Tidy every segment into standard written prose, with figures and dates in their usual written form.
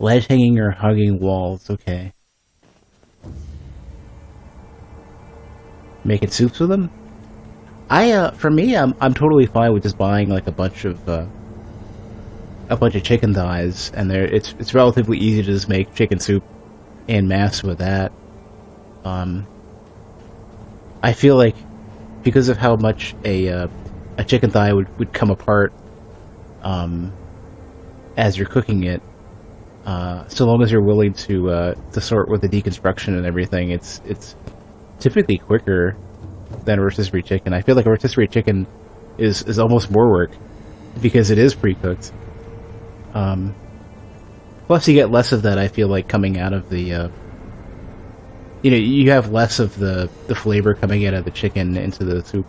Ledge hanging or hugging walls, okay. Making soups with them? For me, I'm totally fine with just buying like a bunch of chicken thighs, and it's relatively easy to just make chicken soup en masse with that. I feel like because of how much a chicken thigh would come apart as you're cooking it, so long as you're willing to sort with the deconstruction and everything, it's typically quicker than a rotisserie chicken. I feel like a rotisserie chicken is almost more work because it is pre-cooked. Plus, you get less of that. I feel like coming out of the, you have less of the flavor coming out of the chicken into the soup.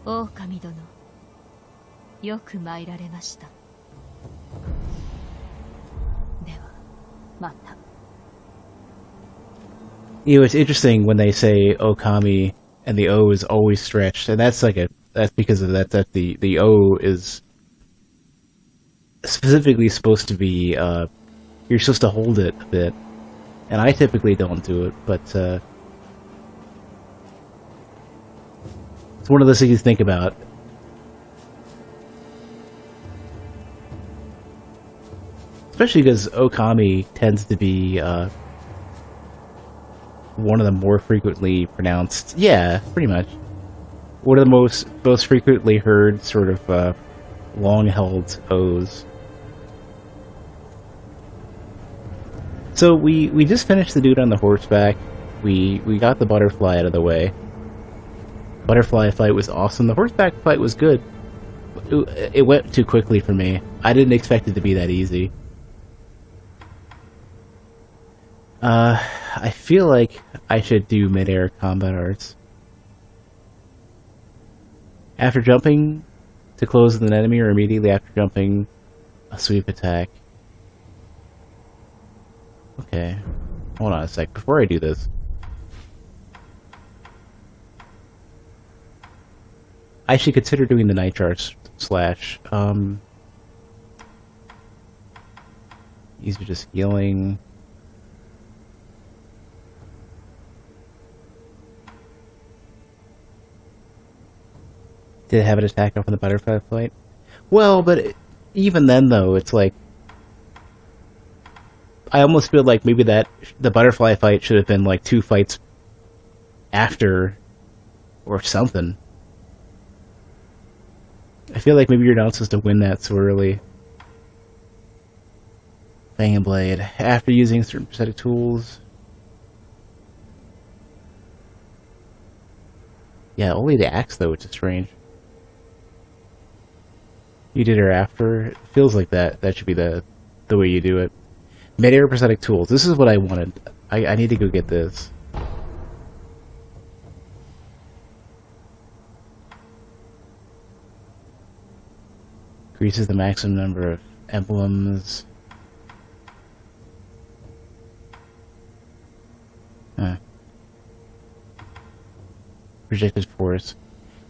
狼殿、よく参られました。では、また。It's interesting when they say Okami and the O is always stretched, and that's because of that the O is specifically supposed to be you're supposed to hold it a bit, and I typically don't do it, but it's one of those things you think about. Especially because Okami tends to be one of the more frequently pronounced, yeah, pretty much. One of the most frequently heard sort of long-held O's. So we just finished the dude on the horseback. We got the butterfly out of the way. Butterfly fight was awesome. The horseback fight was good. It went too quickly for me. I didn't expect it to be that easy. I feel like I should do mid-air combat arts. After jumping to close with an enemy, or immediately after jumping, a sweep attack. Okay. Hold on a sec. Before I do this, I should consider doing the night charge slash. These are just healing. Did it have an attack off in the butterfly fight? Well, but even then, though, it's like I almost feel like maybe that the butterfly fight should have been like 2 fights after, or something. I feel like maybe you're not supposed to win that so early. Fang and Blade. After using certain prosthetic tools. Yeah, only the axe though, which is strange. You did her after. It feels like that should be the way you do it. Mid-air prosthetic tools. This is what I wanted. I need to go get this. Increases the maximum number of emblems. Projected force.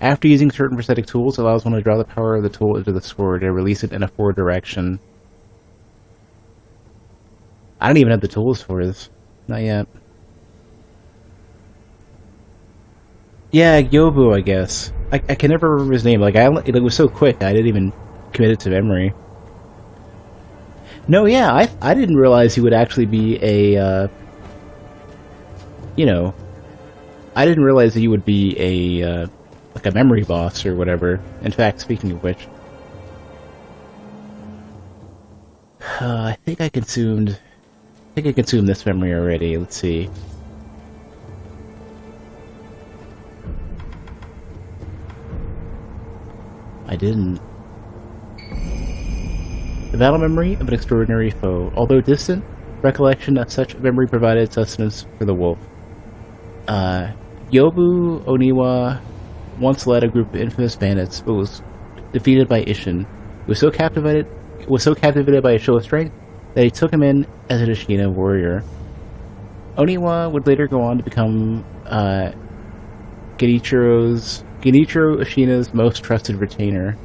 After using certain prosthetic tools, allows one to draw the power of the tool into the sword and release it in a forward direction. I don't even have the tools for this. Not yet. Yeah, Yobu, I guess. I can never remember his name. Like, it was so quick, I didn't even commit it to memory. No, yeah, I didn't realize he would actually be a, I didn't realize that he would be a, like a memory boss or whatever. In fact, speaking of which, I think I consumed this memory already. Let's see. I didn't. The battle memory of an extraordinary foe. Although distant, recollection of such memory provided sustenance for the wolf. Yobu Oniwa once led a group of infamous bandits, but was defeated by Ishin. He was so captivated by his show of strength that he took him in as a Ishina warrior. Oniwa would later go on to become Genichiro Ishina's most trusted retainer.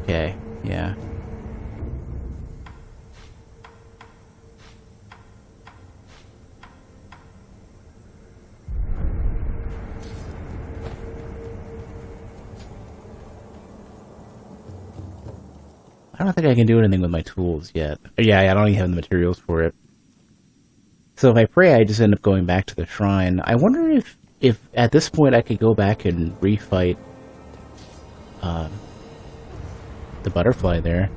Okay, yeah. I don't think I can do anything with my tools yet. Yeah, I don't even have the materials for it. So if I pray, I just end up going back to the shrine. I wonder if at this point I could go back and refight the butterfly there.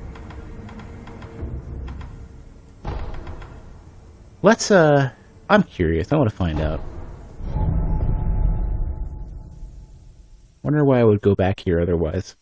Let's, I'm curious. I want to find out. Wonder why I would go back here otherwise.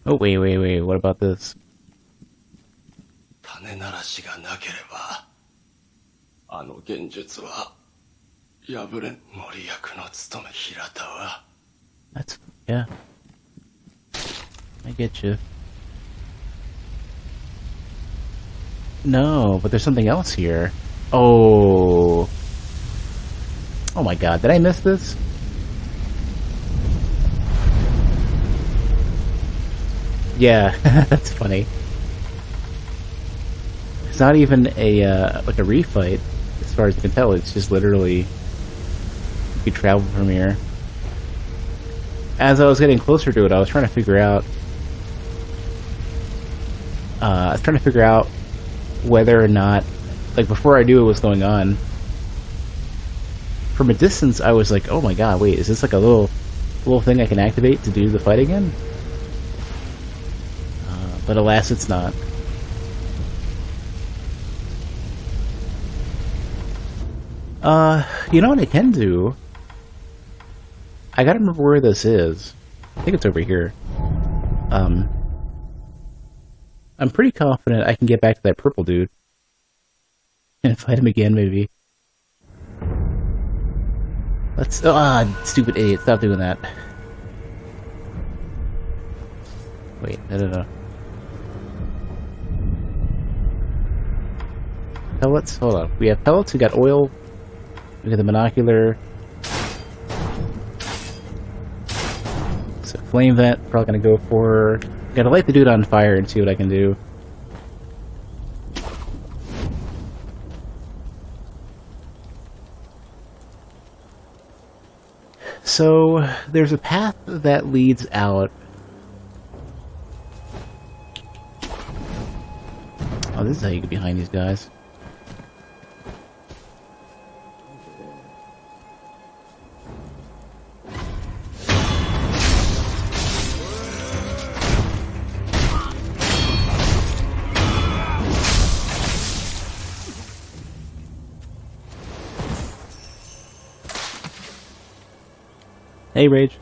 Oh, wait, what about this? 種ならしがなければ、あの幻術は破れん森役の務め平田は。That's, yeah. I get you. No, but there's something else here. Oh. Oh my god, did I miss this? Yeah, that's funny. It's not even a, like a refight, as far as you can tell. It's just literally, you could travel from here. As I was getting closer to it, I was trying to figure out, whether or not, like before I knew what was going on, from a distance I was like, oh my god, wait, is this like a little thing I can activate to do the fight again? But alas, it's not. You know what I can do? I gotta remember where this is. I think it's over here. I'm pretty confident I can get back to that purple dude. And fight him again, maybe. Let's... stupid idiot, stop doing that. Wait, no. Pellets? Hold on. We have pellets, we got oil, we got the binocular. So flame vent, probably gonna go for... Gotta light the dude on fire and see what I can do. So, there's a path that leads out. Oh, this is how you get behind these guys. Hey, Rage.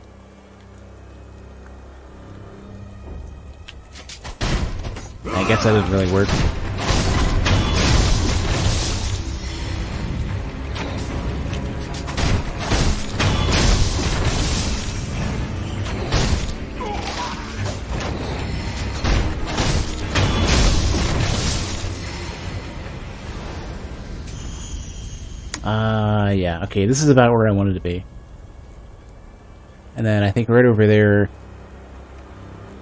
I guess that doesn't really work. Yeah, okay, this is about where I wanted to be. And then I think right over there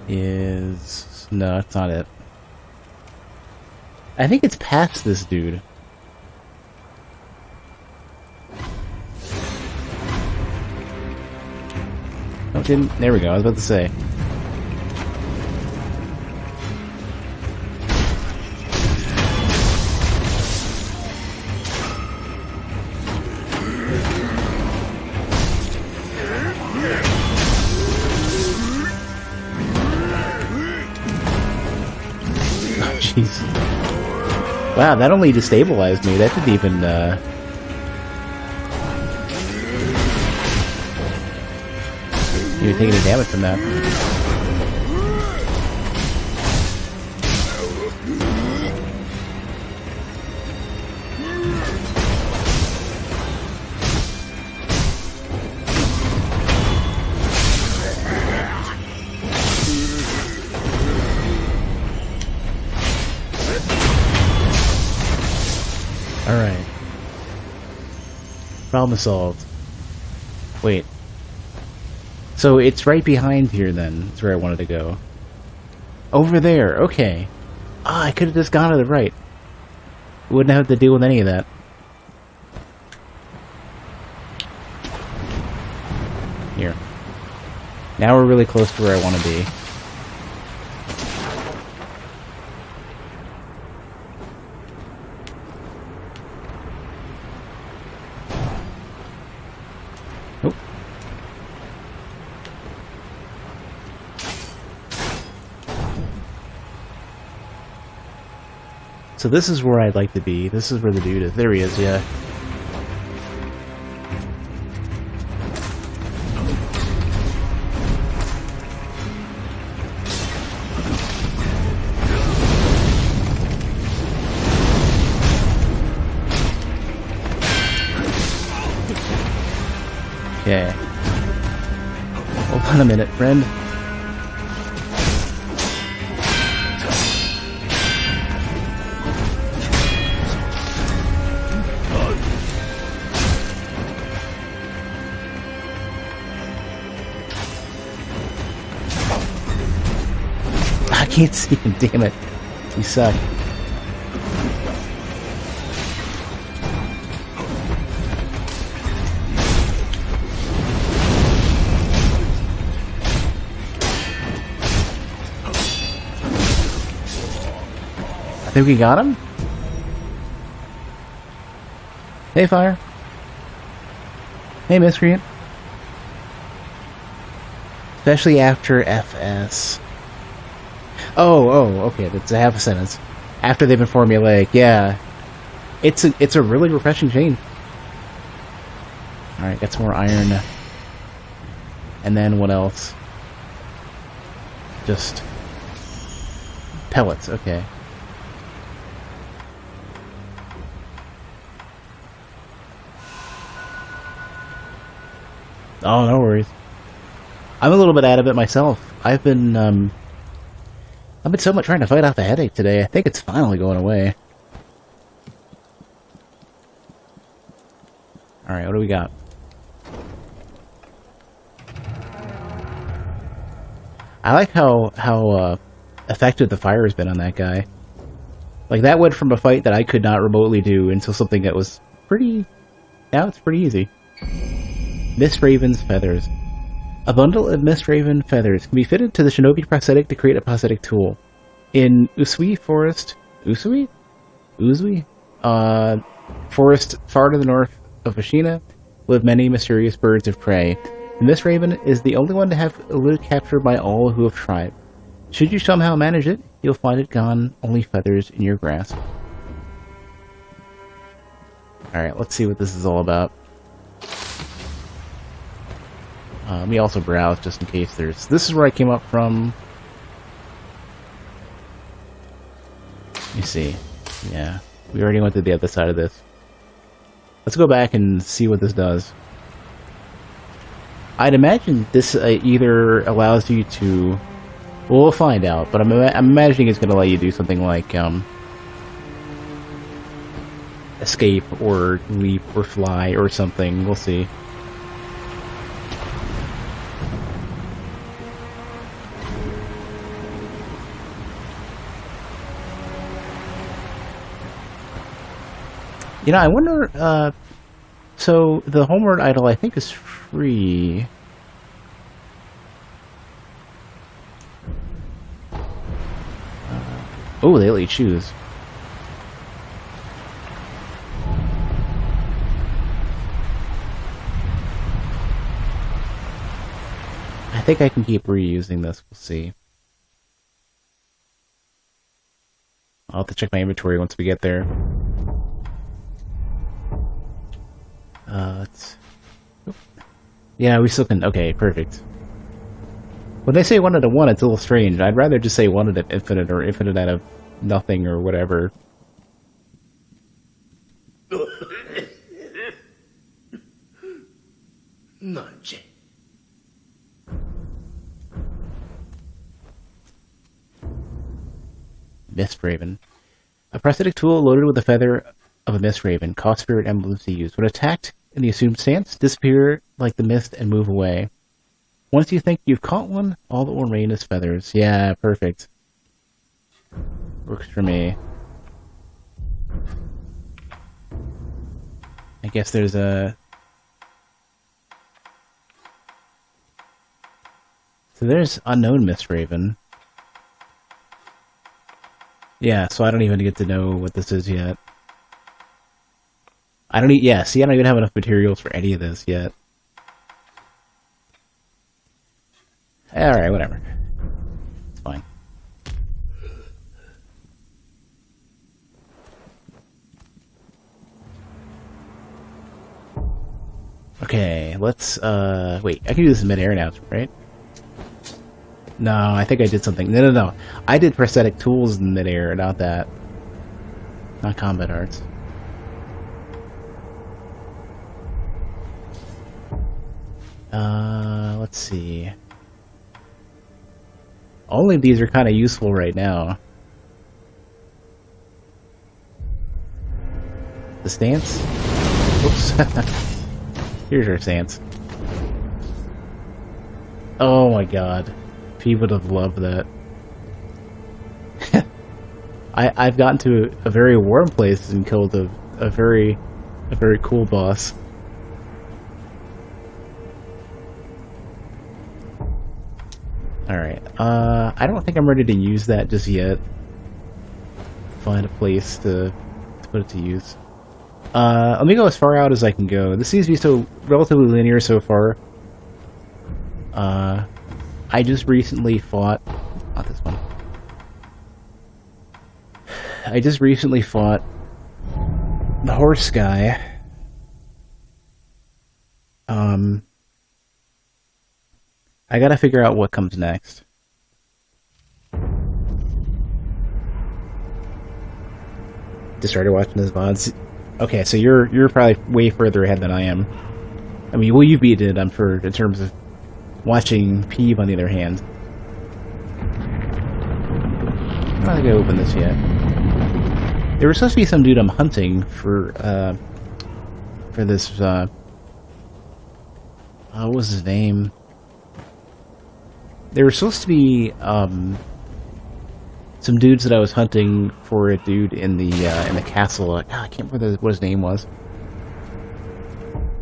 is... No, that's not it. I think it's past this dude. Oh, didn't... There we go, I was about to say. Jeez. Wow, that only destabilized me. That didn't even, you didn't take any damage from that. Problem solved. Wait. So it's right behind here then. That's where I wanted to go. Over there. Okay. Ah, I could have just gone to the right. Wouldn't have to deal with any of that. Here. Now we're really close to where I want to be. Oh. So this is where I'd like to be. This is where the dude is. There he is, yeah. Okay. Hold on a minute, friend. I can't see him, damn it. You suck. I think we got him? Hey, Fire. Hey, Miscreant. Especially after FS. Oh, okay, that's a half a sentence. After they've been formulaic, yeah. It's a really refreshing change. Alright, got some more iron. And then what else? Just pellets, okay. Oh, no worries. I'm a little bit out of it myself. I've been so much trying to fight off a headache today. I think it's finally going away. Alright, what do we got? I like how effective the fire has been on that guy. Like, that went from a fight that I could not remotely do until something that was pretty... Now it's pretty easy. Mist Raven's Feathers. A bundle of Mist Raven feathers can be fitted to the Shinobi prosthetic to create a prosthetic tool. In Usui Forest... Usui? Uzui? Forest far to the north of Ashina live many mysterious birds of prey. The Mist Raven is the only one to have eluded capture by all who have tried. Should you somehow manage it, you'll find it gone, only feathers in your grasp. Alright, let's see what this is all about. Let me also browse just in case there's... This is where I came up from. Let me see. Yeah, we already went to the other side of this. Let's go back and see what this does. I'd imagine this either allows you to... Well, we'll find out, but I'm imagining it's going to let you do something like escape or leap or fly or something. We'll see. You know, I wonder, so the Homeward Idol I think is free. Oh, they let you choose. I think I can keep reusing this, we'll see. I'll have to check my inventory once we get there. Yeah, we still can... Okay, perfect. When they say 1 out of 1, it's a little strange. I'd rather just say 1 out of infinite or infinite out of nothing or whatever. Mist Raven. A prosthetic tool loaded with the feather of a Mist Raven. Cost spirit emblems to use. When attacked, in the assumed stance, disappear like the mist and move away. Once you think you've caught one, all that will remain is feathers. Yeah, perfect. Works for me. I guess there's a... So there's Unknown Mistraven. Yeah, so I don't even get to know what this is yet. I don't yeah, see, I don't even have enough materials for any of this yet. Alright, whatever. It's fine. Okay, let's, wait, I can do this in midair now, right? No, I think I did something. No. I did prosthetic tools in midair, not that. Not combat arts. Let's see. Only these are kind of useful right now. The stance? Whoops. Here's our stance. Oh my god. P would have loved that. I've gotten to a very warm place and killed a very cool boss. Alright, I don't think I'm ready to use that just yet. Find a place to put it to use. Let me go as far out as I can go. This seems to be so relatively linear so far. I just recently fought... Not this one. I just recently fought the horse guy. I gotta figure out what comes next. Just started watching his VODs. Okay, so you're probably way further ahead than I am. I mean, well, you've beat it, I'm sure, in terms of watching Peeve on the other hand. I'm not gonna open this yet. There was supposed to be some dude I'm hunting for this, what was his name? There were supposed to be, some dudes that I was hunting for a dude in the castle. I can't remember what his name was.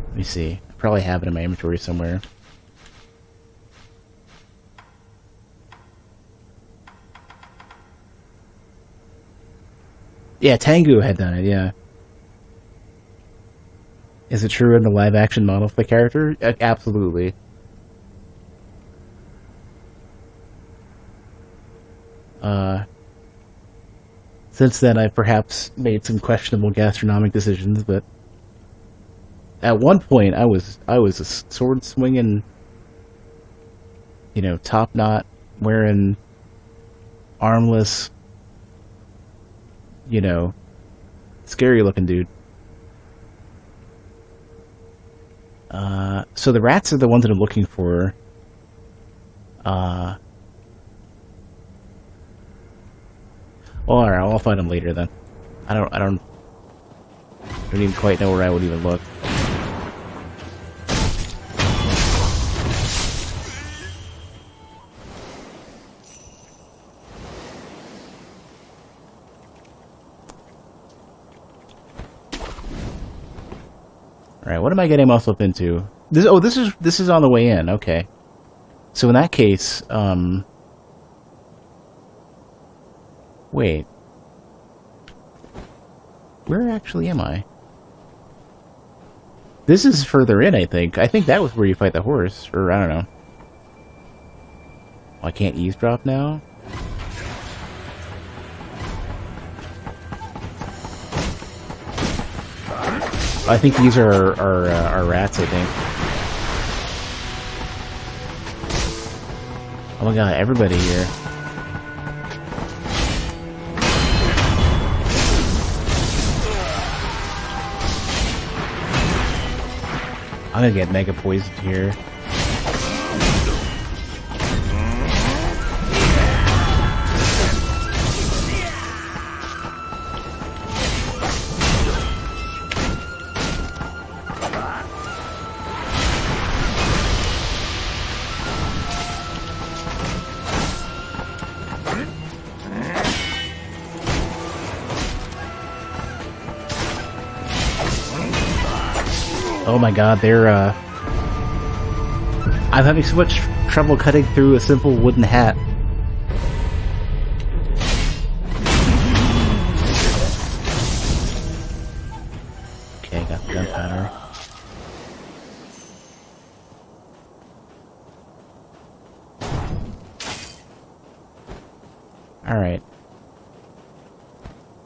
Let me see. I probably have it in my inventory somewhere. Yeah, Tengu had done it, yeah. Is it true in the live-action model for the character? Absolutely. Since then, I've perhaps made some questionable gastronomic decisions, but at one point, I was a sword-swinging, top-knot, wearing armless, scary-looking dude. So the rats are the ones that I'm looking for. Well, alright, I'll find them later then. I don't even quite know where I would even look. Alright, what am I getting myself into? This is on the way in, okay. So in that case, wait. Where actually am I? This is further in, I think. I think that was where you fight the horse, or I don't know. Oh, I can't eavesdrop now? I think these are rats, I think. Oh my god, everybody here. I'm gonna get mega poisoned here. Oh my god, they're, I'm having so much trouble cutting through a simple wooden hat. Okay, got the gunpowder. Alright.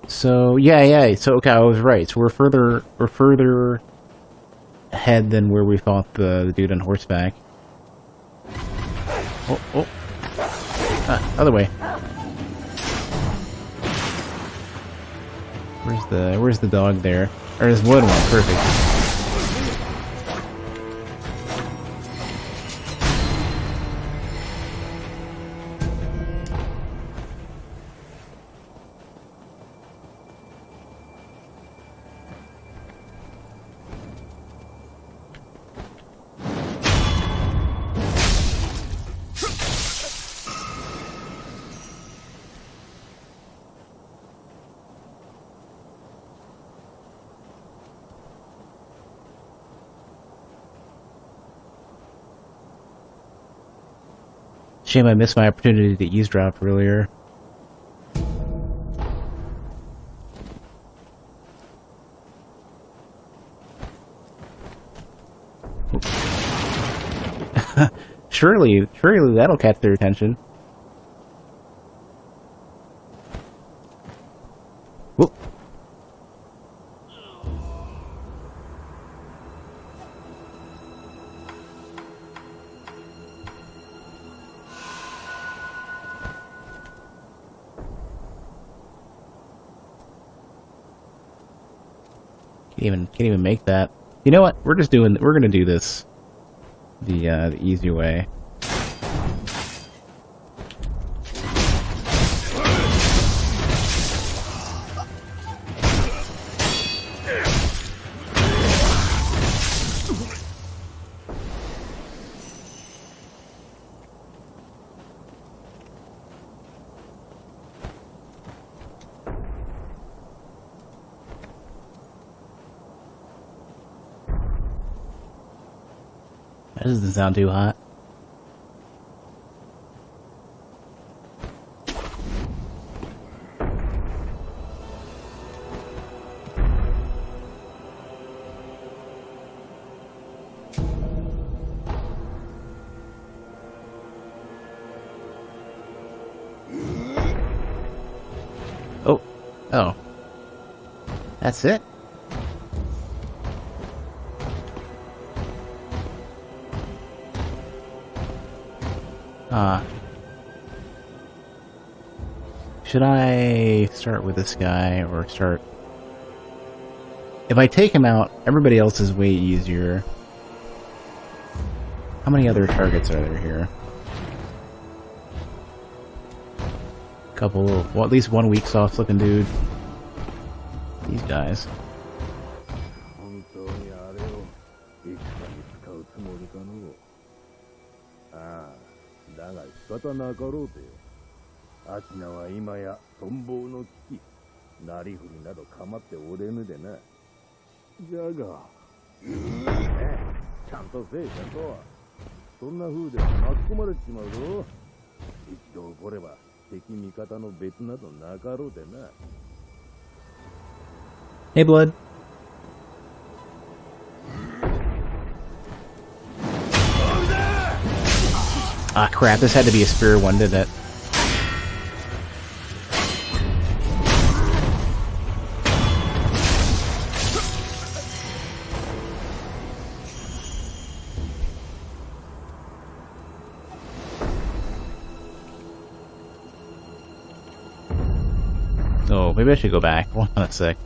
So, yeah, so, okay, I was right. So we're further ahead than where we fought the dude on horseback. Oh. Other way. Where's the dog there? Or there's one, perfect. Shame I missed my opportunity to eavesdrop earlier. Surely that'll catch their attention. Whoop. Can't even make that. You know what? We're gonna do this the easy way. That doesn't sound too hot. Oh. That's it? Should I start with this guy, or start... If I take him out, everybody else is way easier. How many other targets are there here? Couple, well, at least one weak sauce looking dude. These guys. Hey, Blood. Ah, crap, this had to be a spear one, didn't it? Oh, maybe I should go back. Hold on a sec.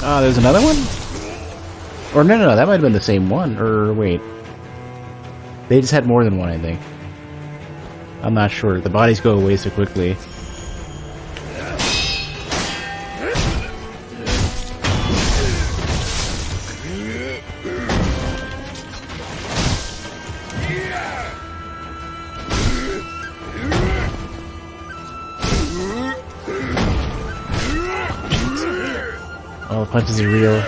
Oh, there's another one? Or no, that might have been the same one. Or wait. They just had more than one, I think. I'm not sure. The bodies go away so quickly. Oh, the punches are real.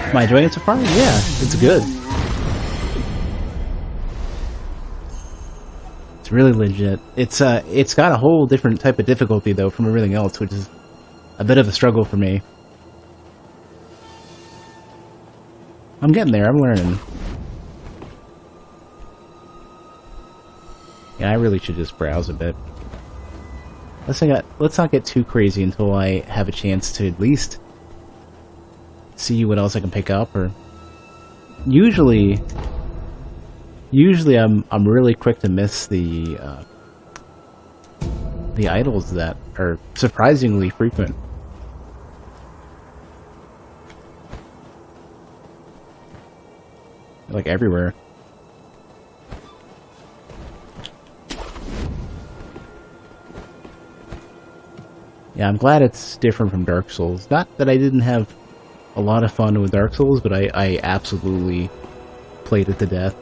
Am I enjoying it so far? Yeah, it's good. It's really legit. It's got a whole different type of difficulty though from everything else, which is a bit of a struggle for me. I'm getting there, I'm learning. Yeah, I really should just browse a bit. Let's not get too crazy until I have a chance to at least see what else I can pick up. Or usually I'm really quick to miss the idols that are surprisingly frequent. Like everywhere. Yeah, I'm glad it's different from Dark Souls. Not that I didn't have a lot of fun with Dark Souls, but I absolutely played it to death.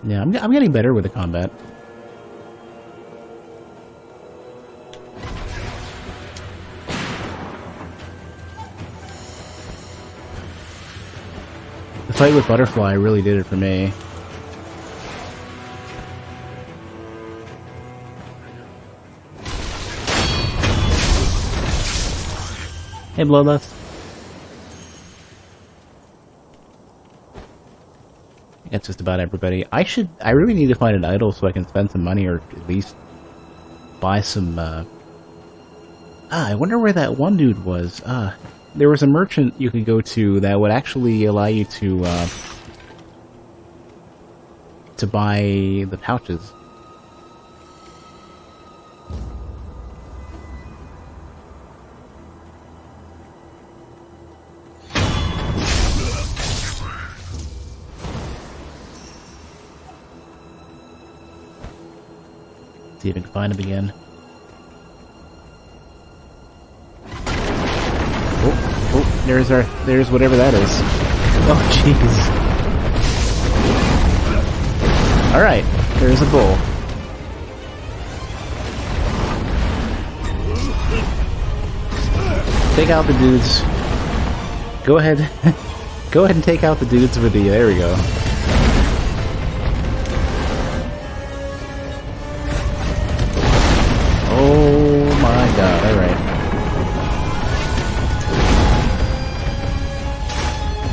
Yeah, I'm getting better with the combat. The fight with Butterfly really did it for me. Hey, Bloodlust. That's just about everybody. I really need to find an idol so I can spend some money, or at least buy some, I wonder where that one dude was. There was a merchant you could go to that would actually allow you to buy the pouches. See if I can find him again. Oh, there's whatever that is. Oh, jeez. Alright, there's a bull. Take out the dudes. Go ahead. Go ahead and take out the dudes with the... There we go. Oh my god, alright.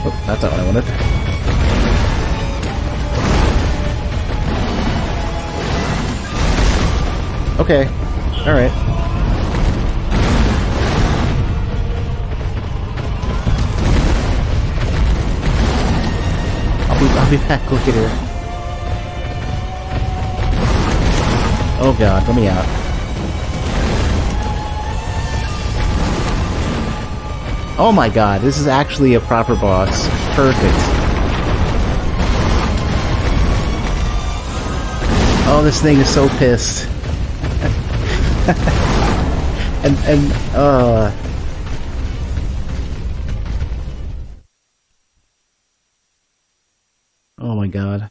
Oh, that's not what I wanted. Okay, alright. I'll be back, look at her. Oh god, let me out. Oh my god, this is actually a proper boss. Perfect. Oh, this thing is so pissed. Oh my god.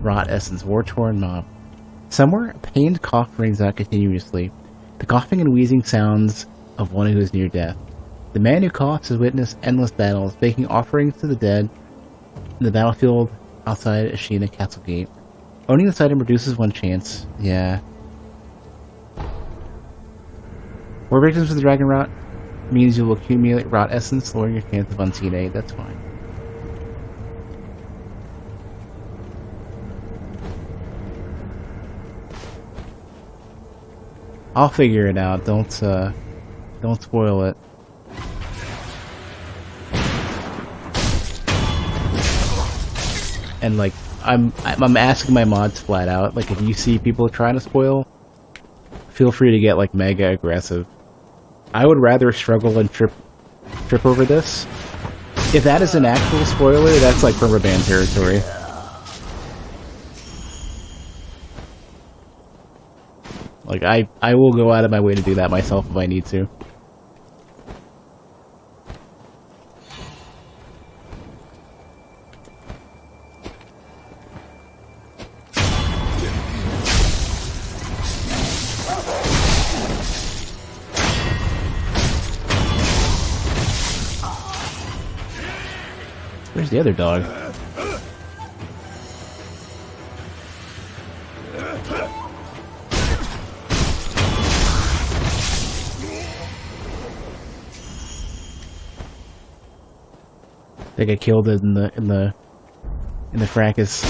Rot essence, war-torn mob. Somewhere, a pained cough rings out continuously, the coughing and wheezing sounds of one who is near death. The man who coughs has witnessed endless battles, making offerings to the dead in the battlefield outside Ashina Castle Gate. Owning this item reduces one chance. Yeah. War victims with dragon rot means you will accumulate rot essence, lowering your chance of unseen aid. That's fine. I'll figure it out. Don't spoil it. And like, I'm asking my mods flat out. Like, if you see people trying to spoil, feel free to get like mega aggressive. I would rather struggle and trip over this. If that is an actual spoiler, that's like permaban territory. Like, I will go out of my way to do that myself if I need to. Where's the other dog? I think I killed it in the fracas.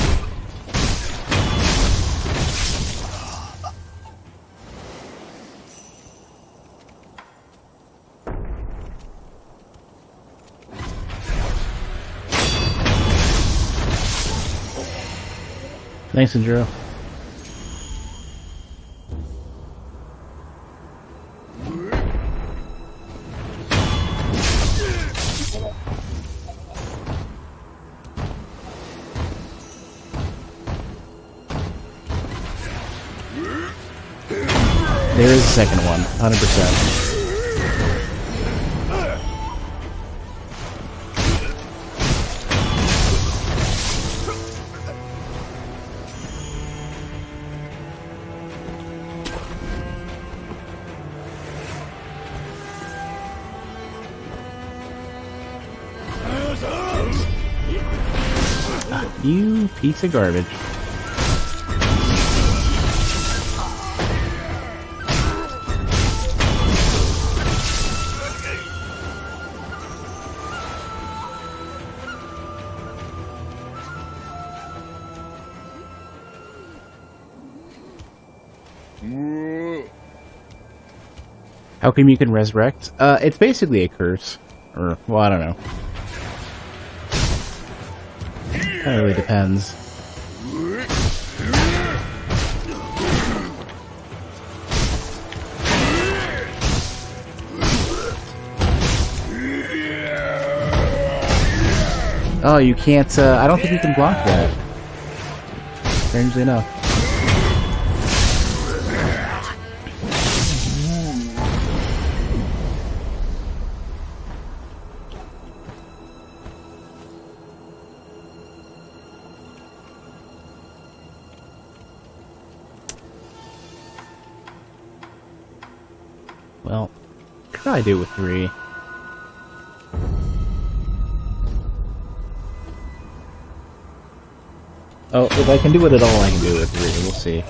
Thanks, Andrew. There is a second one, 100%. You piece of garbage. How come you can resurrect? It's basically a curse. Or, well, I don't know. It really depends. Oh, you can't, I don't think you can block that. Strangely enough. Well, could probably do it with 3. Oh, if I can do it at all, I can do it with 3. We'll see.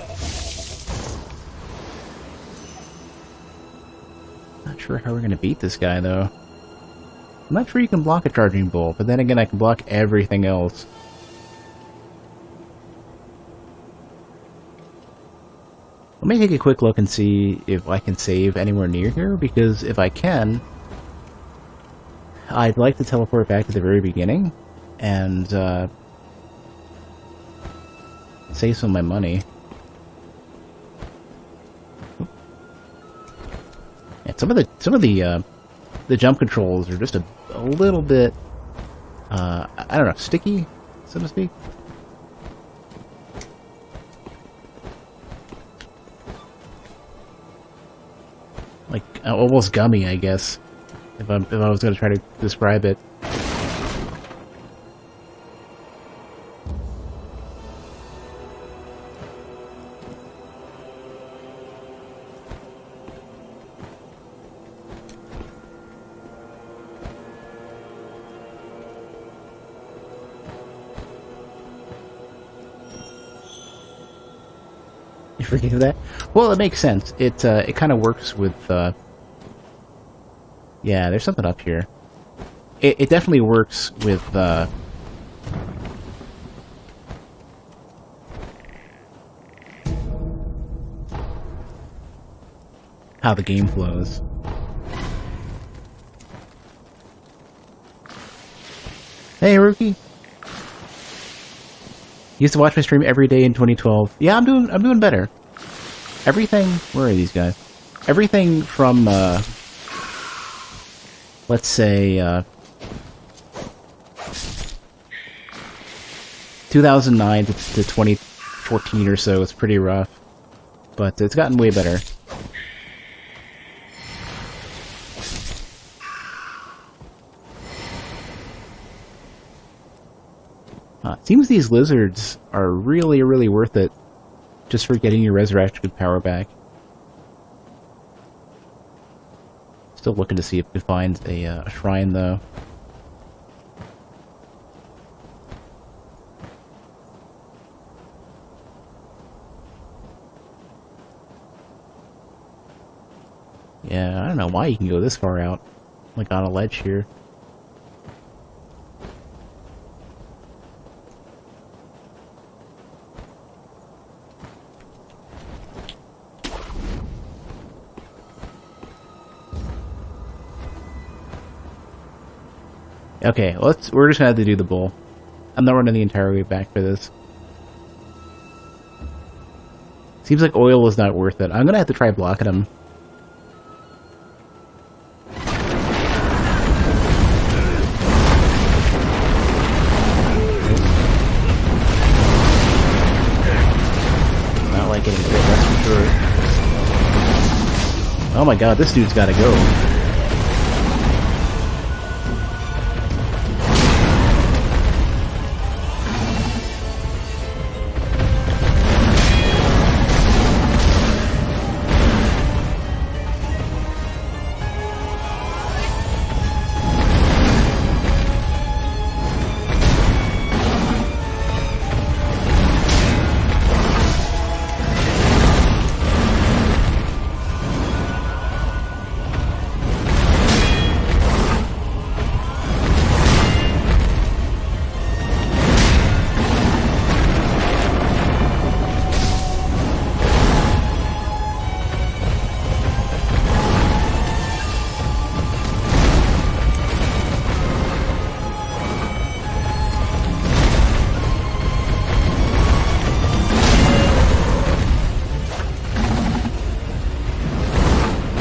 Not sure how we're gonna beat this guy, though. I'm not sure you can block a charging bolt, but then again, I can block everything else. Let me take a quick look and see if I can save anywhere near here, because if I can, I'd like to teleport back to the very beginning and save some of my money. And some of the jump controls are just a little bit I don't know, sticky, so to speak. Like almost gummy, I guess. If I was going to try to describe it. You forget that? Well, it makes sense. It kind of works with. Yeah, there's something up here. It definitely works with. how the game flows. Hey, rookie. Used to watch my stream every day in 2012. Yeah, I'm doing better. Everything. Where are these guys? Everything from let's say 2009 to 2014 or so. It's pretty rough, but it's gotten way better. Seems these lizards are really, really worth it just for getting your resurrection power back. Still looking to see if we can find a shrine, though. Yeah, I don't know why you can go this far out, like on a ledge here. Okay, we're just gonna have to do the bull. I'm not running the entire way back for this. Seems like oil is not worth it. I'm gonna have to try blocking him. Not like getting hit, that's for sure. Oh my god, this dude's gotta go.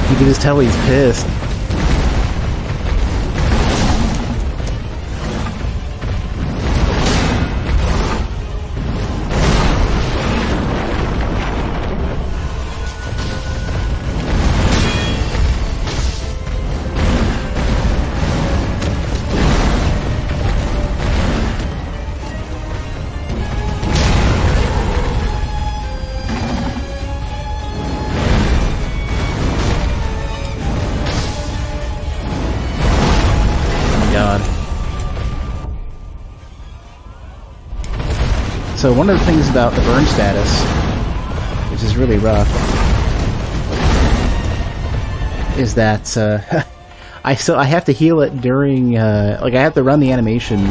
You can just tell he's pissed. So one of the things about the burn status, which is really rough, is that I have to heal it during like I have to run the animation.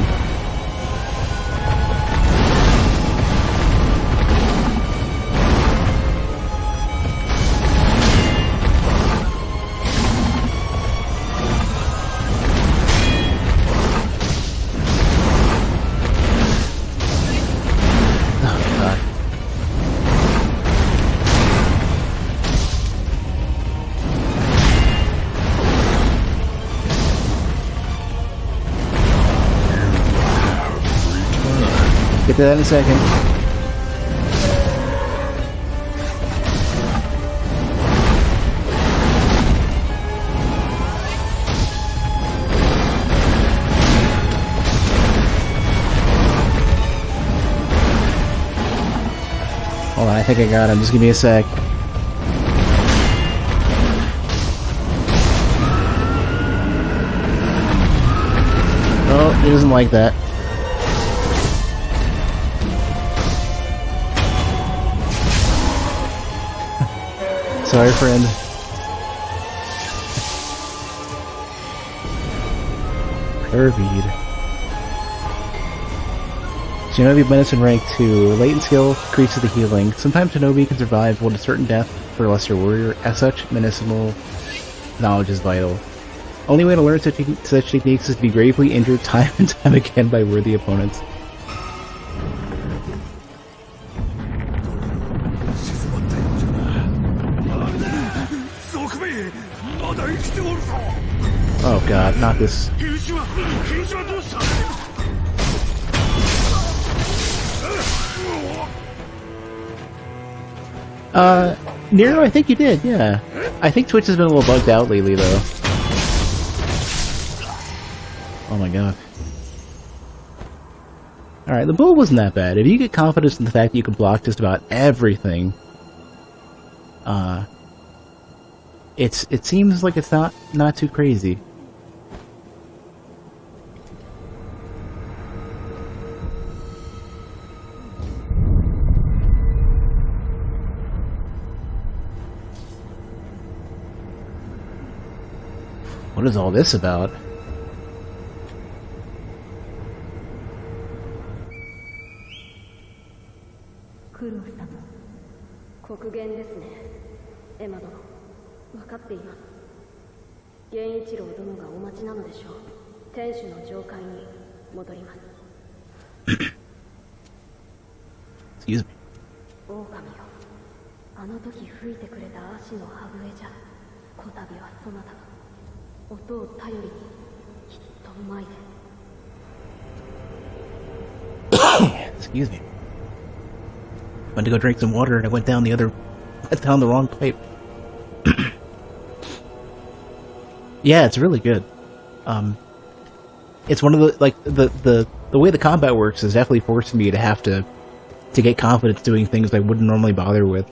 Get to that in a second. Hold on, I think I got him. Just give me a sec. Oh, he doesn't like that. Sorry, friend. Herbeed. Shinobi Medicine rank 2. Latent skill increases the healing. Sometimes Shinobi can survive one to certain death for a lesser warrior. As such, medicinal knowledge is vital. Only way to learn such techniques is to be gravely injured time and time again by worthy opponents. Oh god, not this. Nero, I think you did, yeah. I think Twitch has been a little bugged out lately, though. Oh my god. Alright, the bull wasn't that bad. If you get confidence in the fact that you can block just about everything, it seems like it's not too crazy. What is all this about? Excuse me. 狼よ、あの時吹いてくれた足の歯笛じゃ、こたびはそなたが音を頼りにきっとうまいで。Excuse me. Went to go drink some water and I went down the wrong pipe. Yeah, it's really good. It's one of the the way the combat works is definitely forcing me to have to get confidence doing things I wouldn't normally bother with.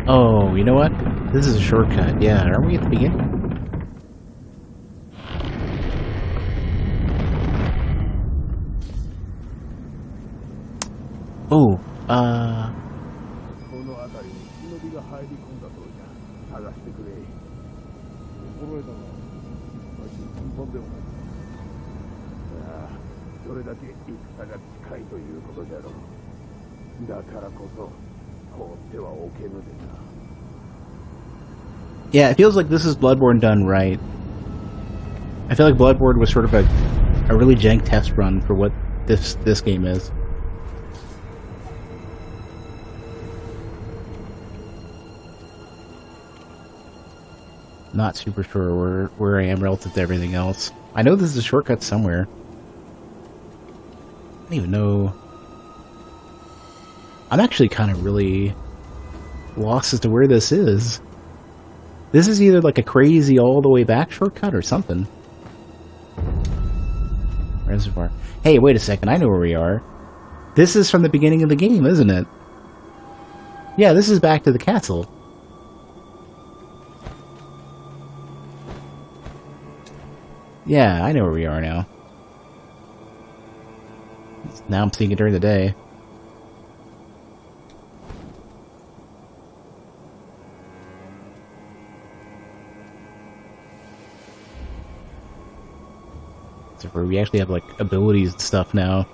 Oh, you know what? This is a shortcut. Yeah, aren't we at the beginning? Oh, yeah, it feels like this is Bloodborne done right. I feel like Bloodborne was sort of a really jank test run for what this game is. Not super sure where I am relative to everything else. I know this is a shortcut somewhere. I don't even know. I'm actually kind of really lost as to where this is. This is either like a crazy all the way back shortcut or something. Reservoir. Hey, wait a second, I know where we are. This is from the beginning of the game, isn't it? Yeah, this is back to the castle. Yeah, I know where we are now. Now I'm seeing it during the day. Where we actually have like abilities and stuff now.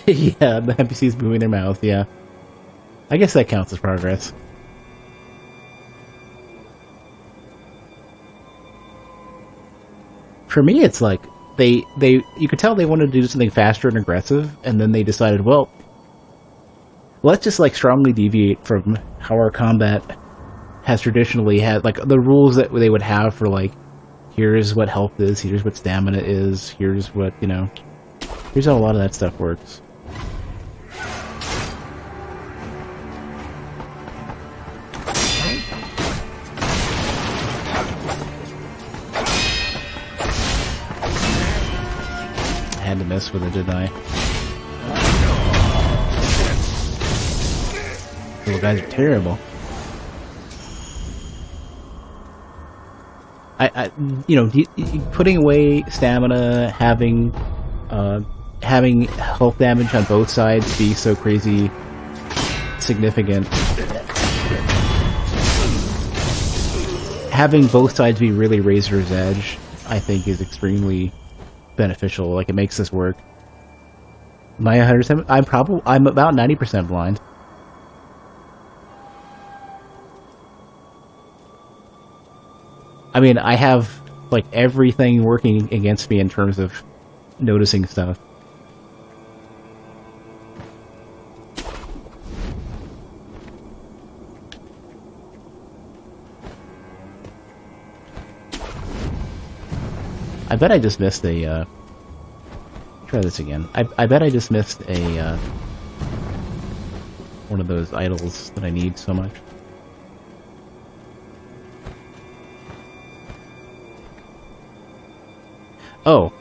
Yeah, the NPCs moving their mouth, yeah. I guess that counts as progress. For me, it's like you could tell they wanted to do something faster and aggressive, and then they decided, well, let's just like strongly deviate from how our combat has traditionally had, like the rules that they would have for like, here's what health is, here's what stamina is, here's what, you know, here's how a lot of that stuff works. I had to mess with it, didn't I? Little guys are terrible. putting away stamina, having health damage on both sides be so crazy significant, having both sides be really razor's edge, I think is extremely beneficial. Like, it makes this work. Am I 100%? I'm about 90% blind. I mean, I have, like, everything working against me in terms of noticing stuff. I bet I just missed a, try this again. I bet I just missed a, one of those idols that I need so much. Oh.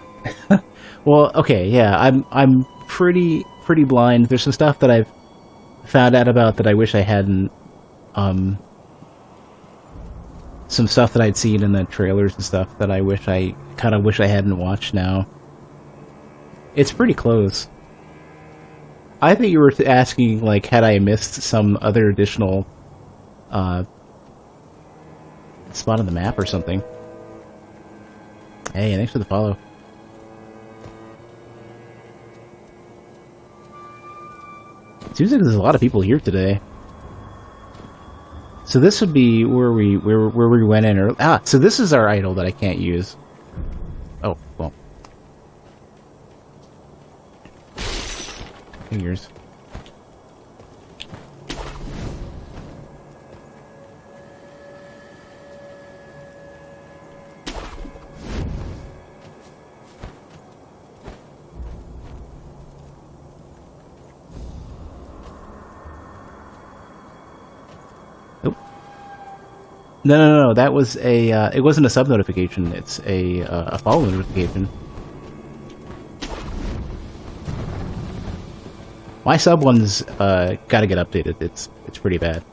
Well, okay, yeah, I'm pretty blind. There's some stuff that I've found out about that I wish I hadn't, some stuff that I'd seen in the trailers and stuff that I kind of wish I hadn't watched now. It's pretty close. I think you were asking, like, had I missed some other additional, spot on the map or something. Hey, thanks for the follow. Seems like there's a lot of people here today. So this would be where we went in early. Ah, so this is our idol that I can't use. Oh, well. Fingers. No, that was a, it wasn't a sub notification, it's a follow notification. My sub one's, gotta get updated, it's pretty bad.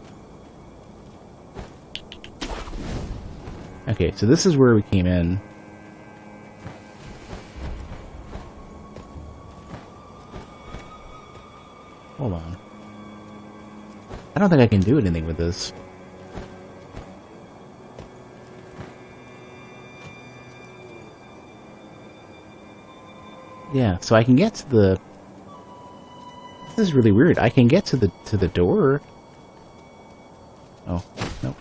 Okay, so this is where we came in. Hold on. I don't think I can do anything with this. Yeah, so I can get to the... This is really weird. I can get to the door. Oh, no.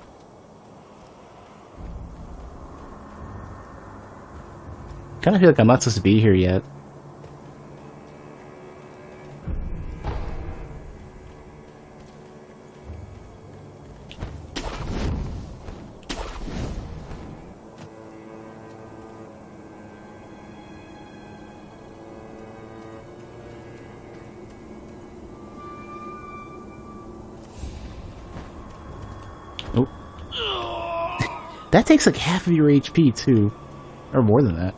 Kind of feel like I'm not supposed to be here yet. That takes like half of your HP too, or more than that.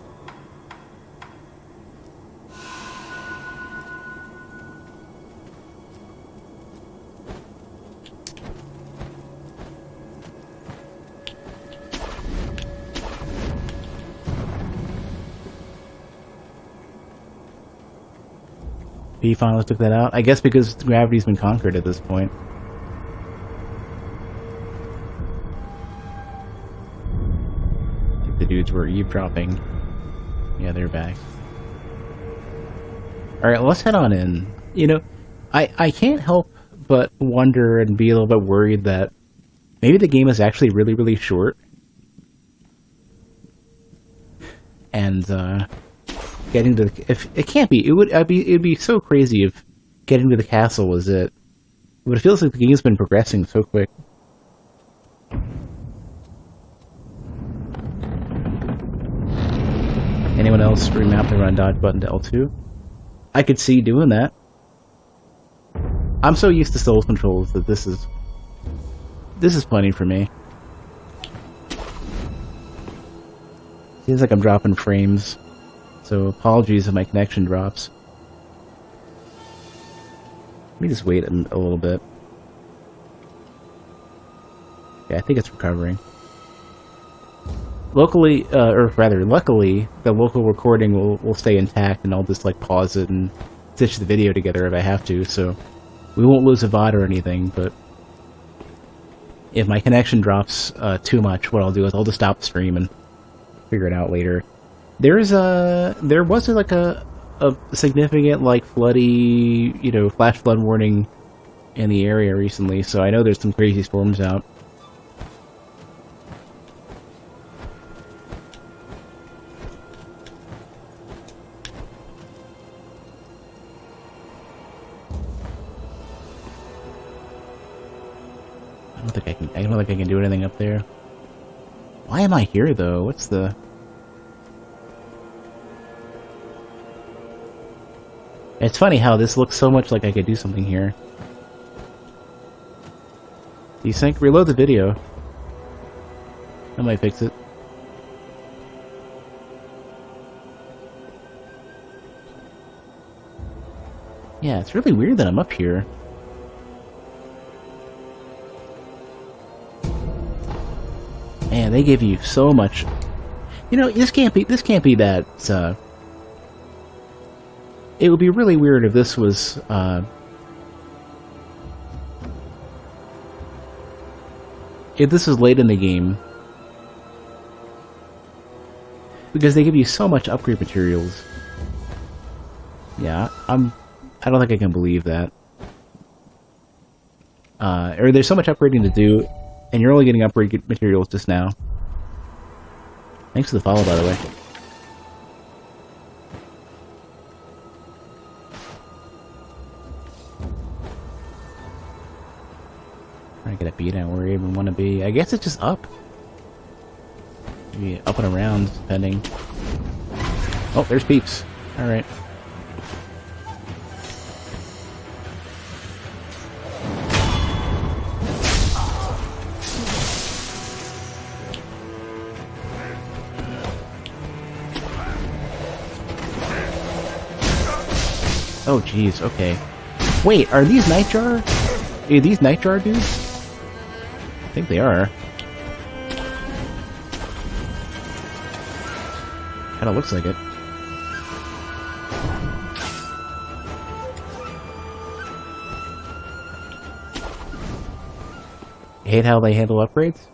He finally took that out. I guess because gravity's been conquered at this point. The dudes were eavesdropping. Yeah, they're back. Alright, let's head on in. You know, I can't help but wonder and be a little bit worried that maybe the game is actually really, really short. And, getting to the... If, it can't be. It'd be so crazy if getting to the castle was it. But it feels like the game's been progressing so quick. Anyone else remap the run dodge button to L2? I could see doing that. I'm so used to Souls controls that this is plenty for me. Seems like I'm dropping frames, so apologies if my connection drops. Let me just wait a little bit. Yeah, I think it's recovering. locally, or rather, luckily, the local recording will stay intact, and I'll just like pause it and stitch the video together if I have to. So we won't lose a VOD or anything. But if my connection drops too much, what I'll do is I'll just stop the stream and figure it out later. There was like a significant like floody, flash flood warning in the area recently, so I know there's some crazy storms out. I don't think I can do anything up there. Why am I here though? What's the... It's funny how this looks so much like I could do something here. Desync? Reload the video. That might fix it. Yeah, it's really weird that I'm up here. Man, they give you so much. This can't be that. It would be really weird if this was. If this was late in the game, because they give you so much upgrade materials. Yeah, I don't think I can believe that. Or there's so much upgrading to do, and you're only getting upgrade materials just now. Thanks for the follow, by the way. Trying to get a beat out where I even want to be. I guess it's just up. Maybe up and around, depending. Oh, there's Peeps. Alright. Oh, jeez, okay. Wait, are these Nightjar? Are these Nightjar dudes? I think they are. Kinda looks like it. You hate how they handle upgrades?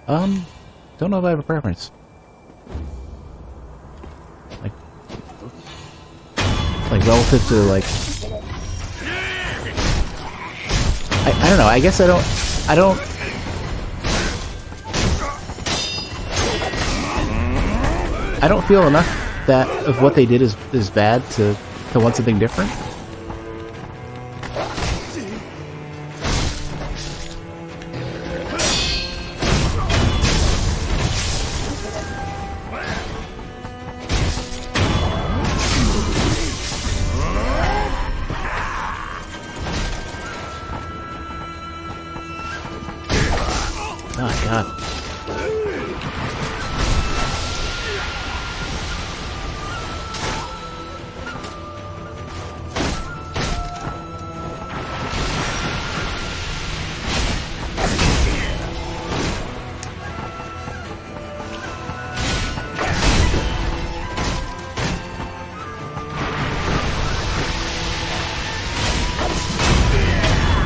Don't know if I have a preference. Like relative to like, I don't know. I guess I don't feel enough that of what they did is bad to want something different. Oh, God.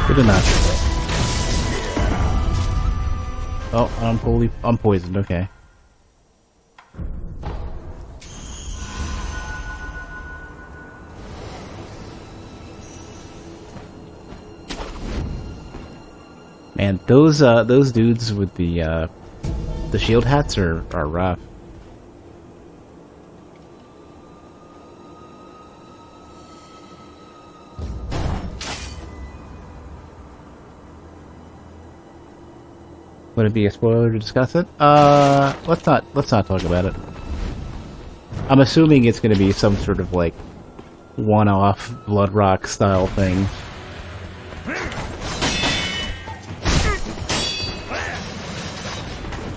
Good enough. Oh, I'm poisoned, okay. Man, those dudes with the shield hats are rough. Would it be a spoiler to discuss it? Let's not talk about it. I'm assuming it's going to be some sort of like one-off Blood Rock style thing.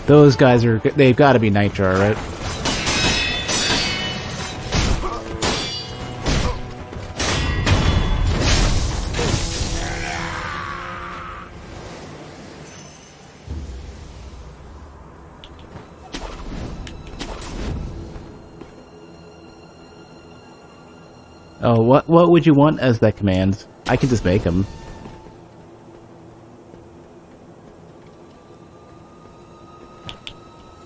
Those guys they've got to be Nightjar, right? Oh, what would you want as that command? I could just make them.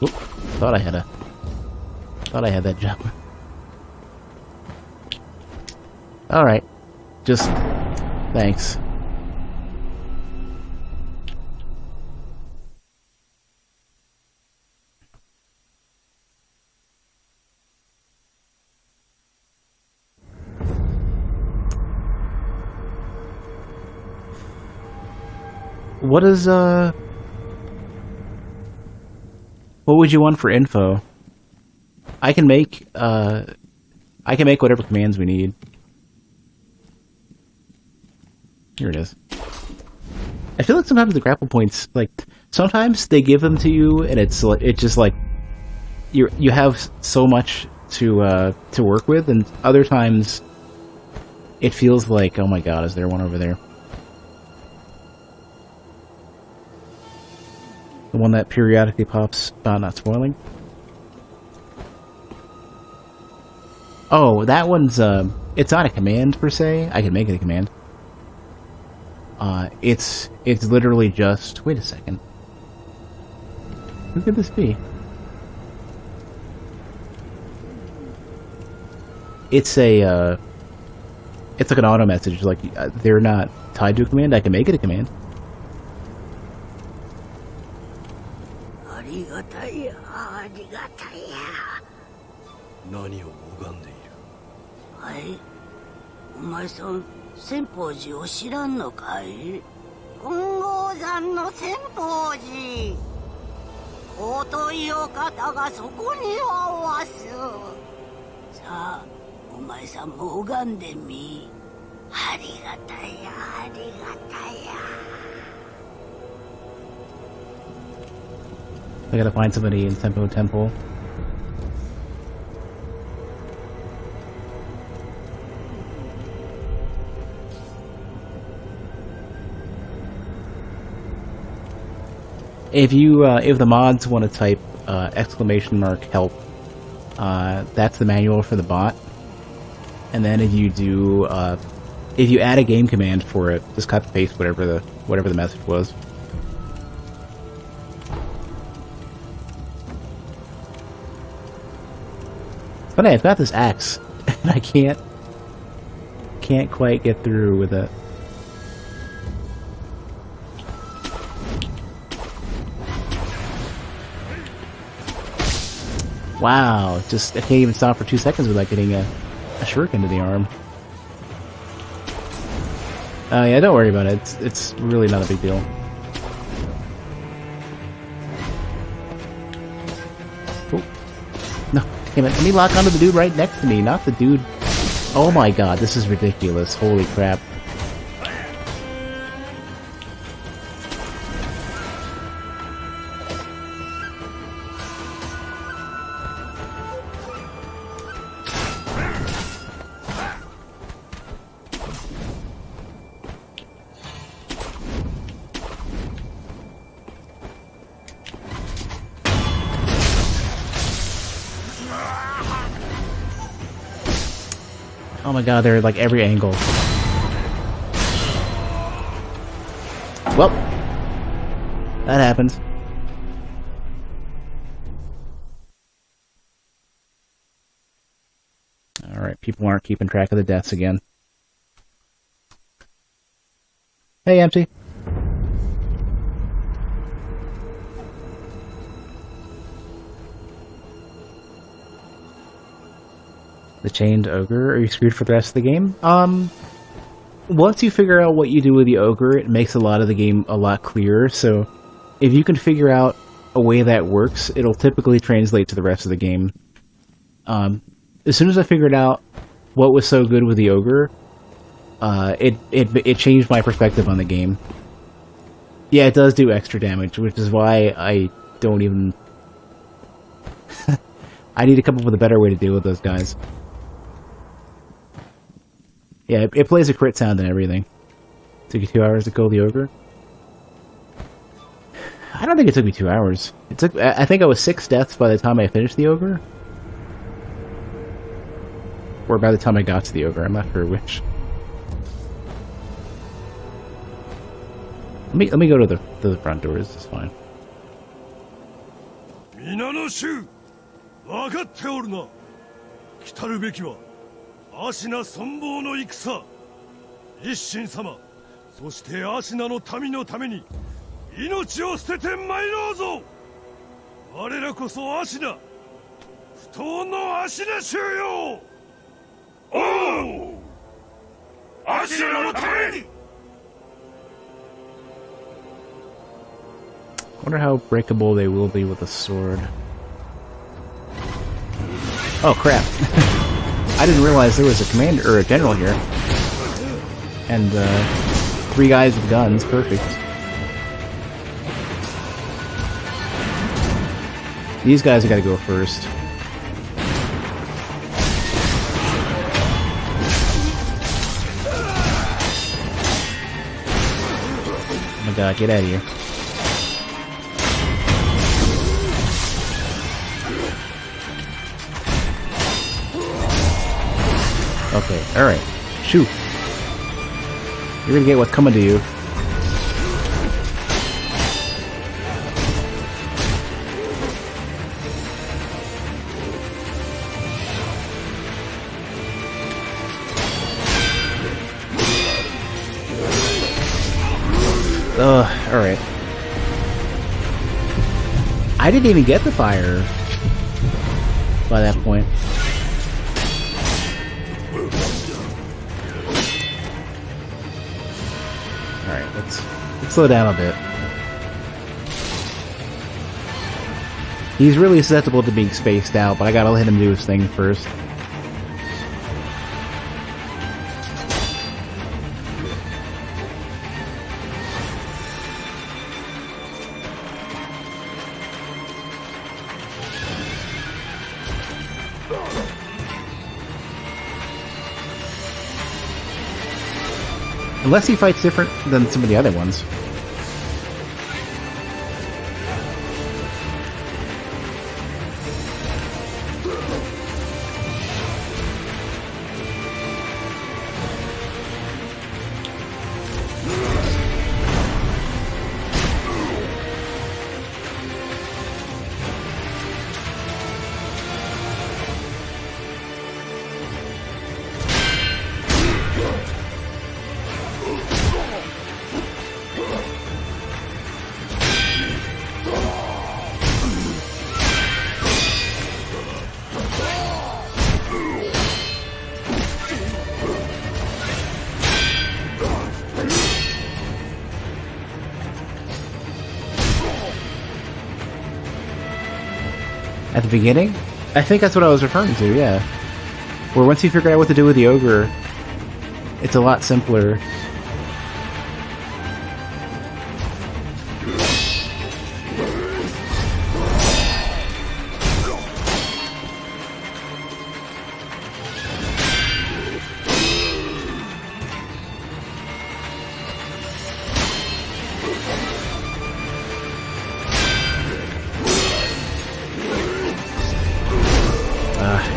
Oop, thought I had that jump. Alright. Just thanks. What is, what would you want for info? I can make whatever commands we need. Here it is. I feel like sometimes the grapple points, like, sometimes they give them to you and it's just like, you have so much to work with, and other times it feels like, oh my god, is there one over there? The one that periodically pops, not spoiling. Oh, that one's, it's not a command per se. I can make it a command. It's literally just, wait a second. Who could this be? It's a, it's like an auto message, like, they're not tied to a command. I can make it a command. I gotta find somebody in Tempo Temple. If the mods want to type !help, that's the manual for the bot. And then if you do, if you add a game command for it, just copy paste whatever the message was. But I've got this axe, and I can't quite get through with it. Wow, I can't even stop for 2 seconds without getting a shuriken to the arm. Yeah, don't worry about it. It's really not a big deal. Oh. No, damn it. Let me lock onto the dude right next to me, not the dude. Oh my god, this is ridiculous. Holy crap. Oh my god, they're at like every angle. Well, that happens. Alright, people aren't keeping track of the deaths again. Hey, Empty. The chained ogre? Are you screwed for the rest of the game? Once you figure out what you do with the ogre, it makes a lot of the game a lot clearer, so if you can figure out a way that works, it'll typically translate to the rest of the game. As soon as I figured out what was so good with the ogre, it changed my perspective on the game. Yeah, it does do extra damage, which is why I don't even... I need to come up with a better way to deal with those guys. Yeah, it plays a crit sound and everything. Took you 2 hours to kill the ogre? I don't think it took me 2 hours. I think I was 6 deaths by the time I finished the ogre. or by the time I got to the ogre. I'm not sure which. Let me go to the front doors. It's fine. 皆の衆分かっておるな。来たるべきは芦名存亡の戦。一心様、そして芦名の民のために命を捨てて参ろうぞ。我らこそ芦名、不当の芦名衆よ。おう、芦名のために。 I wonder how breakable they will be with a sword. Oh crap! I didn't realize there was a commander or a general here, and 3 guys with guns. Perfect. These guys have got to go first. Oh my god! Get out of here! Okay, alright. Shoot. You're gonna get what's coming to you. Ugh, alright. I didn't even get the fire by that point. Alright, let's slow down a bit. He's really susceptible to being spaced out, but I gotta let him do his thing first. Unless he fights different than some of the other ones. At the beginning? I think that's what I was referring to, yeah. Where once you figure out what to do with the ogre, it's a lot simpler.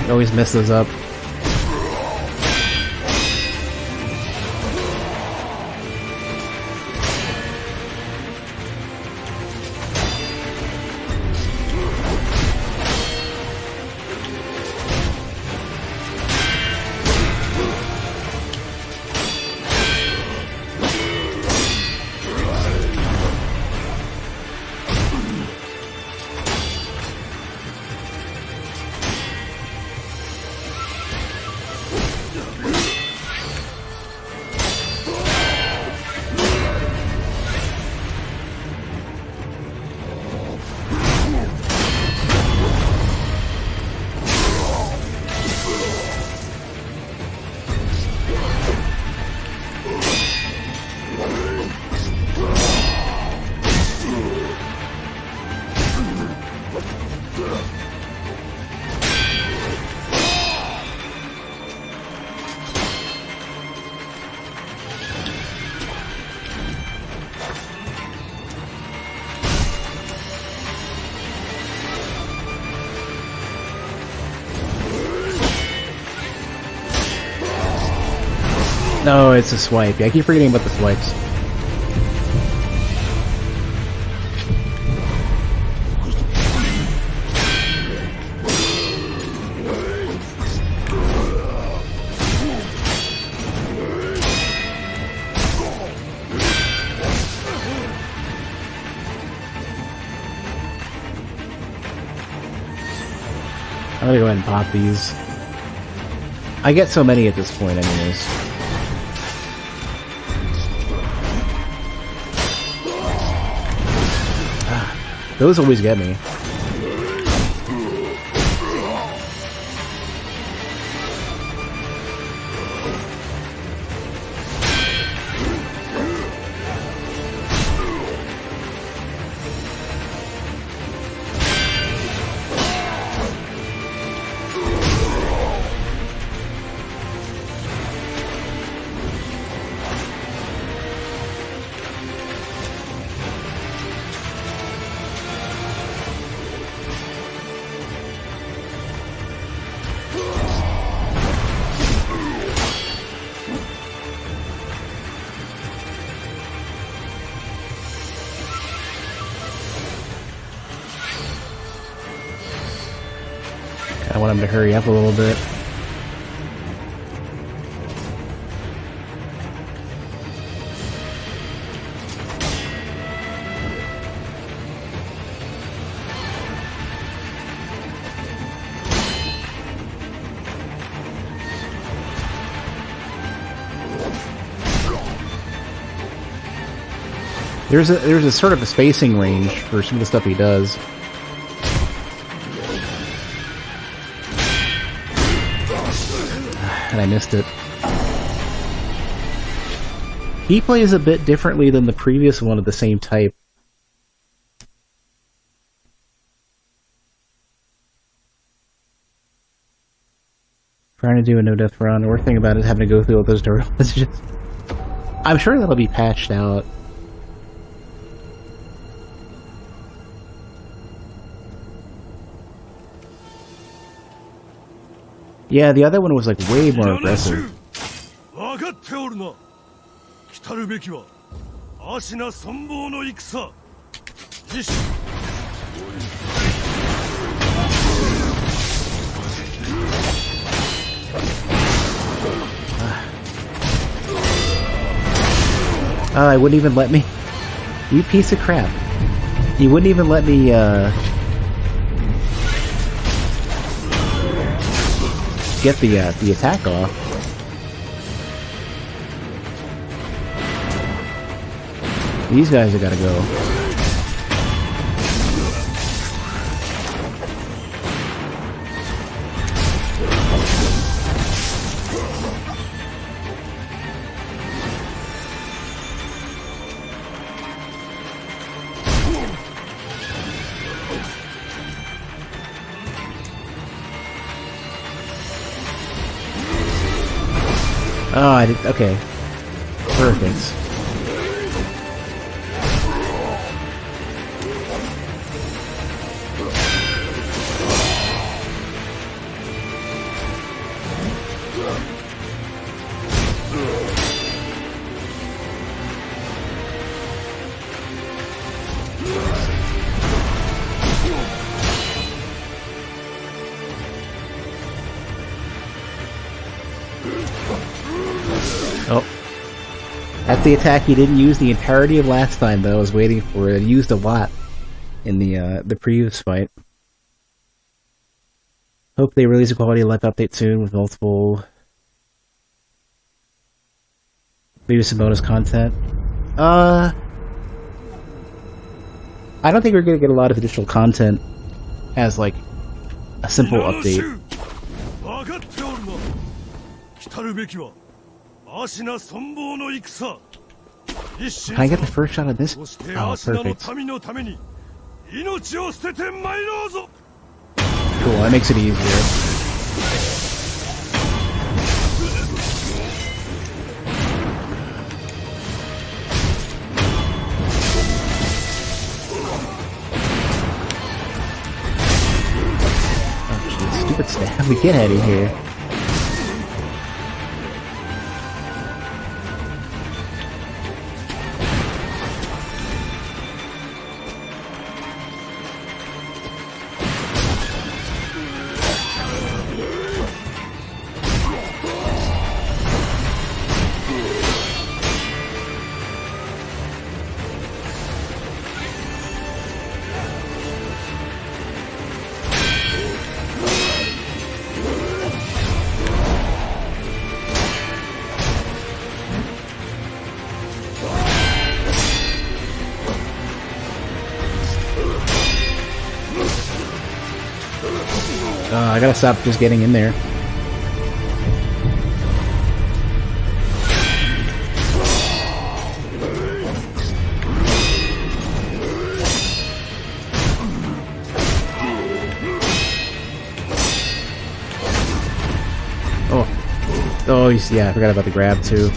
It always messes up. No, it's a swipe. Yeah, I keep forgetting about the swipes. I'm gonna go ahead and pop these. I get so many at this point anyways. Those always get me. I want him to hurry up a little bit. There's a sort of a spacing range for some of the stuff he does. And I missed it. He plays a bit differently than the previous one of the same type. Trying to do a no-death run. The worst thing about it is having to go through all those door messages. I'm sure that'll be patched out. Yeah, the other one was like way more aggressive. I wouldn't even let me. You piece of crap. You wouldn't even let me, get the attack off. These guys have got to go. Oh, I did. Okay. Perfect. Oh. That's the attack he didn't use the entirety of last time, though. I was waiting for it. He used a lot in the previous fight. Hope they release a quality of life update soon with multiple... maybe some bonus content. I don't think we're gonna get a lot of additional content as, like, a simple update. Can I get the first shot of this? Oh, perfect. Cool, that makes it easier. Oh, stupid stab. We get out of here. I gotta stop just getting in there. Oh, yeah, I forgot about the grab, too.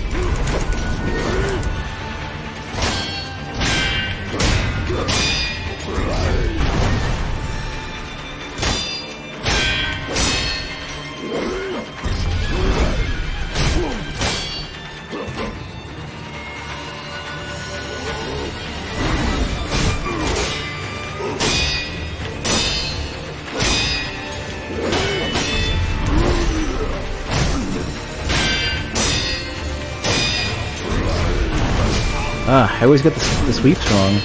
I always get the sweeps wrong.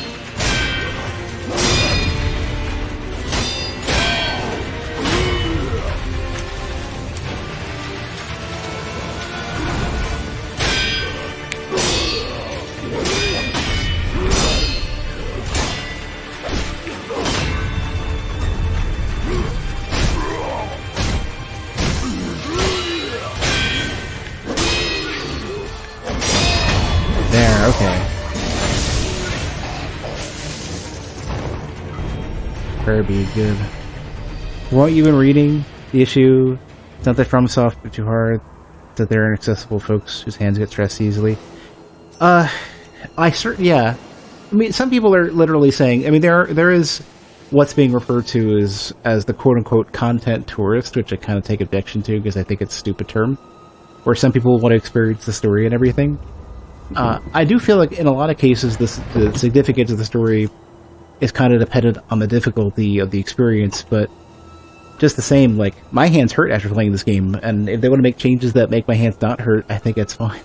There, okay. Kirby, good. What you've been reading? The issue? It's not that FromSoft are too hard, that they're inaccessible folks whose hands get stressed easily. Yeah. I mean, some people are literally saying, I mean, there is what's being referred to as the quote-unquote content tourist, which I kind of take objection to because I think it's a stupid term, where some people want to experience the story and everything. I do feel like in a lot of cases the significance of the story is kind of dependent on the difficulty of the experience, but just the same, like, my hands hurt after playing this game, and if they want to make changes that make my hands not hurt, I think that's fine.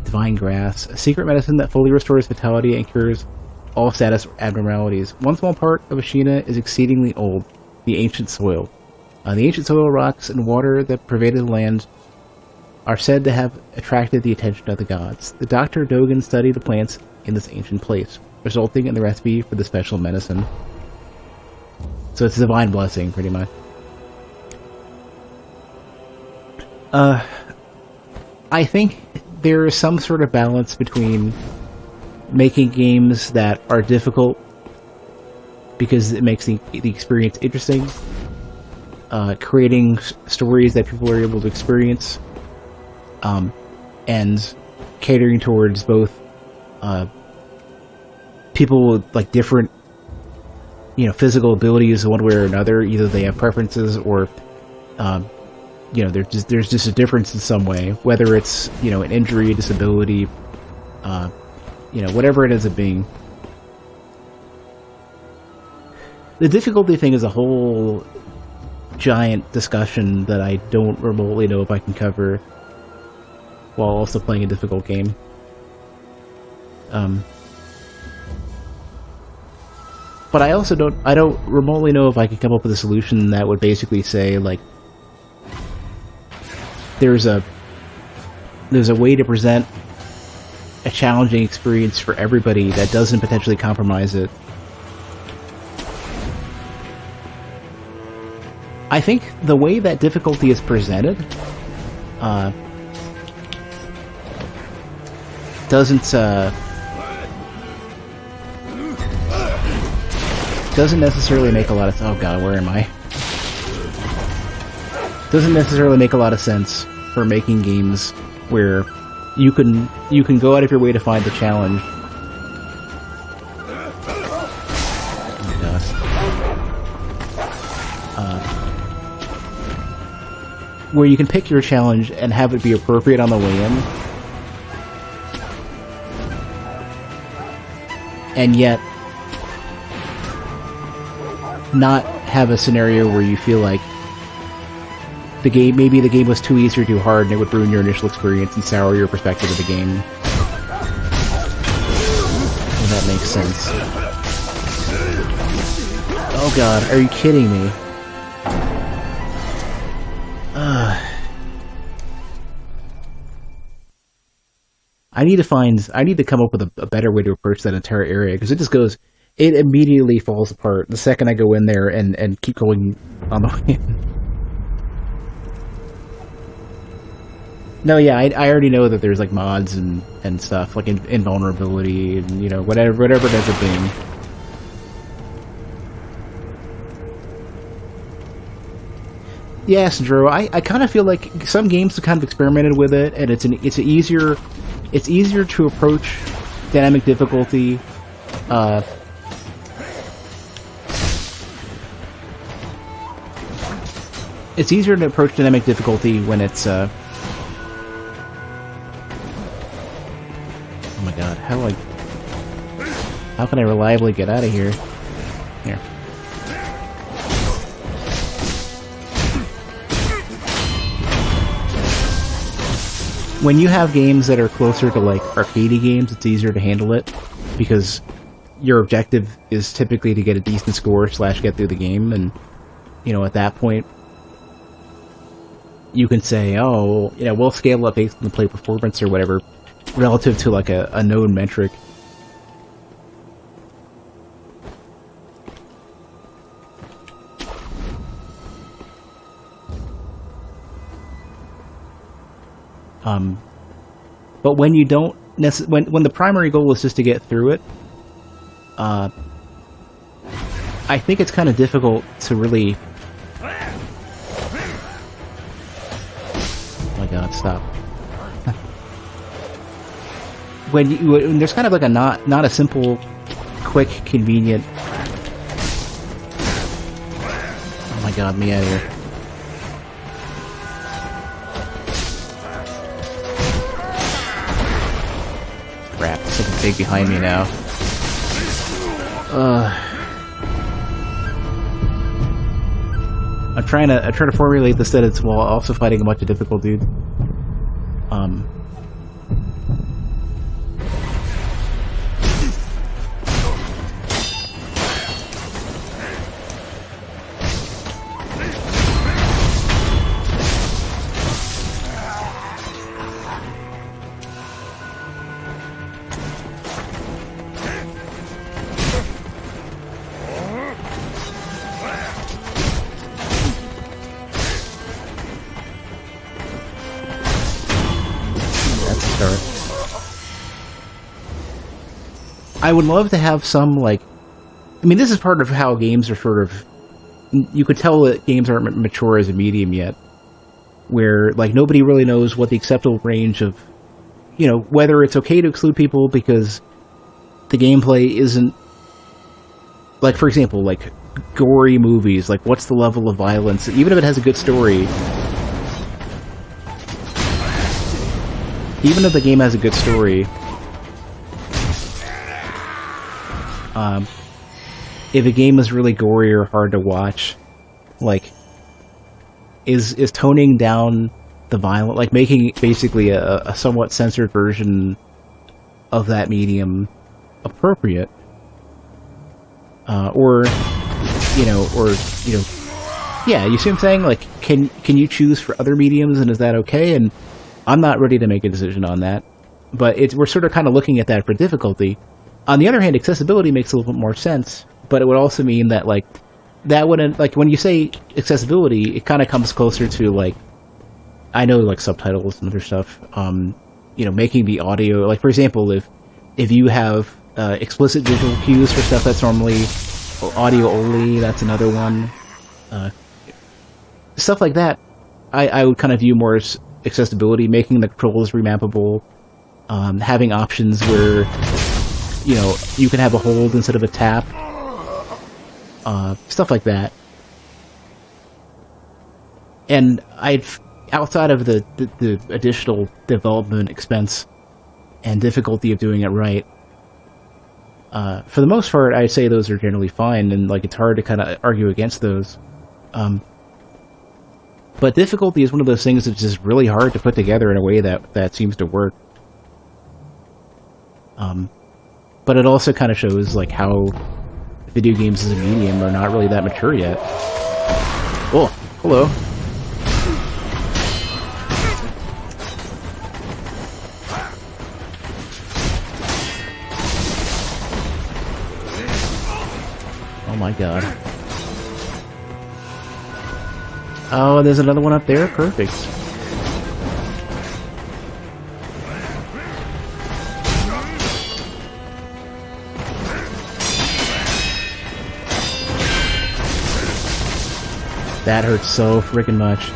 Divine Grass, a secret medicine that fully restores vitality and cures all status abnormalities. One small part of Ashina is exceedingly old, the ancient soil. The ancient soil rocks and water that pervaded the land are said to have attracted the attention of the gods. The Dr. Dogen studied the plants in this ancient place, resulting in the recipe for the special medicine. So it's a divine blessing, pretty much. I think there is some sort of balance between making games that are difficult because it makes the experience interesting, creating stories that people are able to experience, and catering towards both people with like different, physical abilities one way or another. Either they have preferences or, there's just a difference in some way, whether it's, an injury, a disability, whatever it ends up being. The difficulty thing is a whole giant discussion that I don't remotely know if I can cover while also playing a difficult game. But I also don't remotely know if I can come up with a solution that would basically say, like, there's a way to present a challenging experience for everybody that doesn't potentially compromise it. I think the way that difficulty is presented doesn't necessarily make a lot of... Oh god, where am I? Doesn't necessarily make a lot of sense for making games where you can go out of your way to find the challenge. Oh god. Where you can pick your challenge and have it be appropriate on the way in, and yet not have a scenario where you feel like maybe the game was too easy or too hard and it would ruin your initial experience and sour your perspective of the game. If that makes sense. Oh god, are you kidding me? I need to come up with a better way to approach that entire area, because it just goes it immediately falls apart the second I go in there and keep going on the way in. No, yeah, I already know that there's like mods and stuff, like invulnerability and, you know, whatever it ends up being. Yes, Drew, I kind of feel like some games have kind of experimented with it, and it's easier to approach dynamic difficulty. It's easier to approach dynamic difficulty when it's oh my god, how can I reliably get out of here? Here. When you have games that are closer to like arcadey games, it's easier to handle it because your objective is typically to get a decent score / get through the game, and you know, at that point you can say, oh, you know, we'll scale up based on the play performance or whatever relative to like a known metric. But when you don't when the primary goal is just to get through it, I think it's kind of difficult to really. Oh my god! Stop. when there's kind of like a not a simple, quick, convenient. Oh my god! Me out of here. Crap, there's something big behind me now. I'm trying to formulate the sentence while also fighting a bunch of difficult dudes. I would love to have some, like... I mean, this is part of how games are sort of... You could tell that games aren't mature as a medium yet. Where, like, nobody really knows what the acceptable range of... You know, whether it's okay to exclude people because the gameplay isn't... Like, for example, like, gory movies. Like, what's the level of violence? Even if it has a good story... Even if the game has a good story... if a game is really gory or hard to watch, like, is toning down the violence, like making basically a somewhat censored version of that medium appropriate, or yeah, you see what I'm saying? Like, can you choose for other mediums, and is that okay? And I'm not ready to make a decision on that, but we're sort of kind of looking at that for difficulty. On the other hand, accessibility makes a little bit more sense, but it would also mean that, like, that wouldn't, like, when you say accessibility, it kind of comes closer to, like, I know, like, subtitles and other stuff, you know, making the audio, like, for example, if you have explicit visual cues for stuff that's normally audio only, that's another one. Stuff like that, I would kind of view more as accessibility, making the controls remappable, having options where... You know, you can have a hold instead of a tap. Stuff like that. And outside of the additional development expense and difficulty of doing it right, for the most part, I'd say those are generally fine, and, like, it's hard to kind of argue against those. But difficulty is one of those things that's just really hard to put together in a way that seems to work. But it also kind of shows, like, how video games as a medium are not really that mature yet. Oh, hello. my god. Oh, there's another one up there? Perfect. That hurts so freaking much.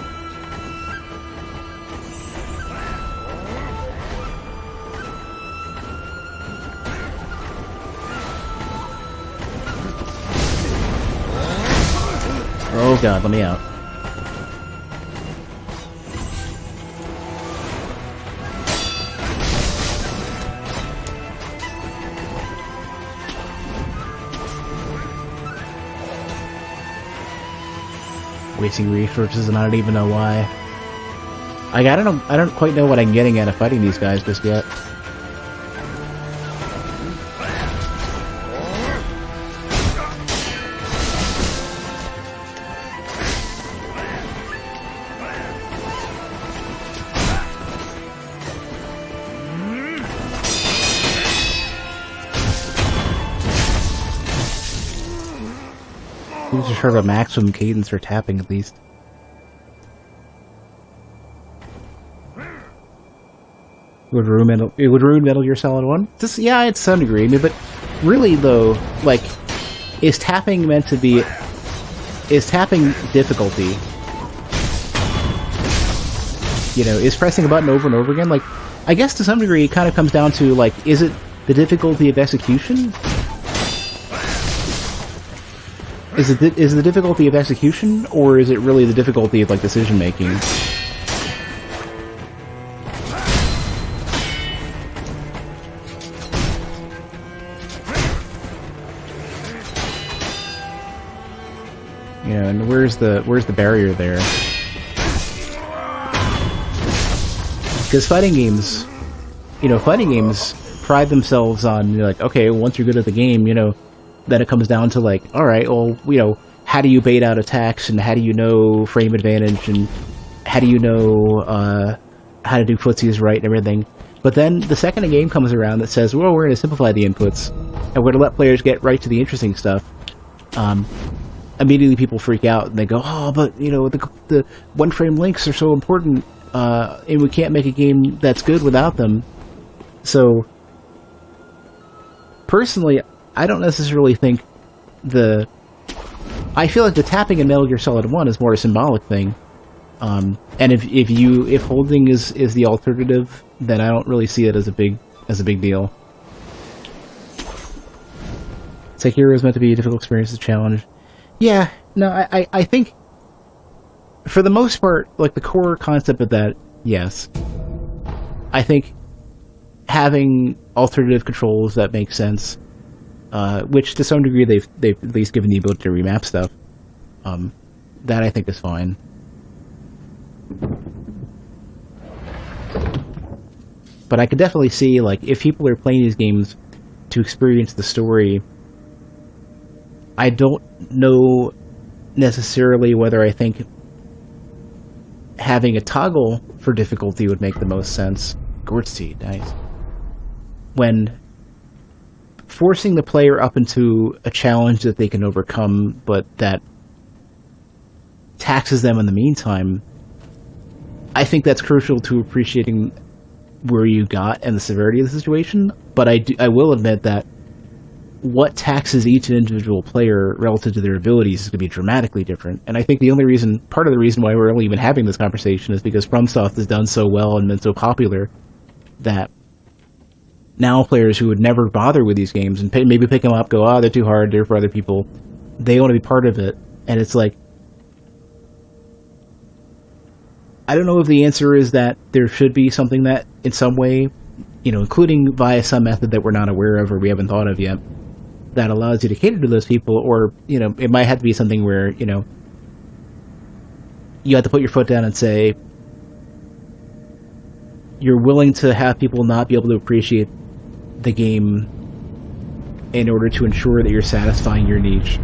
Oh god, let me out. Wasting resources and I don't even know why. I don't quite know what I'm getting out of fighting these guys just yet. These are sort of a maximum cadence for tapping, at least. It would ruin Metal Gear Solid 1? Yeah, it's some degree, but really, though, like, is tapping meant to be... Is tapping difficulty? You know, is pressing a button over and over again? Like, I guess to some degree it kind of comes down to, like, is it the difficulty of execution? Is it the difficulty of execution, or is it really the difficulty of, like, decision making? You know, and where's the barrier there? Because fighting games pride themselves on, you know, like, okay, once you're good at the game, you know, then it comes down to, like, alright, well, you know, how do you bait out attacks, and how do you know frame advantage, and how do you know how to do footsies right and everything. But then the second a game comes around that says, well, we're going to simplify the inputs, and we're going to let players get right to the interesting stuff, immediately people freak out, and they go, oh, but, you know, the one-frame links are so important, and we can't make a game that's good without them. So, personally, I don't necessarily think I feel like the tapping in Metal Gear Solid 1 is more a symbolic thing. And if holding is the alternative, then I don't really see it as a big deal. Sekiro is meant to be a difficult experience, a challenge. Yeah, no, I think for the most part, like, the core concept of that, yes. I think having alternative controls that make sense, which to some degree they've at least given the ability to remap stuff, that I think is fine. But I could definitely see, like, if people are playing these games to experience the story, I don't know necessarily whether I think having a toggle for difficulty would make the most sense. Gourd seed, nice. When forcing the player up into a challenge that they can overcome, but that taxes them in the meantime, I think that's crucial to appreciating where you got and the severity of the situation. But I will admit that what taxes each individual player relative to their abilities is going to be dramatically different. And I think part of the reason why we're only even having this conversation is because FromSoft has done so well and been so popular that now players who would never bother with these games and maybe pick them up, go, oh, they're too hard, they're for other people, they want to be part of it. And it's like, I don't know if the answer is that there should be something that, in some way, you know, including via some method that we're not aware of or we haven't thought of yet, that allows you to cater to those people, or, you know, it might have to be something where, you know, you have to put your foot down and say, you're willing to have people not be able to appreciate the game in order to ensure that you're satisfying your niche.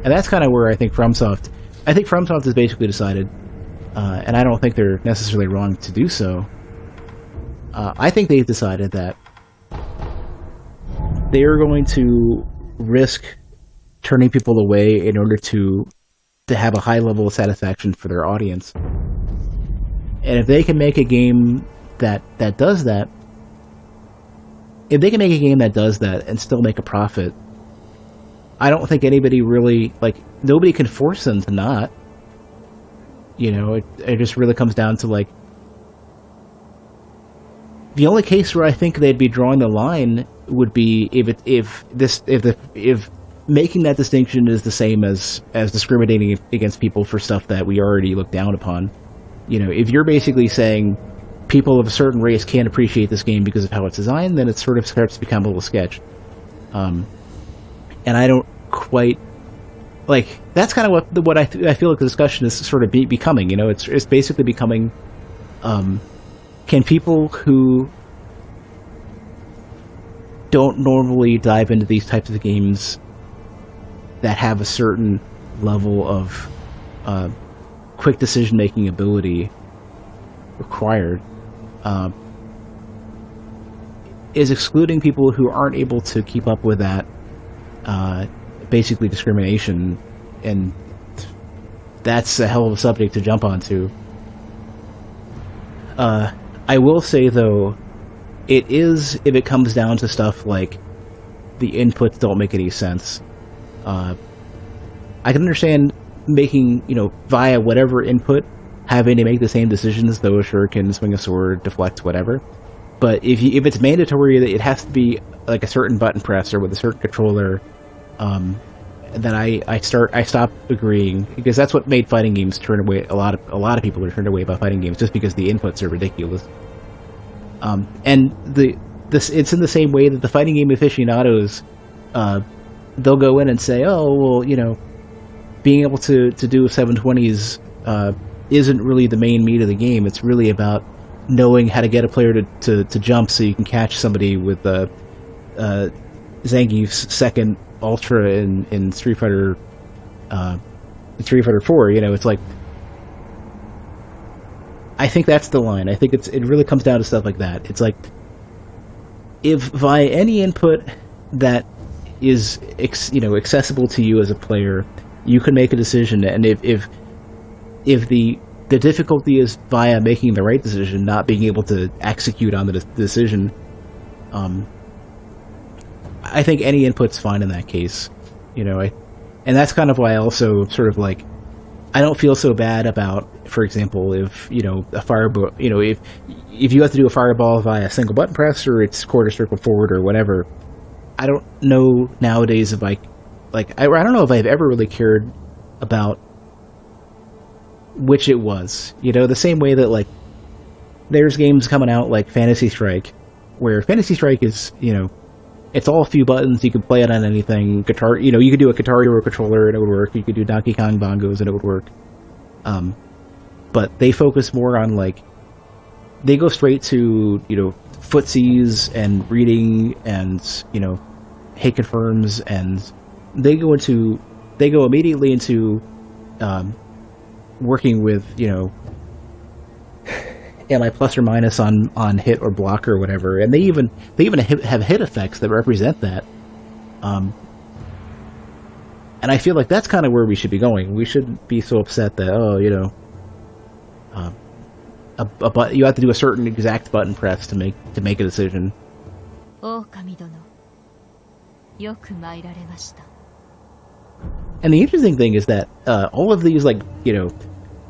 And that's kind of where I think FromSoft has basically decided, and I don't think they're necessarily wrong to do so. I think they've decided that they're going to risk turning people away in order to have a high level of satisfaction for their audience. And if they can make a game that does that, if they can make a game that does that and still make a profit, I don't think anybody really, like, nobody can force them to not. You know, it just really comes down to, like, the only case where I think they'd be drawing the line would be if making that distinction is the same as discriminating against people for stuff that we already look down upon. You know, if you're basically saying people of a certain race can't appreciate this game because of how it's designed, then it sort of starts to become a little sketch. And I don't quite like. That's kind of what I feel like the discussion is sort of becoming. You know, it's basically becoming. Can people who don't normally dive into these types of games that have a certain level of quick decision-making ability required, is excluding people who aren't able to keep up with that basically discrimination, and that's a hell of a subject to jump onto. I will say, though, it is, if it comes down to stuff like the inputs don't make any sense. I can understand making, you know, via whatever input, having to make the same decisions, throw a shuriken, swing a sword, deflect, whatever. But if it's mandatory that it has to be like a certain button press or with a certain controller, then I stop agreeing, because that's what made fighting games turn away. A lot of people are turned away by fighting games just because the inputs are ridiculous. And it's in the same way that the fighting game aficionados, they'll go in and say, oh, well, you know, being able to do 720s isn't really the main meat of the game. It's really about knowing how to get a player to jump so you can catch somebody with Zangief's second Ultra in Street Fighter 4. You know, it's like, I think that's the line. I think it really comes down to stuff like that. It's like, if via any input that is accessible to you as a player, you can make a decision, and if the difficulty is via making the right decision, not being able to execute on the decision, I think any input's fine in that case. You know, and that's kind of why I also sort of like, I don't feel so bad about, for example, if, you know, a fireball, you know, if you have to do a fireball via a single button press or it's quarter circle forward or whatever. I don't know nowadays if I don't know if I've ever really cared about which it was. You know, the same way that, like, there's games coming out like Fantasy Strike, where Fantasy Strike is, you know, it's all a few buttons, you can play it on anything. Guitar, you know, you could do a Guitar Hero controller and it would work. You could do Donkey Kong bongos and it would work. But they focus more on, like, they go straight to, you know, footsies and reading and, you know, hate confirms, and they go immediately into working with, you know, am I plus or minus on hit or block or whatever, and they even have hit effects that represent that. And I feel like that's kind of where we should be going. We shouldn't be so upset that, oh, you know, you have to do a certain exact button press to make a decision. 狼殿、よく参られました。 And the interesting thing is that all of these, like, you know,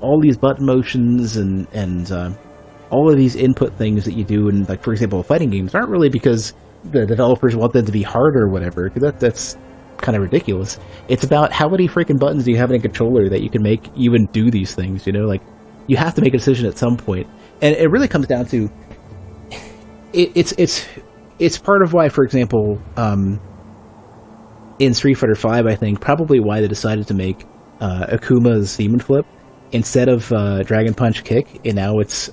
all these button motions and all of these input things that you do in, like, for example, fighting games aren't really because the developers want them to be hard or whatever, because that's kind of ridiculous. It's about how many freaking buttons do you have in a controller that you can make even do these things, you know? Like, you have to make a decision at some point. And it really comes down to, it's part of why, for example, in Street Fighter V, I think, probably why they decided to make Akuma's Demon Flip instead of Dragon Punch Kick, and now it's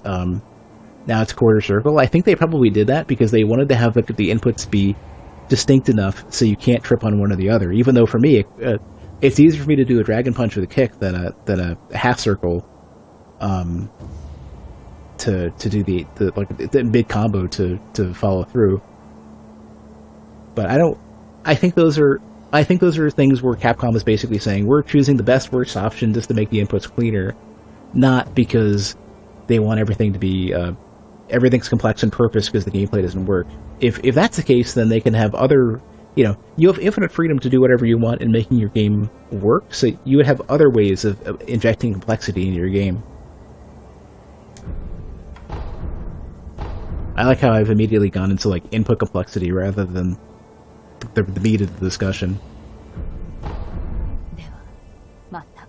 quarter circle. I think they probably did that because they wanted to have the inputs be distinct enough so you can't trip on one or the other. Even though for me, it's easier for me to do a Dragon Punch with a kick than a half circle, to do the mid combo to follow through. But I think those are things where Capcom is basically saying we're choosing the best worst option just to make the inputs cleaner, not because they want everything to be everything's complex and purpose because the gameplay doesn't work. If that's the case, then they can have other, you have infinite freedom to do whatever you want in making your game work. So you would have other ways of injecting complexity into your game. I like how I've immediately gone into like input complexity rather than the meat of the discussion. ではまた。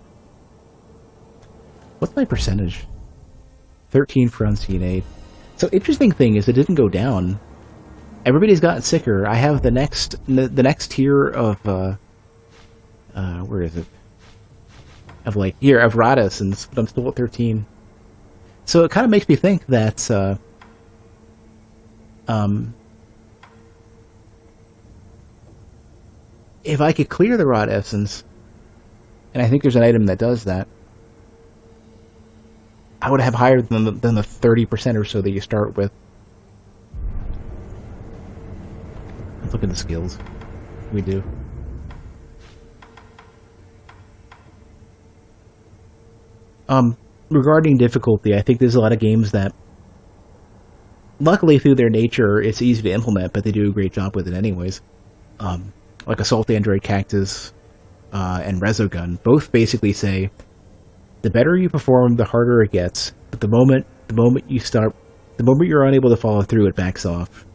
What's my percentage? 13 for unseen aid. So interesting thing is it didn't go down. Everybody's gotten sicker. I have the next tier of where is it? Of rod essence, but I'm still at 13. So it kind of makes me think that if I could clear the rod essence, and I think there's an item that does that, I would have higher than the 30% or so that you start with. Let's look at the skills. We do. Regarding difficulty, I think there's a lot of games that, luckily through their nature, it's easy to implement, but they do a great job with it anyways. Like Assault Android Cactus and Resogun, both basically say the better you perform, the harder it gets. But the moment you're unable to follow through, it backs off.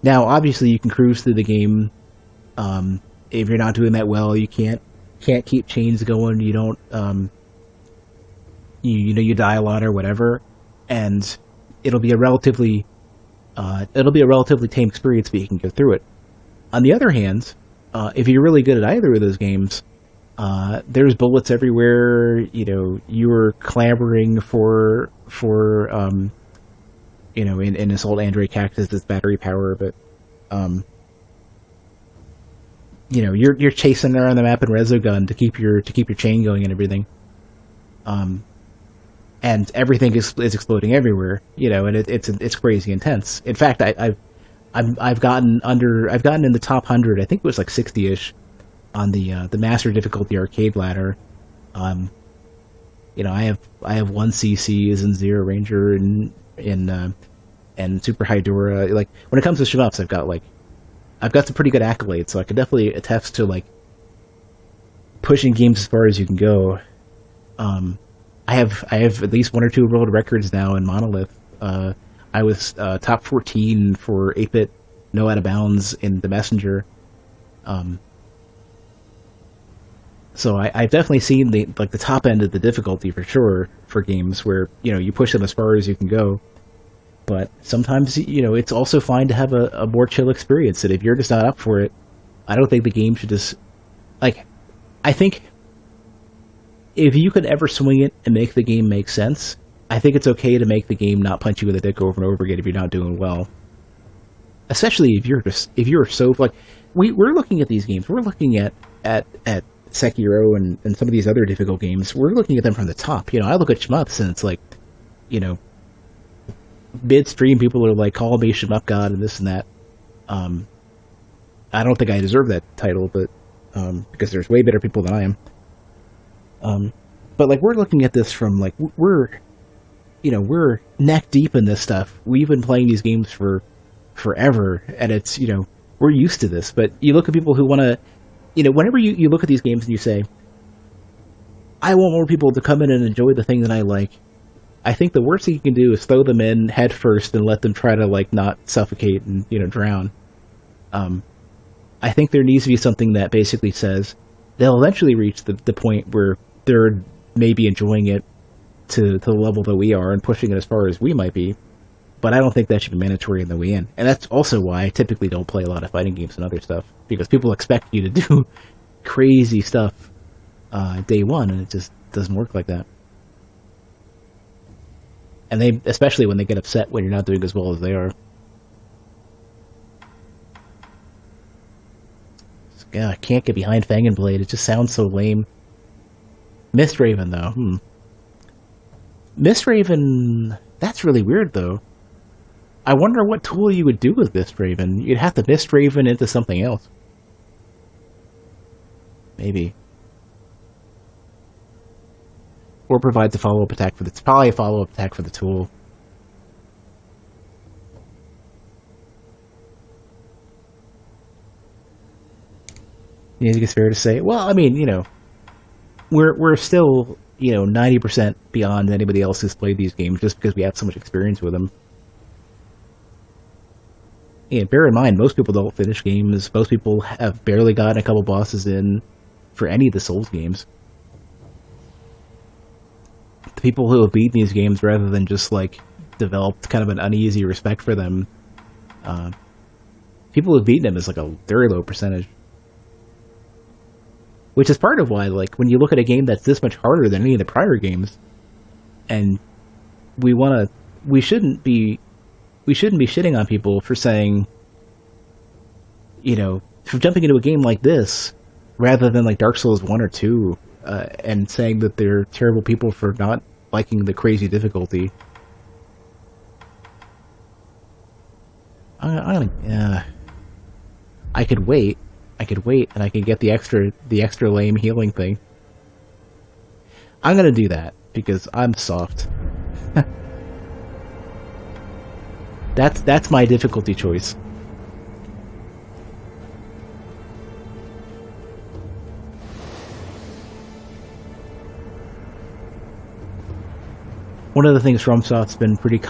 Now, obviously, you can cruise through the game. If you're not doing that well, you can't keep chains going. You don't, you die a lot or whatever, and it'll be a relatively tame experience, but you can go through it. On the other hand, if you're really good at either of those games, there's bullets everywhere. You're clamoring for in Assault Android Cactus, this battery power, but you're chasing around the map in Resogun to keep your chain going and everything. And everything is exploding everywhere, and it's crazy intense. In fact, I've gotten in the top 100. I think it was like 60-ish on the master difficulty arcade ladder. I have 1 CC in Zero Ranger and Super Hydora. Like when it comes to shmups, I've got some pretty good accolades, so I can definitely attest to like pushing games as far as you can go. I have at least 1 or 2 world records now in Monolith. I was top 14 for 8-bit No Out of Bounds in The Messenger. So I've definitely seen the top end of the difficulty for sure for games where you push them as far as you can go. But sometimes it's also fine to have a more chill experience. And if you're just not up for it, I don't think the game should just I think if you could ever swing it and make the game make sense, I think it's okay to make the game not punch you in the dick over and over again if you're not doing well. Especially if you're so we're looking at these games. We're looking at Sekiro and some of these other difficult games. We're looking at them from the top. I look at shmups and it's like, midstream people are like, call me shmup god and this and that. I don't think I deserve that title, but because there's way better people than I am. But we're looking at this from we're neck deep in this stuff. We've been playing these games for forever, and it's we're used to this. But you look at people who want to, whenever you look at these games and you say, I want more people to come in and enjoy the thing that I like, I think the worst thing you can do is throw them in head first and let them try to not suffocate and drown. I think there needs to be something that basically says they'll eventually reach the point where they're maybe enjoying it to the level that we are and pushing it as far as we might be. But I don't think that should be mandatory in the way in. And that's also why I typically don't play a lot of fighting games and other stuff, because people expect you to do crazy stuff day one, and it just doesn't work like that. And they, especially when they get upset when you're not doing as well as they are. Yeah, I can't get behind Fang and Blade. It just sounds so lame. Mistraven, though. Mistraven, that's really weird, though. I wonder what tool you would do with Mist Raven. You'd have to Mist Raven into something else. Maybe. Or provides a follow-up attack for the... It's probably a follow-up attack for the tool. You think it's fair to say? Well, I mean, you know, we're still, you know, 90% beyond anybody else who's played these games just because we have so much experience with them. And bear in mind, most people don't finish games. Most people have barely gotten a couple bosses in for any of the Souls games. The people who have beaten these games, rather than just, like, developed kind of an uneasy respect for them, people who have beaten them is, like, a very low percentage. Which is part of why, like, when you look at a game that's this much harder than any of the prior games, and we shouldn't be shitting on people for saying, you know, for jumping into a game like this, rather than like Dark Souls 1 or 2, and saying that they're terrible people for not liking the crazy difficulty. I could wait, and I could get the extra lame healing thing. I'm gonna do that, because I'm soft. That's my difficulty choice. One of the things FromSoft's been pretty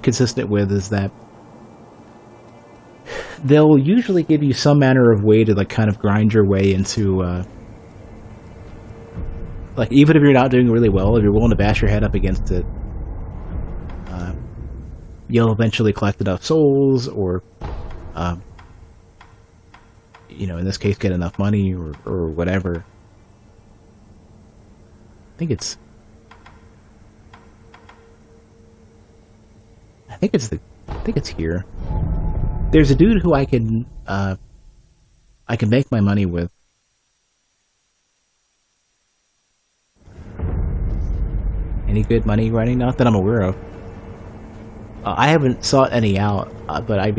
consistent with is that they'll usually give you some manner of way to like kind of grind your way into like, even if you're not doing really well, if you're willing to bash your head up against it, you'll eventually collect enough souls, or you know, in this case, get enough money, or whatever. I think it's here. There's a dude who I can make my money with. Any good money grinding? Not that I'm aware of. I haven't sought any out, but I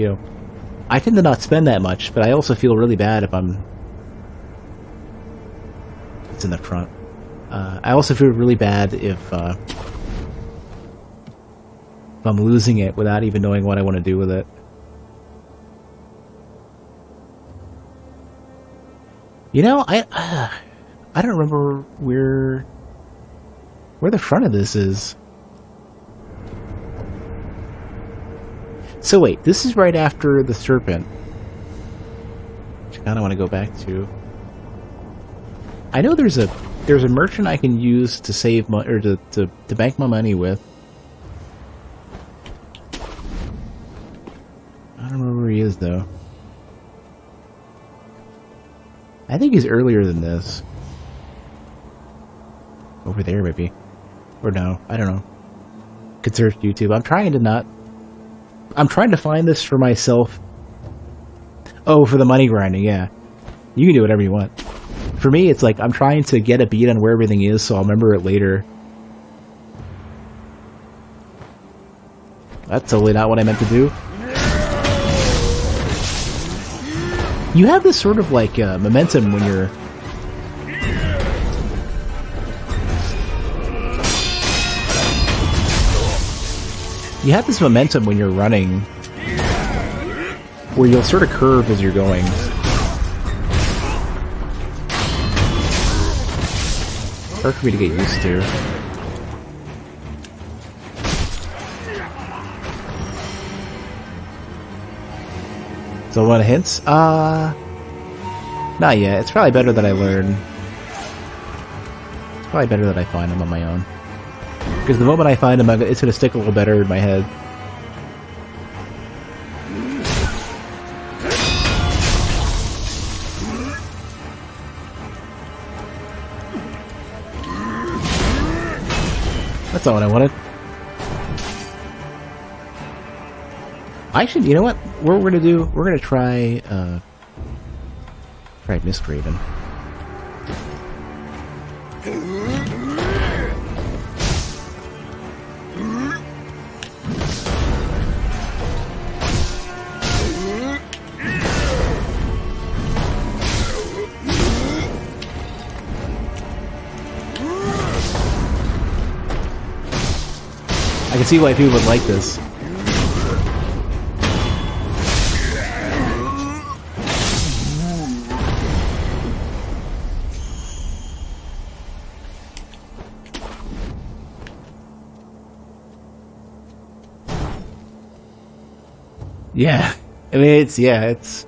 tend to not spend that much. But I also feel really bad if I'm. It's in the front. I also feel really bad if I'm losing it without even knowing what I want to do with it. You know, I don't remember where the front of this is. So wait, this is right after the serpent, which I kind of want to go back to. I know there's a merchant I can use to save money, or to bank my money with. I don't remember where he is though. I think he's earlier than this. Over there, maybe. Or no, I don't know. Could search YouTube. I'm trying to find this for myself. Oh, for the money grinding, yeah. You can do whatever you want. For me, it's like I'm trying to get a beat on where everything is, so I'll remember it later. That's totally not what I meant to do. You have this sort of like momentum when you're... You have this momentum when you're running, where you'll sort of curve as you're going. Hard for me to get used to. So a lot of hints? Not yet. It's probably better that I learn. It's probably better that I find them on my own. Because the moment I find them, it's going to stick a little better in my head. That's not what I wanted. Actually, you know what? What we're going to do, we're going to try Mist Raven. can see why people would like this. Yeah, I mean, it's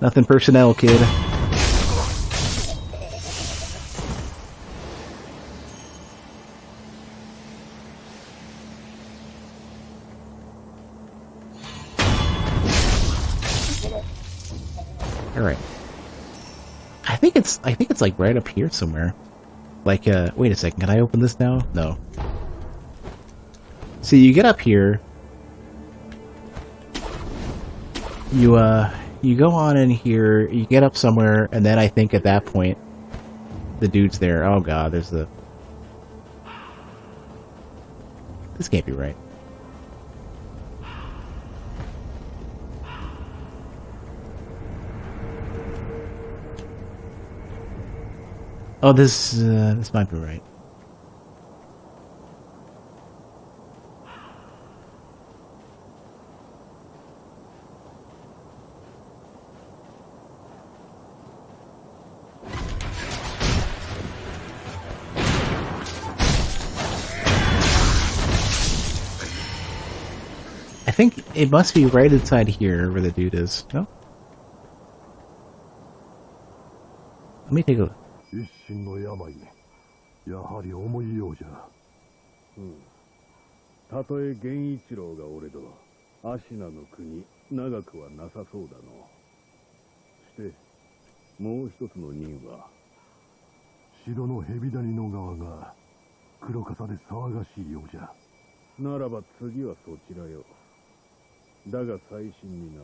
nothing personnel, kid. All right, I think it's like right up here somewhere. Like, wait a second, can I open this now? No. So you get up here. You go on in here, you get up somewhere, and then I think at that point, the dude's there. Oh god, there's the... This can't be right. Oh, this might be right. I think it must be right inside here where the dude is. No? Let me take a look. 一身の病、やはり重いようじゃ。たとえ源一郎がおれど、芦名の国、長くはなさそうだの。して、もう一つの任は、城の蛇谷の側が黒笠で騒がしいようじゃ。ならば次はそちらよ。だが最新にな、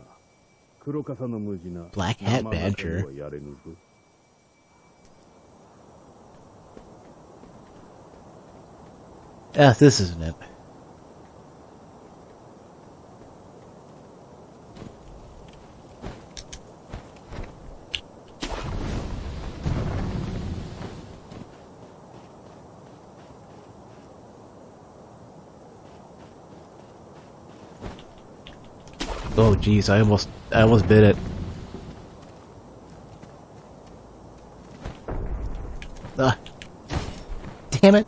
黒笠の無事な Black Hat Badger. はやれぬぞ。Ah, this isn't it. Oh jeez, I almost bit it. Ah. Damn it.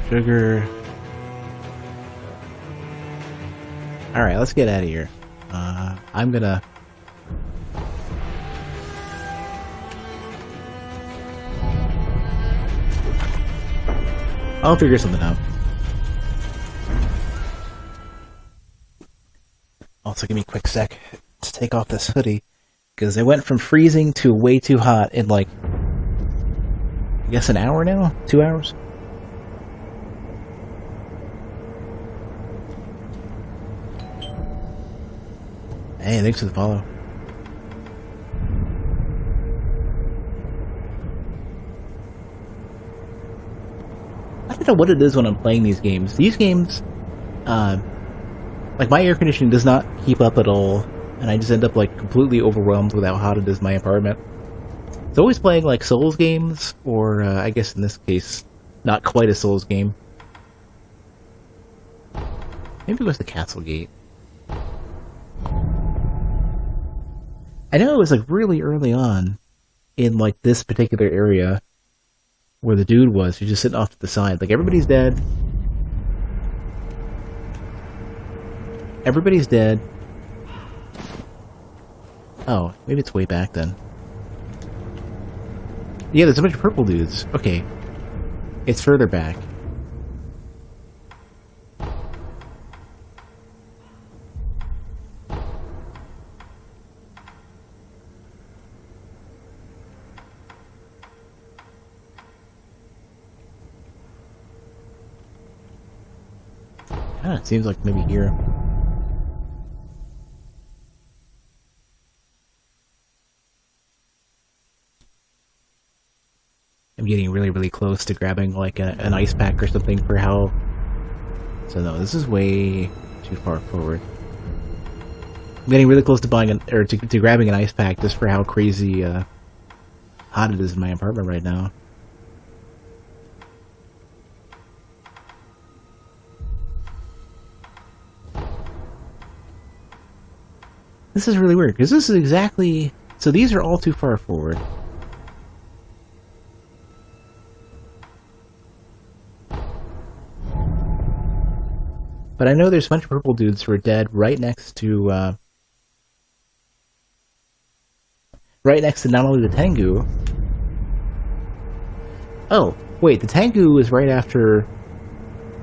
Sugar. Alright, let's get out of here. I'm gonna... I'll figure something out. Also, give me a quick sec to take off this hoodie, because it went from freezing to way too hot in like, I guess an hour now? 2 hours? Hey, thanks for the follow. I don't know what it is when I'm playing these games. These games, like my air conditioning does not keep up at all, and I just end up like completely overwhelmed with how hot it is in my apartment. It's always playing like Souls games, or I guess in this case, not quite a Souls game. Maybe it was the Castle Gate. I know it was like really early on in like this particular area where the dude was. He's just sitting off to the side. Like everybody's dead. Everybody's dead. Oh, maybe it's way back then. Yeah, there's a bunch of purple dudes. Okay. It's further back. It seems like maybe here. I'm getting really, really close to grabbing like an ice pack or something for how... So no, this is way too far forward. I'm getting really close to buying to grabbing an ice pack just for how crazy hot it is in my apartment right now. This is really weird, because this is exactly... So these are all too far forward. But I know there's a bunch of purple dudes who are dead right next to not only the Tengu... Oh, wait, the Tengu is right after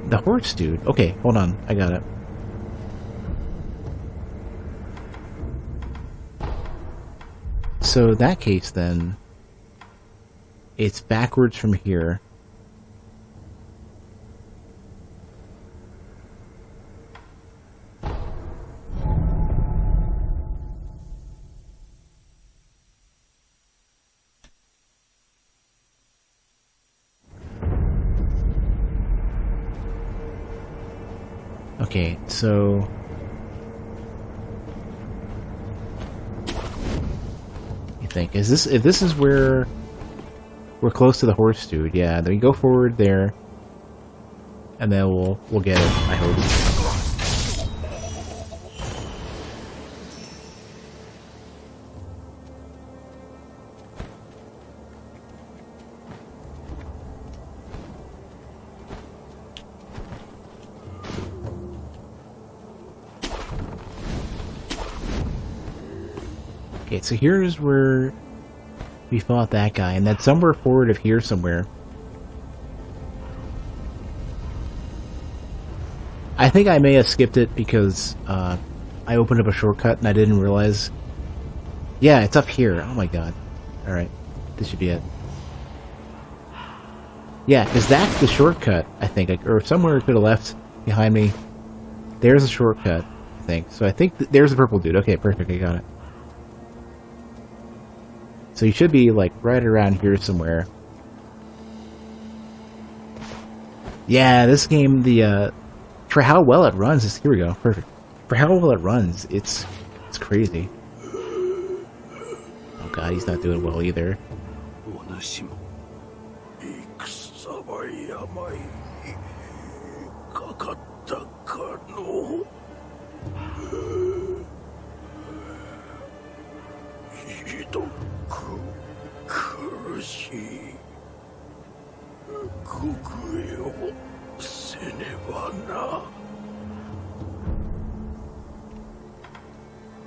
the horse dude. Okay, hold on, I got it. So in that case, then, it's backwards from here. Okay, so... think if this is where we're close to the horse dude, yeah, then we go forward there and then we'll get it, I hope. Okay, so here's where we fought that guy, and that's somewhere forward of here somewhere. I think I may have skipped it because I opened up a shortcut and I didn't realize. Yeah, it's up here. Oh my god. Alright, this should be it. Yeah, because that's the shortcut, I think. Or somewhere to the left behind me. There's a shortcut, I think. So I think there's the purple dude. Okay, perfect, I got it. So you should be, like, right around here somewhere. Yeah, this game, for how well it runs, here we go, perfect. For how well it runs, it's crazy. Oh god, he's not doing well either.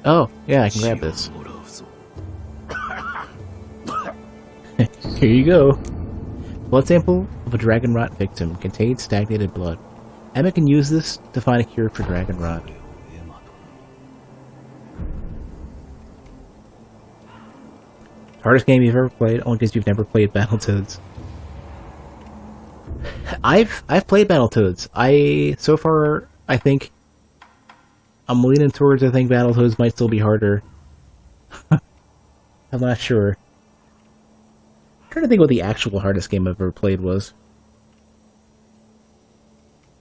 Oh, yeah, I can grab this. Here you go. Blood sample of a dragon rot victim contains stagnated blood. Emma can use this to find a cure for dragon rot. Hardest game you've ever played, only because you've never played Battletoads. I've played Battletoads. So far, I think I'm leaning towards, I think Battletoads might still be harder. I'm not sure. I'm trying to think what the actual hardest game I've ever played was.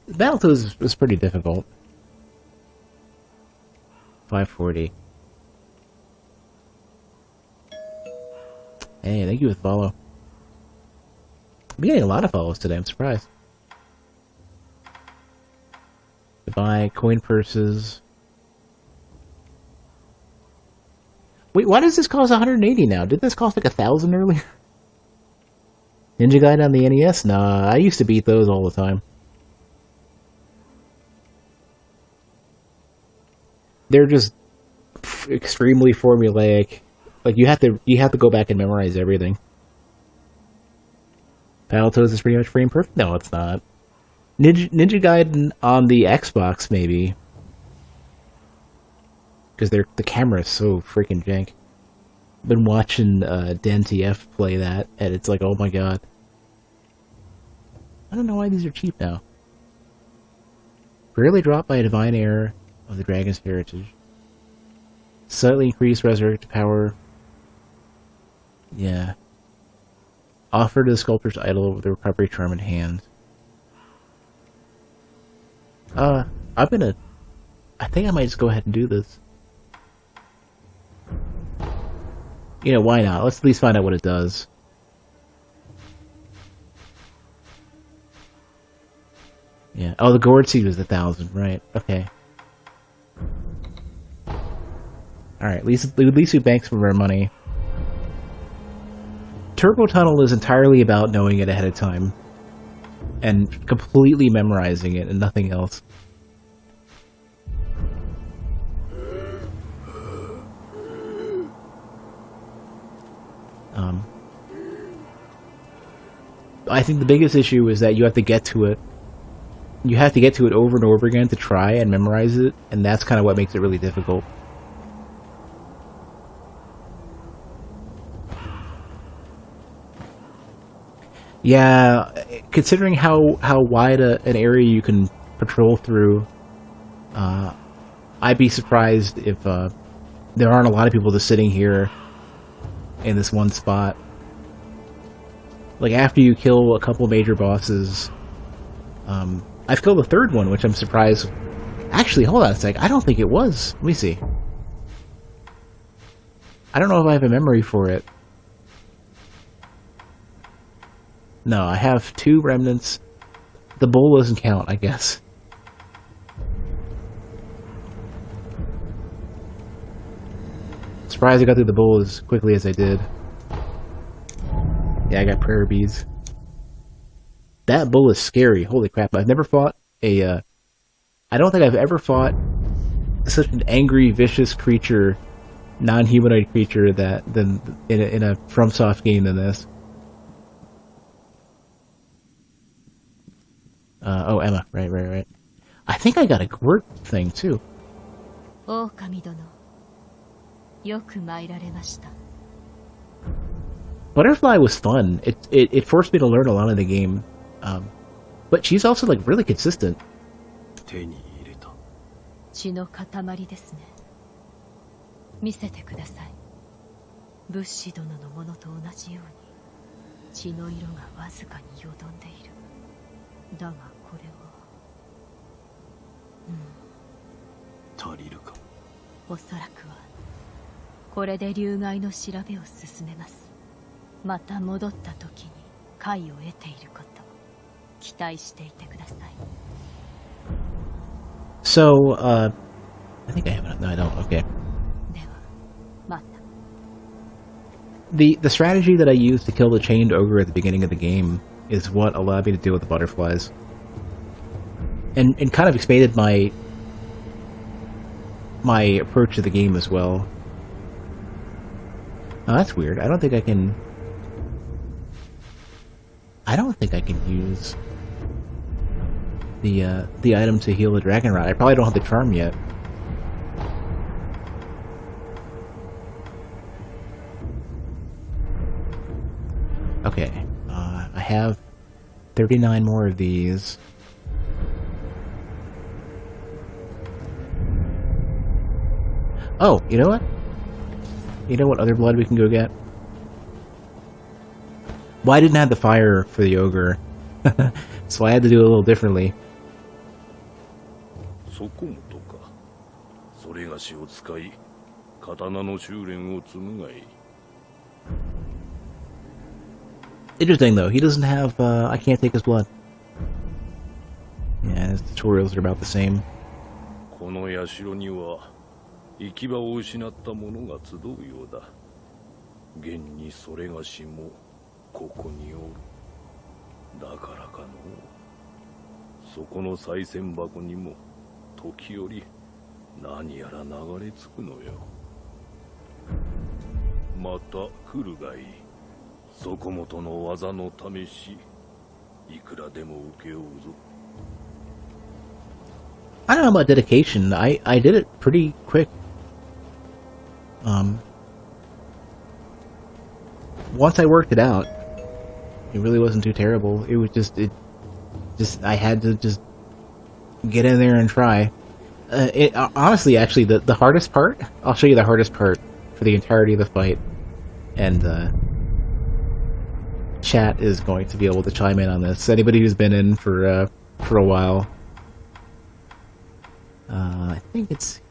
Battletoads was pretty difficult. 540. Hey, thank you for the follow. I'm getting a lot of follows today, I'm surprised. Goodbye, coin purses. Wait, why does this cost 180 now? Didn't this cost like 1,000 earlier? Ninja Gaiden on the NES? Nah, I used to beat those all the time. They're just extremely formulaic. Like you have to go back and memorize everything. Battletoads is pretty much frame perfect. No, it's not. Ninja Gaiden on the Xbox maybe, because the camera is so freaking jank. I've been watching Dan TF play that, and it's like, oh my god. I don't know why these are cheap now. Rarely dropped by a divine error of the dragon's heritage. Slightly increased resurrected power. Yeah. Offer to the sculptor's idol with the recovery charm in hand. I think I might just go ahead and do this. You know, why not? Let's at least find out what it does. Yeah. Oh, the gourd seed was 1,000, right? Okay. Alright, at least we bank some of our money. Turbo Tunnel is entirely about knowing it ahead of time. And completely memorizing it and nothing else. I think the biggest issue is that you have to get to it. You have to get to it over and over again to try and memorize it, and that's kind of what makes it really difficult. Yeah, considering how wide an area you can patrol through, I'd be surprised if there aren't a lot of people just sitting here in this one spot. Like, after you kill a couple major bosses, I've killed the third one, which I'm surprised. Actually, hold on a sec. I don't think it was. Let me see. I don't know if I have a memory for it. No, I have 2 remnants. The bowl doesn't count, I guess. Surprised I got through the bowl as quickly as I did. Yeah, I got prayer beads. That bull is scary. Holy crap. I've never fought a... I don't think I've ever fought such an angry, vicious creature, non-humanoid creature than in a FromSoft game than this. Oh, Emma. Right. I think I got a gourd thing, too. 狼殿、よく参られました。 Butterfly was fun. It forced me to learn a lot of the game. But she's also, like, really consistent. 手に入れた。血の塊ですね。見せてください。仏師殿のものと同じように血の色がわずかによどんでいる。だがこれは、足りるか。おそらくはこれで流害の調べを進めます。また戻った時に解を得ていること期待していてください。 So, I think I have enough. No, I don't. Okay. ではまた。 The strategy that I used to kill the chained ogre at the beginning of the game is what allowed me to deal with the butterflies. And kind of expanded my approach to the game as well. Oh, that's weird. I don't think I can use the item to heal the dragon rot. I probably don't have the charm yet. Okay, I have 39 more of these. Oh, you know what? You know what other blood we can go get? Well, I didn't have the fire for the ogre, so I had to do it a little differently. そこもとか。それがしを使い、刀の修練を積むがいい。 Interesting though, he doesn't have, I can't take his blood. Yeah, his tutorials are about the same. この社には行き場を失った者が集うようだ。現にそれがしもここにおる。だからかの。そこの賽銭箱にも時折何やら流れ着くのよ。また来るがいい。そこもとの技の試し、いくらでも受け負うぞ。 I don't know about dedication. I did it pretty quick. Once I worked it out, it really wasn't too terrible. It was just I had to just get in there and try. Honestly, actually, the hardest part, I'll show you the hardest part for the entirety of the fight. And, chat is going to be able to chime in on this. Anybody who's been in for a while. I think it's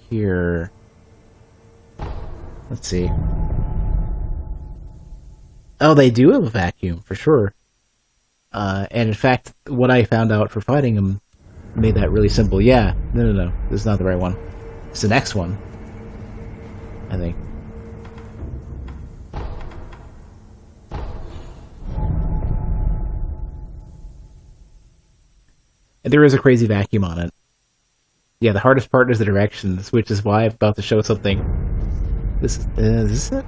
here. Let's see. Oh, they do have a vacuum, for sure. And in fact, what I found out for fighting them made that really simple. Yeah, no. This is not the right one. It's the next one, I think. And there is a crazy vacuum on it. Yeah, the hardest part is the directions, which is why I'm about to show something. Is this it?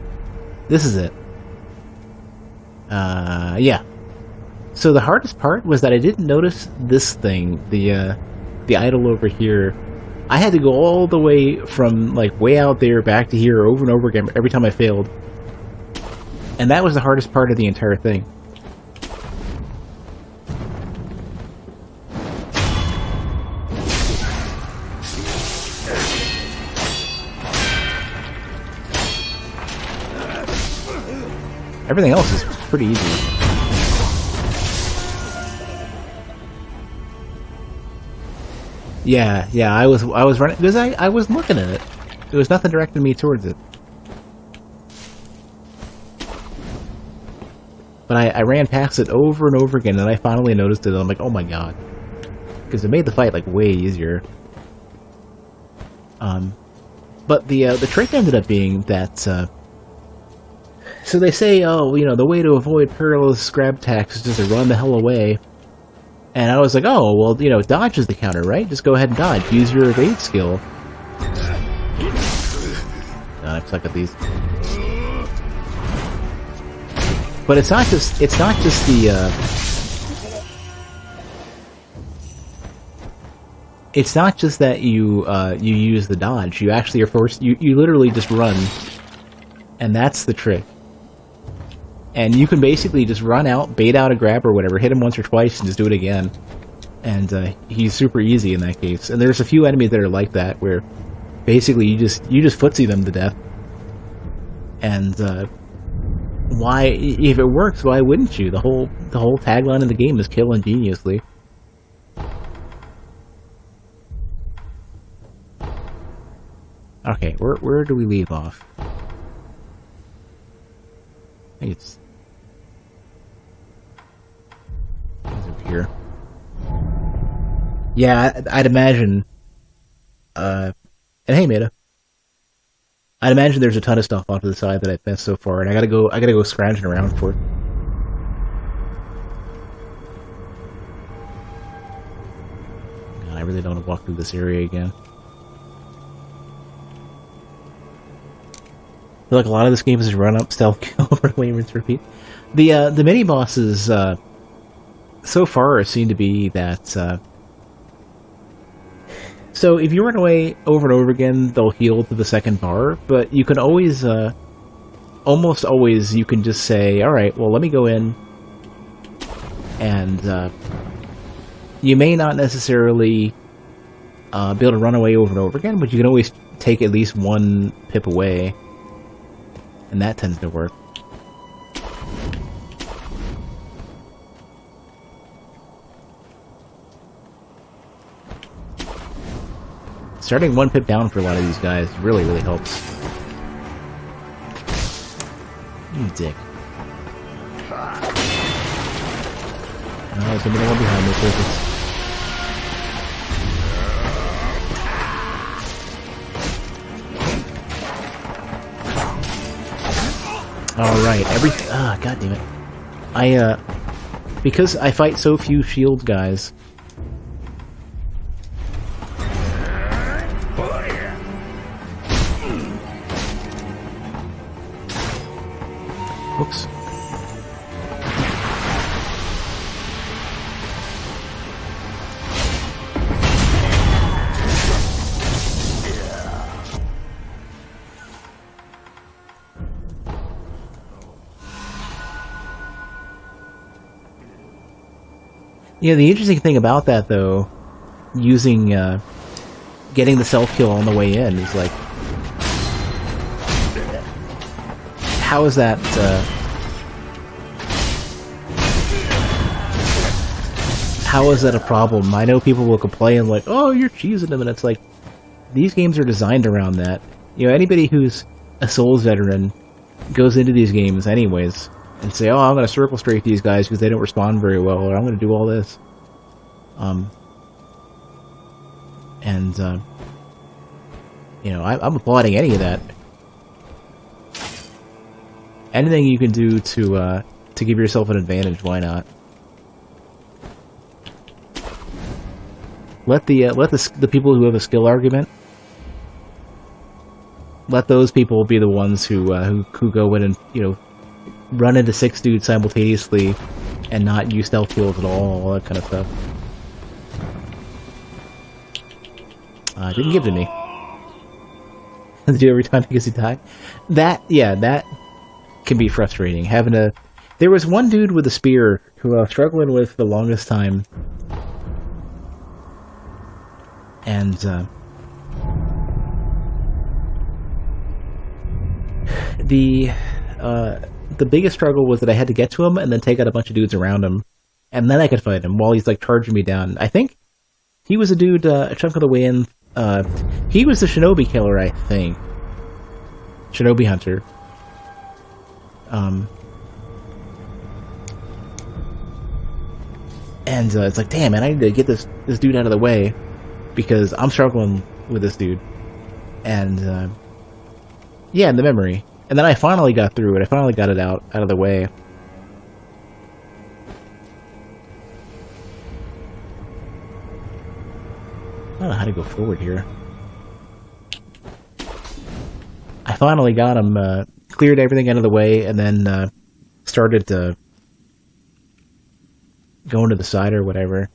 This is it. Yeah. So the hardest part was that I didn't notice this thing, the idol over here. I had to go all the way from, like, way out there back to here over and over again every time I failed. And that was the hardest part of the entire thing. Everything else is pretty easy. Yeah, I was running because I was looking at it. There was nothing directing me towards it. But I ran past it over and over again, and I finally noticed it, and I'm like, oh my god. Because it made the fight, like, way easier. But the trick ended up being that, so they say, oh, you know, the way to avoid perilous grab attacks is just to run the hell away. And I was like, oh, well, you know, dodge is the counter, right? Just go ahead and dodge. Use your evade skill. I suck at these. But it's not just the, it's not just that you use the dodge. You actually are forced, you literally just run. And that's the trick. And you can basically just run out, bait out a grab or whatever, hit him once or twice, and just do it again. And he's super easy in that case. And there's a few enemies that are like that, where basically you just footsie them to death. And why, if it works, why wouldn't you? The whole tagline of the game is kill ingeniously. Okay, where do we leave off? I think it's over here. Yeah, I'd imagine. And hey, Meta. I'd imagine there's a ton of stuff off to the side that I've missed so far, and I gotta go scrounging around for it. God, I really don't want to walk through this area again. I feel like a lot of this game is run up, stealth kill, run, rinse, repeat. The mini bosses so far seem to be that. So if you run away over and over again, they'll heal to the second bar. But you can always, almost always, you can just say, "All right, well, let me go in," and you may not necessarily be able to run away over and over again, but you can always take at least one pip away. And that tends to work. Starting one pip down for a lot of these guys really, really helps. You dick. Oh, there's gonna be no one behind me, perfect. Alright, god damn it. Because I fight so few shield guys. Whoops. Yeah, the interesting thing about that, though, using, getting the self-kill on the way in is, like, how is that, how is that a problem? I know people will complain like, oh, you're cheesing them, and it's like, these games are designed around that. You know, anybody who's a Souls veteran goes into these games anyways and say, oh, I'm going to circle strafe these guys because they don't respond very well, or I'm going to do all this. You know, I'm applauding any of that. Anything you can do to give yourself an advantage, why not? Let the people who have a skill argument, let those people be the ones who go in and, you know, run into 6 dudes simultaneously and not use stealth kills at all that kind of stuff. Didn't give to me. To do every time because he died. That can be frustrating. There was one dude with a spear who I was struggling with the longest time. And, the biggest struggle was that I had to get to him and then take out a bunch of dudes around him. And then I could fight him while he's, like, charging me down. I think he was a dude, a chunk of the way in. He was the shinobi killer, I think. Shinobi hunter. And it's like, damn, man, I need to get this dude out of the way because I'm struggling with this dude. And, yeah, the memory. And then I finally got through it. I finally got it out of the way. I don't know how to go forward here. I finally got him, cleared everything out of the way, and then started going to the side or whatever.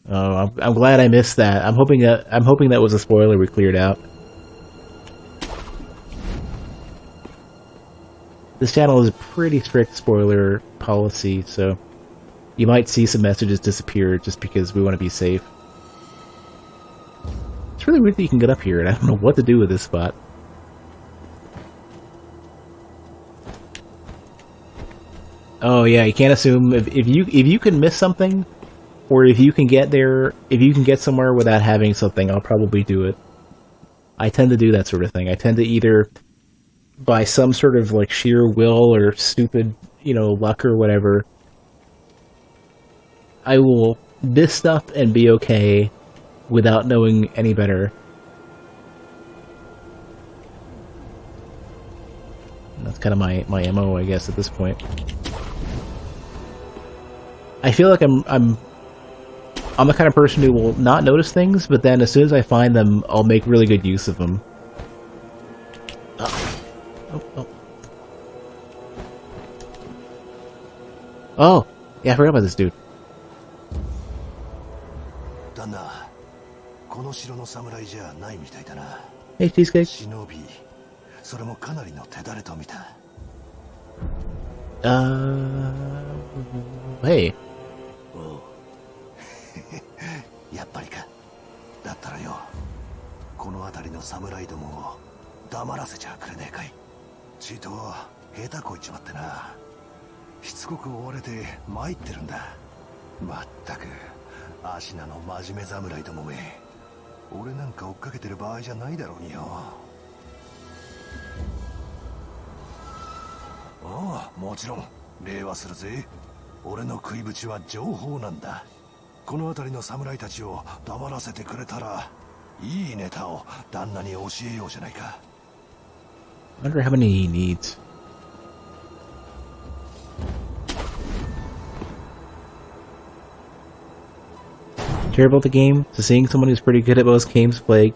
Oh, I'm glad I missed that. I'm hoping that was a spoiler we cleared out. This channel is a pretty strict spoiler policy, so you might see some messages disappear just because we want to be safe. It's really weird that you can get up here, and I don't know what to do with this spot. Oh yeah, you can't assume if you can miss something, or if you can get there, if you can get somewhere without having something, I'll probably do it. I tend to do that sort of thing. I tend to either, by some sort of like sheer will or stupid, you know, luck or whatever, I will miss stuff and be okay without knowing any better. And that's kind of my MO, I guess, at this point. I feel like I'm the kind of person who will not notice things, but then as soon as I find them, I'll make really good use of them. Oh, yeah, I forgot about this dude. だな、この城の侍じゃないみたいだな。Hey, cheesecake. 忍び、それもかなりの手だれと見た。Hey. やっぱりか。だったらよ、この辺りの侍どもを黙らせちゃくれねえかい。ちと下手こいちまってな。しつこく追われて参ってるんだ。まったく足名の真面目侍どもめ。俺なんか追っかけてる場合じゃないだろうによ。ああ、もちろん礼はするぜ。俺の食いぶちは情報なんだ。この辺りの侍たちを黙らせてくれたら、いいネタを旦那に教えようじゃないか。I wonder how many he needs. Care about the game? So seeing someone who's pretty good at most games play,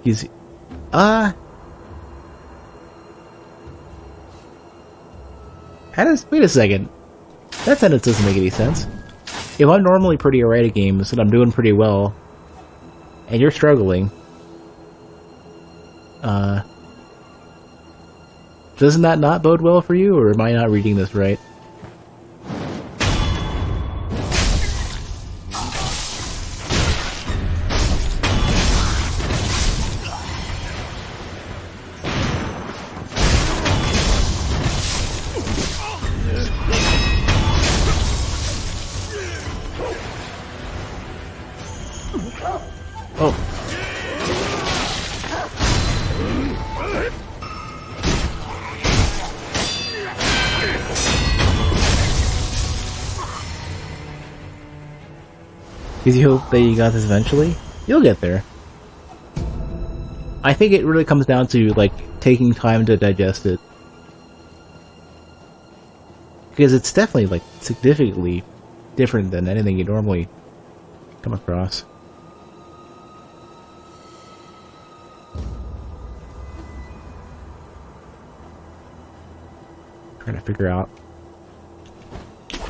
he's how does, wait a second, that sentence doesn't make any sense. If I'm normally pretty alright at games and I'm doing pretty well, and you're struggling, doesn't that not bode well for you, or am I not reading this right? Because you hope that you got this eventually? You'll get there. I think it really comes down to, like, taking time to digest it. Because it's definitely, like, significantly different than anything you normally come across. Trying to figure out. There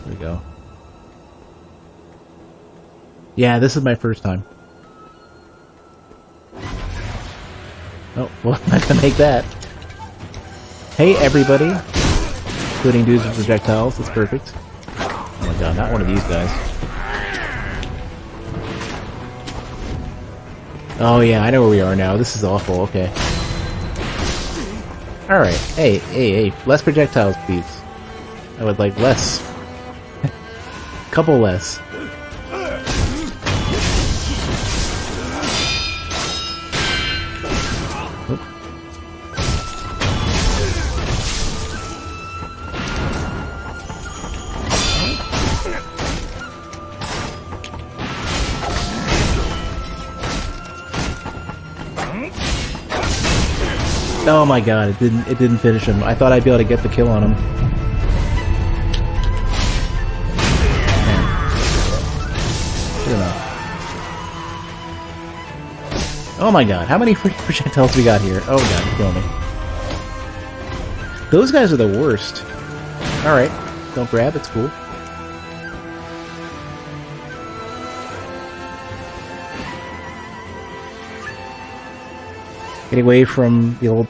we go. Yeah, this is my first time. Oh, well, I'm not gonna make that. Hey, everybody! Including dudes with projectiles, that's perfect. Oh my god, not one of these guys. Oh yeah, I know where we are now. This is awful, okay. Alright, hey, less projectiles, please. I would like less. Couple less. Oh my god, it didn't finish him. I thought I'd be able to get the kill on him. Man. Good enough. Oh my god, how many freaking projectiles we got here? Oh god, kill me. Those guys are the worst. Alright, don't grab, it's cool. Getting away from the old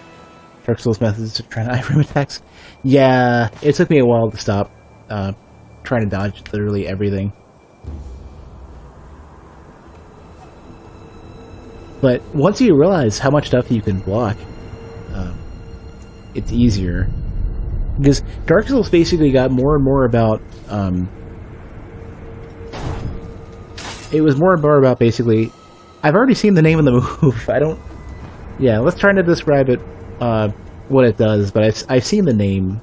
Dark Souls methods of trying to iframe attacks. Yeah, it took me a while to stop trying to dodge literally everything. But once you realize how much stuff you can block, it's easier. Because Dark Souls basically got more and more about... it was more and more about basically... I've already seen the name of the move. I don't... Yeah, let's try to describe it, what it does, but I've seen the name.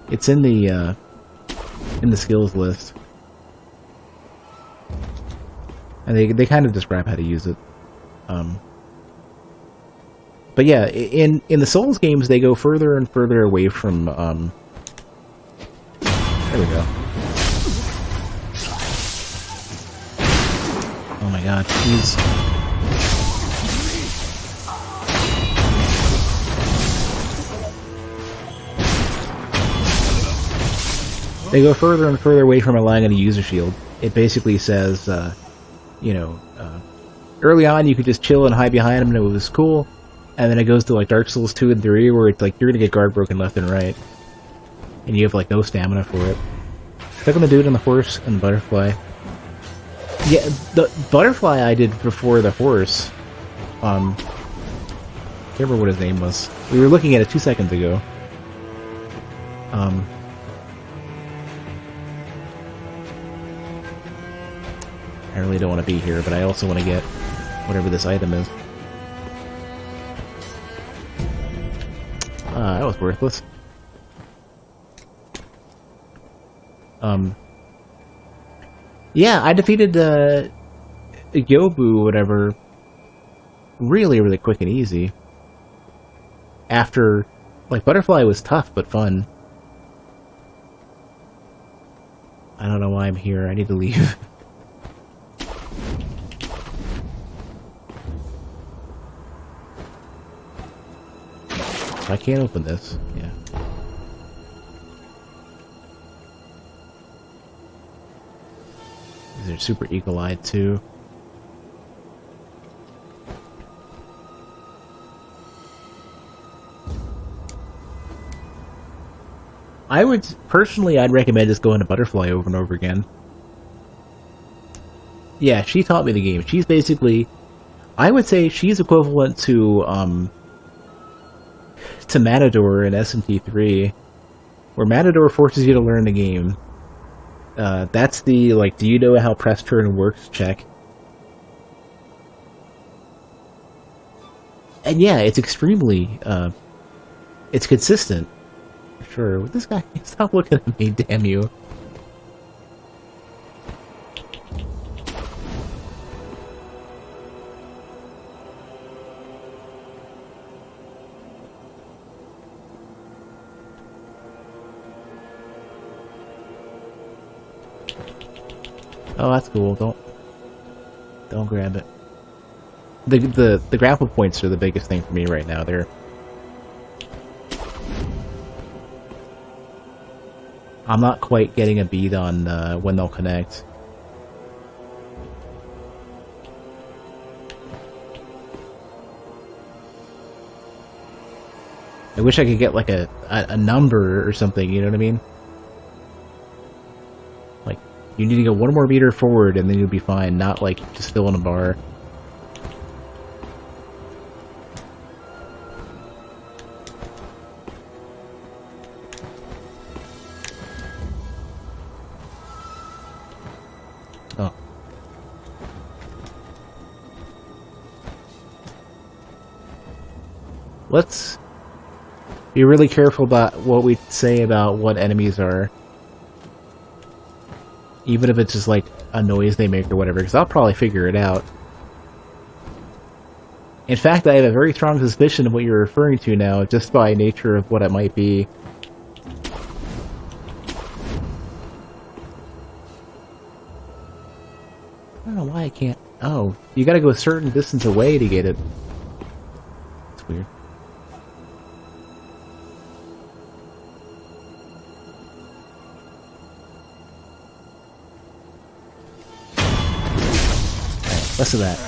It's in the skills list. And they kind of describe how to use it. But yeah, in the Souls games, they go further and further away from, there we go. Oh my god, jeez. They go further and further away from relying on a user shield. It basically says, you know, early on you could just chill and hide behind them and it was cool, and then it goes to like Dark Souls 2 and 3 where it's like you're gonna get guard broken left and right. And you have like no stamina for it. Click on the dude on the horse and the butterfly. Yeah, the butterfly I did before the horse. Can't remember what his name was. We were looking at it 2 seconds ago. I really don't want to be here, but I also want to get whatever this item is. That was worthless. Yeah, I defeated Yobu or whatever really, really quick and easy. After, like, Butterfly was tough but fun. I don't know why I'm here. I need to leave. I can't open this. Yeah. They're super eagle-eyed too. I would personally, I'd recommend just going to Butterfly over and over again. Yeah, she taught me the game. She's basically, I would say she's equivalent to Matador in SMT3, where Matador forces you to learn the game. That's the, like, do you know how press turn works check. And yeah, it's extremely It's consistent. Sure. This guy, stop looking at me, damn you. Oh, that's cool. Don't grab it. The grapple points are the biggest thing for me right now. I'm not quite getting a beat on when they'll connect. I wish I could get like a number or something, you know what I mean? Like, you need to go 1 more meter forward and then you'll be fine, not like just fill in a bar. Oh. Let's be really careful about what we say about what enemies are. Even if it's just like a noise they make or whatever, because I'll probably figure it out. In fact, I have a very strong suspicion of what you're referring to now, just by nature of what it might be. I don't know why I can't... Oh, you gotta go a certain distance away to get it. It's weird. Less of that.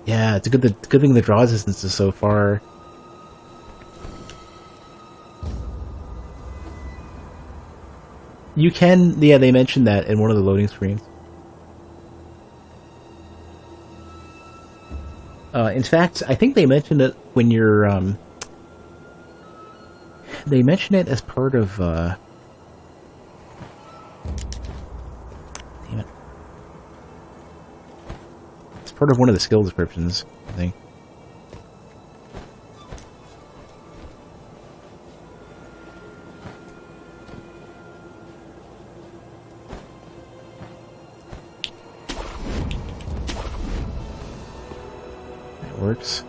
Yeah, it's a good thing the draw distance is so far. You can, yeah, they mentioned that in one of the loading screens. In fact, I think they mentioned it when you're, they mention it as part of, damn it. It's part of one of the skill descriptions, I think. Works.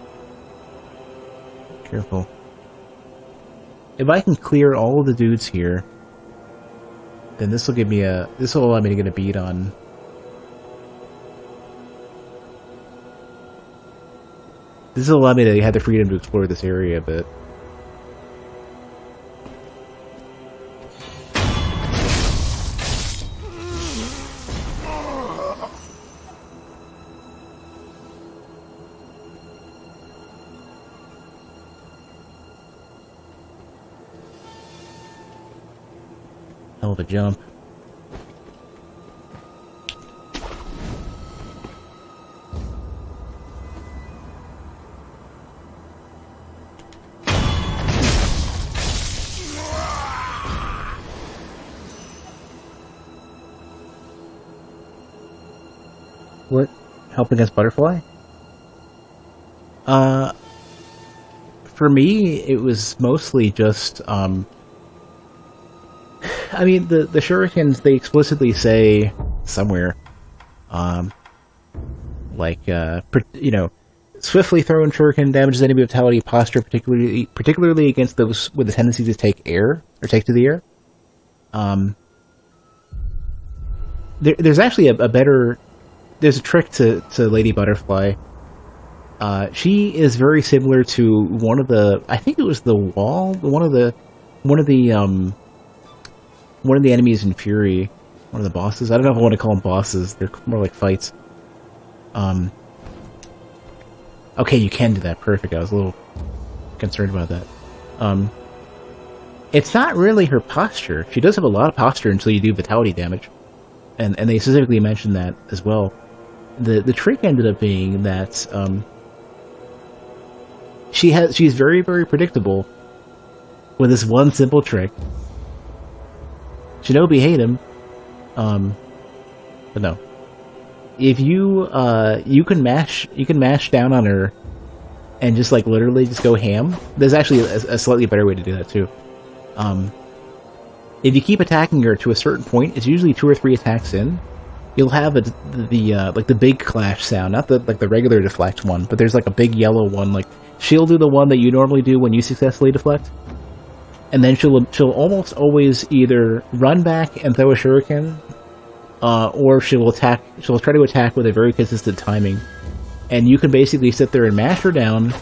Careful. If I can clear all of the dudes here, then this will give me a... This will allow me to get a beat on... This will allow me to have the freedom to explore this area a bit. Hell of a jump. What? Help against butterfly? For me, it was mostly just, I mean, the shurikens, they explicitly say somewhere, like, you know, swiftly thrown shuriken damages enemy vitality posture, particularly against those with a tendency to take air, or take to the air. There's actually a better, there's a trick to Lady Butterfly. She is very similar to one of the, I think it was the wall, one of the enemies in Fury, one of the bosses. I don't know if I want to call them bosses. They're more like fights. Okay, you can do that. Perfect. I was a little concerned about that. It's not really her posture. She does have a lot of posture until you do vitality damage. And they specifically mentioned that as well. The trick ended up being that she's very, very predictable with this one simple trick. Shinobi hate him. But no. If you you can mash down on her and just like literally just go ham. There's actually a slightly better way to do that too. If you keep attacking her to a certain point, it's usually 2 or 3 attacks in. You'll have like the big clash sound, not the regular deflect one, but there's like a big yellow one. Like she'll do the one that you normally do when you successfully deflect, and then she'll almost always either run back and throw a shuriken, or she'll try to attack with a very consistent timing, and you can basically sit there and mash her down,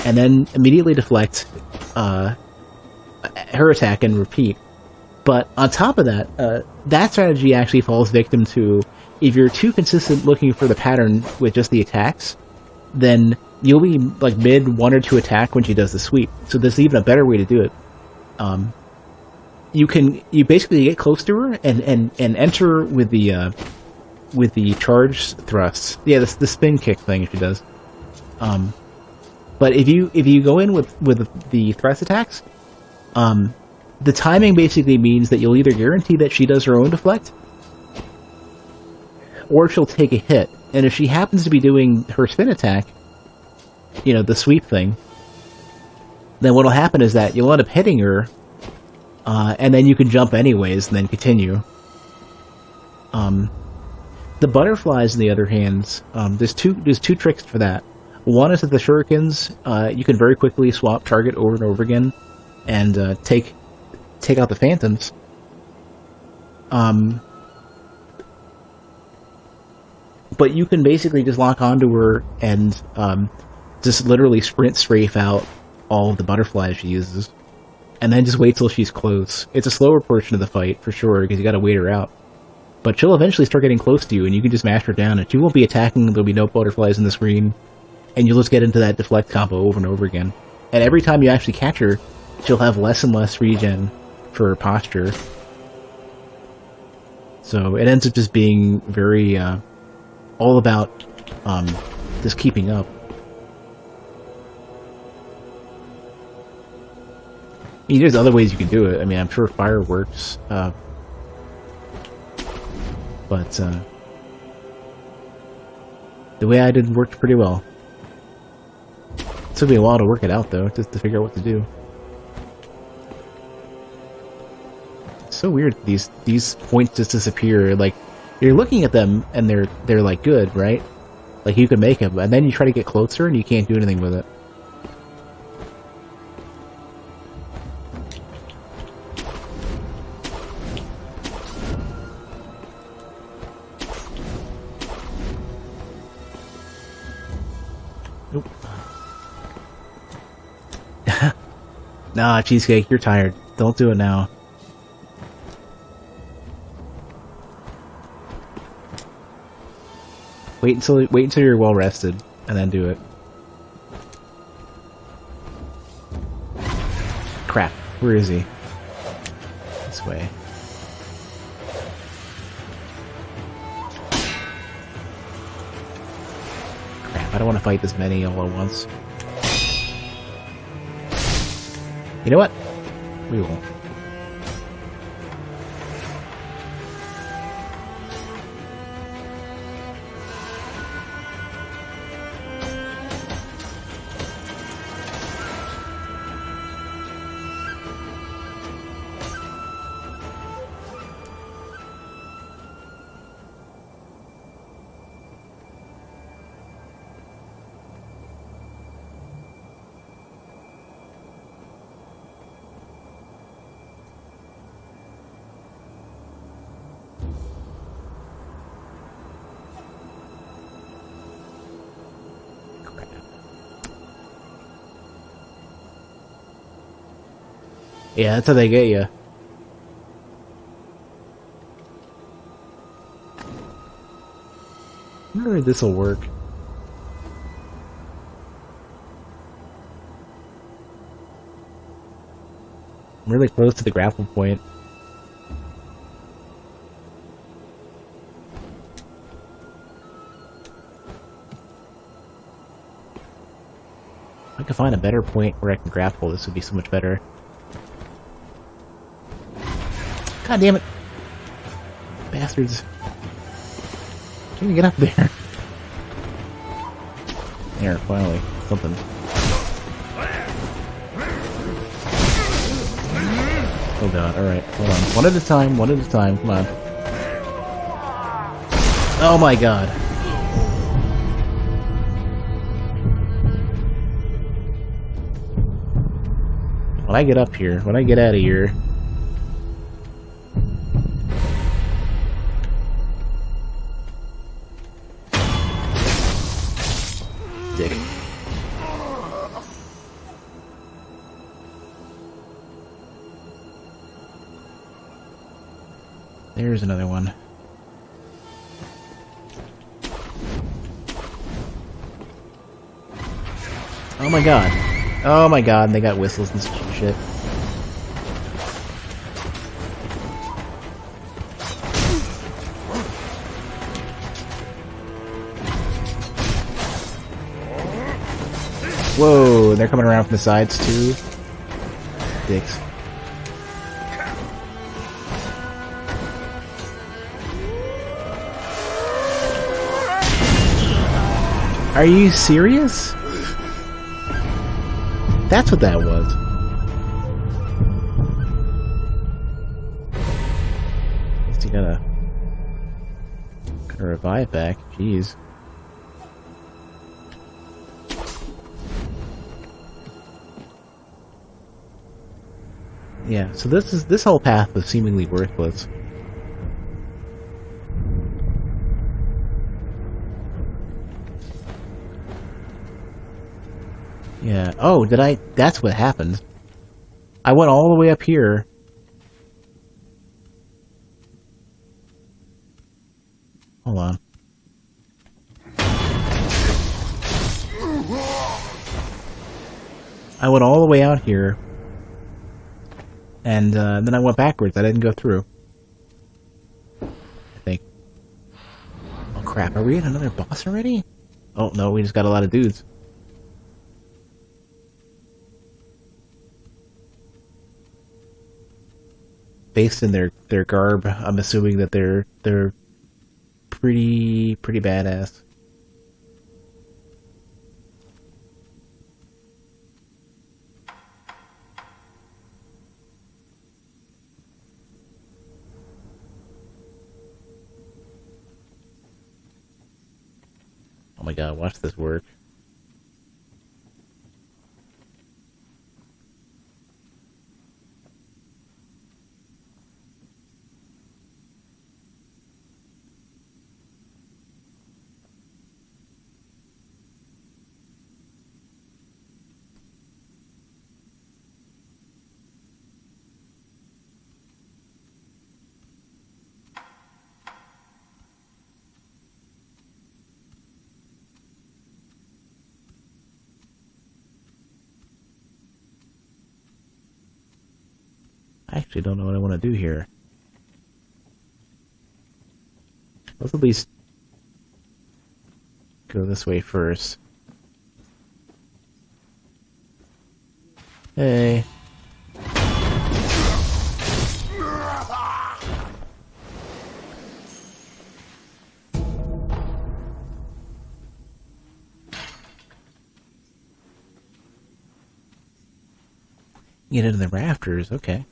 and then immediately deflect her attack and repeat. But on top of that, that strategy actually falls victim to, if you're too consistent looking for the pattern with just the attacks, then you'll be like mid 1 or 2 attack when she does the sweep. So there's even a better way to do it. You basically get close to her and enter with the charge thrusts. Yeah, the spin kick thing she does. But if you go in with the thrust attacks, the timing basically means that you'll either guarantee that she does her own deflect, or she'll take a hit. And if she happens to be doing her spin attack, you know, the sweep thing, then what'll happen is that you'll end up hitting her, and then you can jump anyways and then continue. The butterflies, on the other hand, there's two tricks for that. One is that the shurikens, you can very quickly swap target over and over again, and take out the phantoms. But you can basically just lock onto her and just literally sprint strafe out all of the butterflies she uses, and then just wait till she's close. It's a slower portion of the fight for sure because you got to wait her out. But she'll eventually start getting close to you, and you can just mash her down, and she won't be attacking. There'll be no butterflies in the screen, and you'll just get into that deflect combo over and over again. And every time you actually catch her, she'll have less and less regen for her posture. So it ends up just being very all about just keeping up. I mean, there's other ways you can do it. I mean, I'm sure fire works, but the way I did worked pretty well. It took me a while to work it out, though, just to figure out what to do. It's so weird. These points just disappear. Like, you're looking at them and they're like good, right? Like you can make them, and then you try to get closer and you can't do anything with it. Nope. Nah, Cheesecake, you're tired. Don't do it now. Wait until you're well rested, and then do it. Crap, where is he? This way. Crap, I don't want to fight this many all at once. You know what? We won't. Yeah, that's how they get you. I wonder if this will work. I'm really close to the grapple point. If I could find a better point where I can grapple, this would be so much better. God damn it. Bastards. Can you get up there? There, finally. Something. Oh god, alright, hold on. One at a time, come on. Oh my god. When I get up here, when I get out of here... Dick. There's another one. Oh my god. Oh my god, and they got whistles and shit. Whoa, they're coming around from the sides too. Dicks. Are you serious? That's what that was. At least you gotta revive back. Jeez. Yeah, so this whole path was seemingly worthless. Yeah. Oh, did I? That's what happened. I went all the way up here. Hold on. I went all the way out here. And then I went backwards. I didn't go through. I think. Oh crap, are we in another boss already? Oh no, we just got a lot of dudes. Based in their garb, I'm assuming that they're pretty badass. Oh my god, watch this work. I actually don't know what I want to do here. Let's at least go this way first. Hey. Get into the rafters, okay.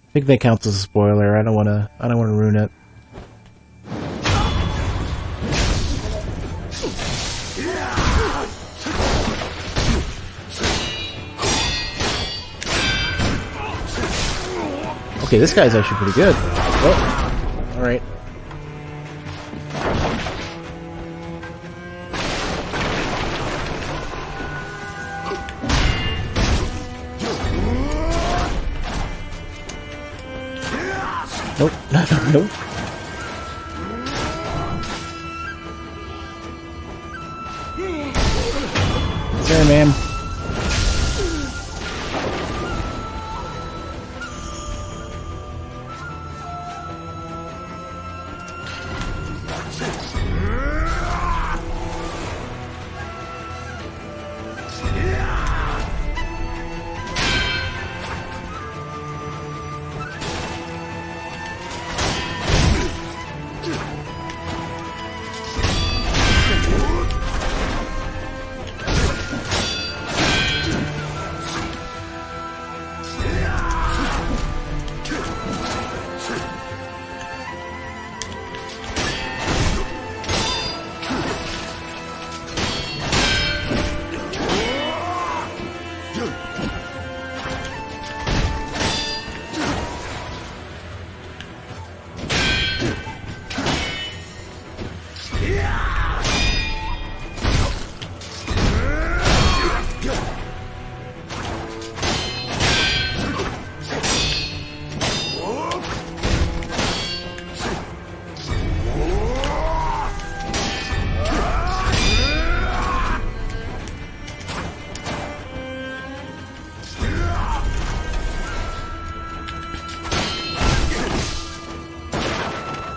I think that counts as a spoiler. I don't want to ruin it. Okay, this guy's actually pretty good. Oh, all right. Nope. Nope. turn, man.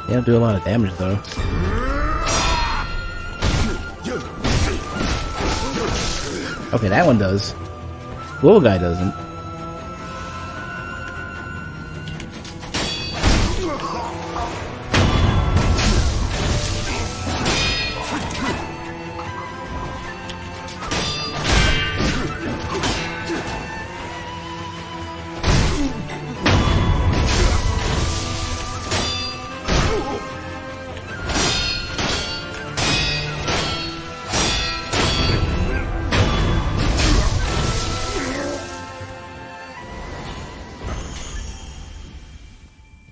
They don't do a lot of damage though. Okay, that one does. Little guy doesn't.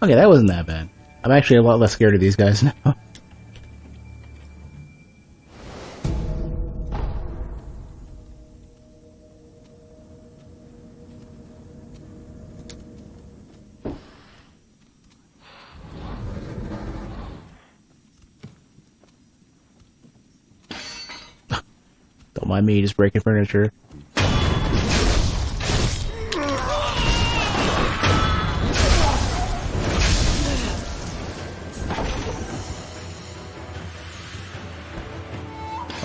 Okay, that wasn't that bad. I'm actually a lot less scared of these guys now. Don't mind me just breaking furniture.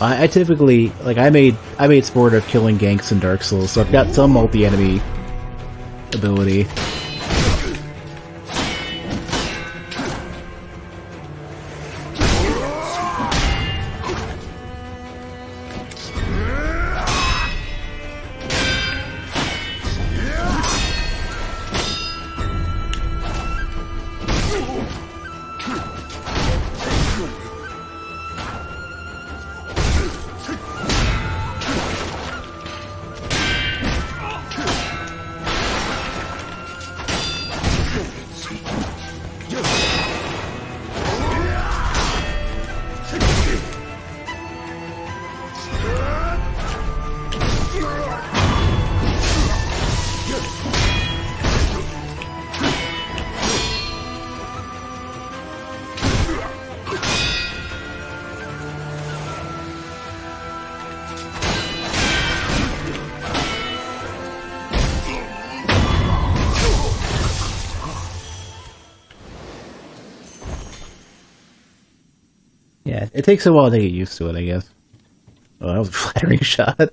I typically, like, I made sport of killing ganks in Dark Souls, so I've got some multi-enemy ability. Yeah, it takes a while to get used to it, I guess. Oh, that was a flattering shot.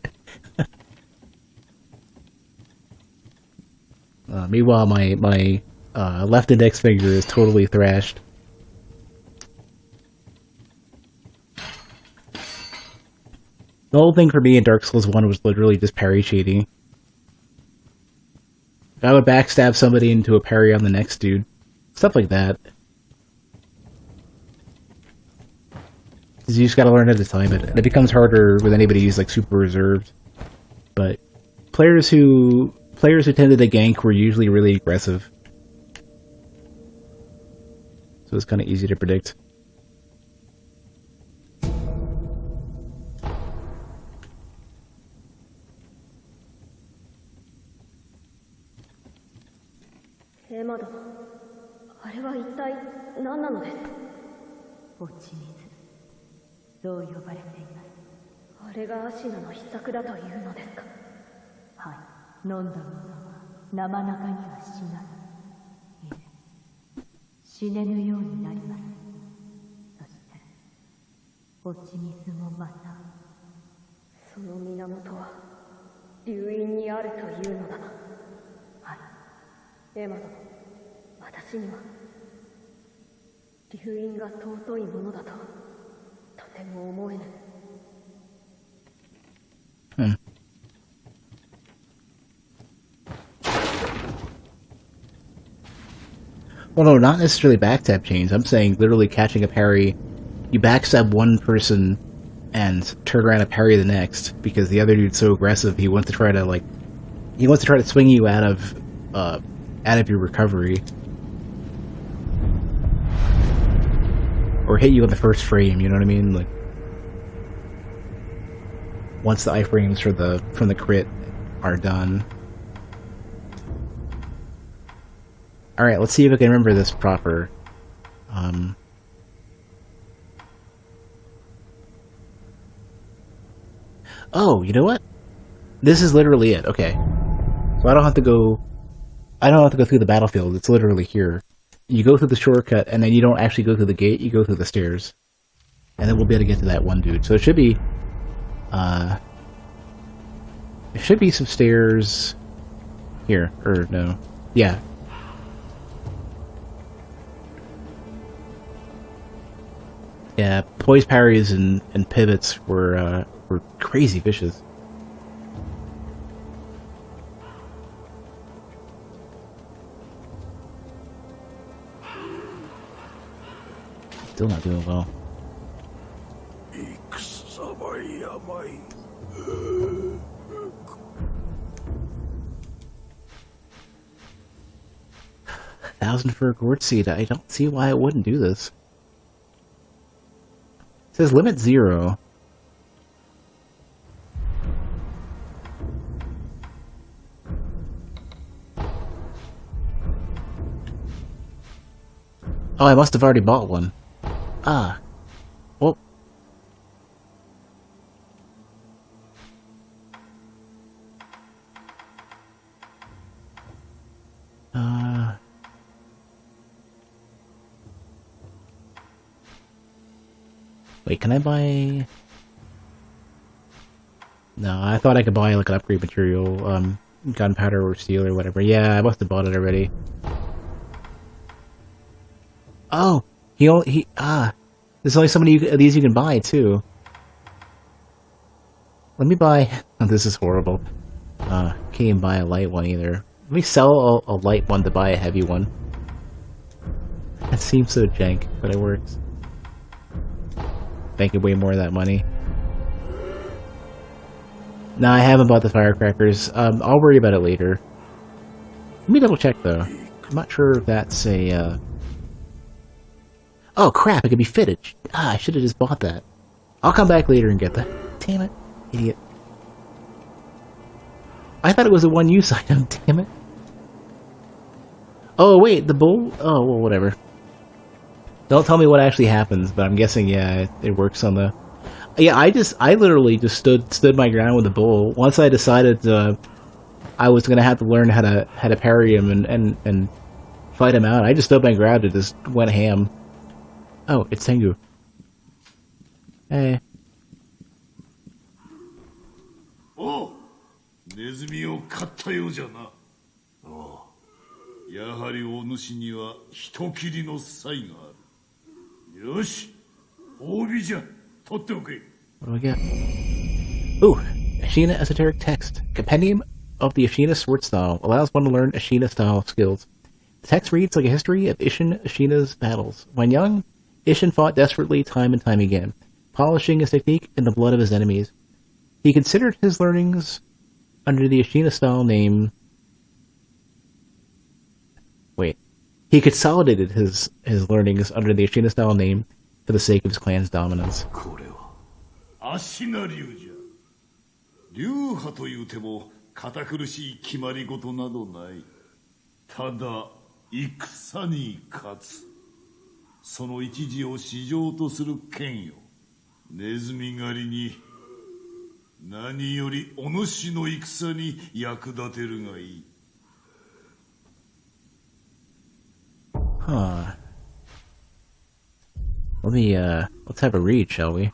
Meanwhile, my left index finger is totally thrashed. The whole thing for me in Dark Souls 1 was literally just parry cheating. I would backstab somebody into a parry on the next dude. Stuff like that. You just gotta learn how to time it. And it becomes harder with anybody who's like super reserved. But players who tended to gank were usually really aggressive. So it's kinda easy to predict. あれがアシナの秘策だというのですか。はい、飲んだ者は生中には死なぬ。いえ、死ねぬようになります。そして落ち水もまた。その源は流因にあるというのだな。はい、エマ殿、私には流因が尊いものだととても思えぬ。Well, no, not necessarily backstab chains. I'm saying literally catching a parry. You backstab one person and turn around and parry the next because the other dude's so aggressive. He wants to try to swing you out of your recovery, or hit you in the first frame. You know what I mean? Like once the iframes from the crit are done. Alright, let's see if I can remember this proper. Oh, you know what? This is literally it. Okay. So I don't have to go through the battlefield. It's literally here. You go through the shortcut, and then you don't actually go through the gate, you go through the stairs. And then we'll be able to get to that one dude. So it should be some stairs here. Or no. Yeah. Yeah, poise parries and pivots were crazy vicious. Still not doing well. $1,000 for a gourd seed. I don't see why it wouldn't do this. It says limit 0. Oh, I must have already bought one. Ah. Well. Wait, can I buy... No, I thought I could buy like an upgrade material, gunpowder or steel or whatever. Yeah, I must have bought it already. Oh! There's only so many of these you can buy, too. Let me buy... Oh, this is horrible. Can't even buy a light one either. Let me sell a light one to buy a heavy one. That seems so jank, but it works. Making way more of that money. No, I haven't bought the firecrackers. I'll worry about it later. Let me double check, though. I'm not sure if that's a, Oh, crap, it could be fitted. Ah, I should have just bought that. I'll come back later and get that. Damn it. Idiot. I thought it was a one-use item, damn it. Oh, wait, the bull? Oh, well, whatever. Don't tell me what actually happens, but I'm guessing, yeah, it works on the... Yeah, I literally just stood my ground with the bull. Once I decided I was gonna have to learn how to parry him and fight him out, I just stood my ground and just went ham. Oh, it's Tengu. Hey. Oh, ネズミを買ったようじゃな。おう。やはりお主には人斬りの才がある。よし、褒美じゃ。取っておけ。What do I get? Ooh, Ashina Esoteric Text. Compendium of the Ashina Sword Style. Allows one to learn Ashina style skills. The text reads like a history of Ashina's battles. When young, Ishin fought desperately time and time again, polishing his technique in the blood of his enemies. He considered his learnings under the Ashina style name... Wait. He consolidated his learnings under the Ashina style name for the sake of his clan's dominance. これは芦名流じゃ。流派というても堅苦しい決まり事などない。ただ戦に勝つ。その一時を市場とする剣よ。ネズミ狩りに何よりお主の戦に役立てるがいい。Huh. Let's have a read, shall we?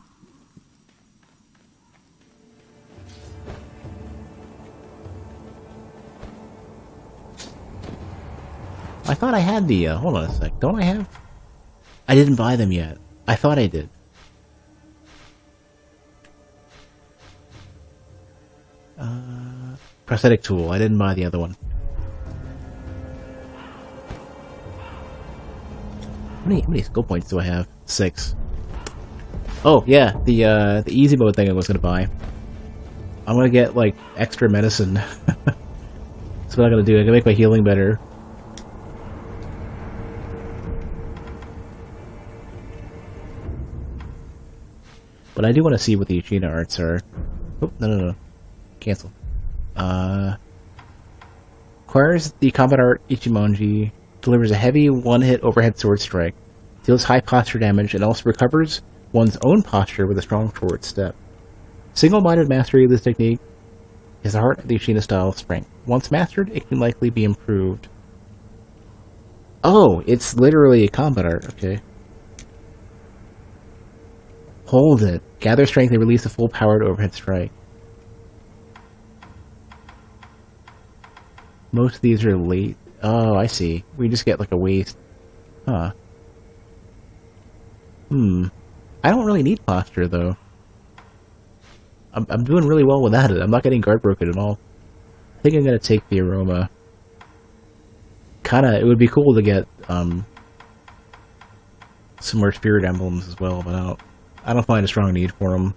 I thought I had the, hold on a sec. Don't I have? I didn't buy them yet. I thought I did. Prosthetic tool. I didn't buy the other one. How many skill points do I have? 6. Oh, yeah, the easy mode thing I was gonna buy. I'm gonna get, like, extra medicine. That's what I'm gonna do. I'm gonna make my healing better. But I do want to see what the Uchina arts are. Oh, no. Cancel. Acquires the combat art Ichimonji, delivers a heavy one-hit overhead sword strike, deals high posture damage, and also recovers one's own posture with a strong forward step. Single-minded mastery of this technique is the heart of the Uchina style of strength. Once mastered, it can likely be improved. Oh, it's literally a combat art, okay. Hold it. Gather strength and release a full-powered overhead strike. Most of these are late. Oh, I see. We just get like a waste. Huh. I don't really need posture, though. I'm doing really well without it. I'm not getting guard broken at all. I think I'm gonna take the aroma. Kinda, it would be cool to get, some more spirit emblems as well, but I don't find a strong need for them.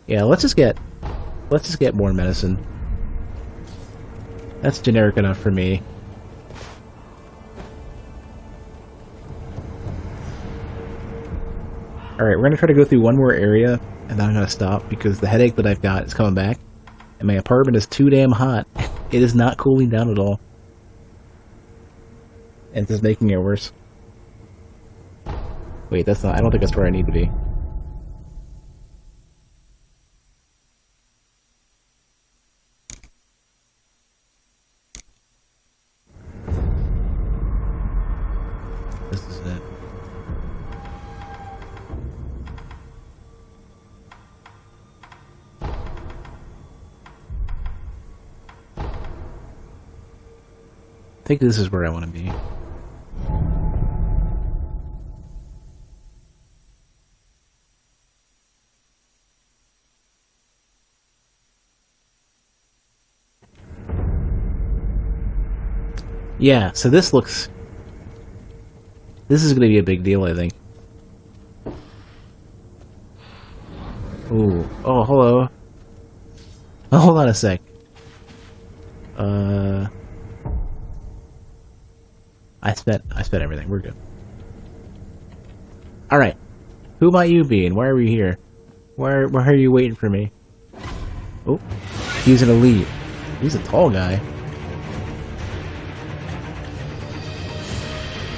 Yeah, let's just get more medicine. That's generic enough for me. Alright, we're gonna try to go through one more area, and then I'm gonna stop, because the headache that I've got is coming back, and my apartment is too damn hot. It is not cooling down at all. And it's just making it worse. Wait, that's not... I don't think that's where I need to be. This is it. I think this is where I want to be. Yeah, so this looks... This is going to be a big deal, I think. Ooh. Oh, hello. Oh, hold on a sec. I spent everything. We're good. Alright. Who might you be, and why are we here? Why are you waiting for me? Oh, he's an elite. He's a tall guy.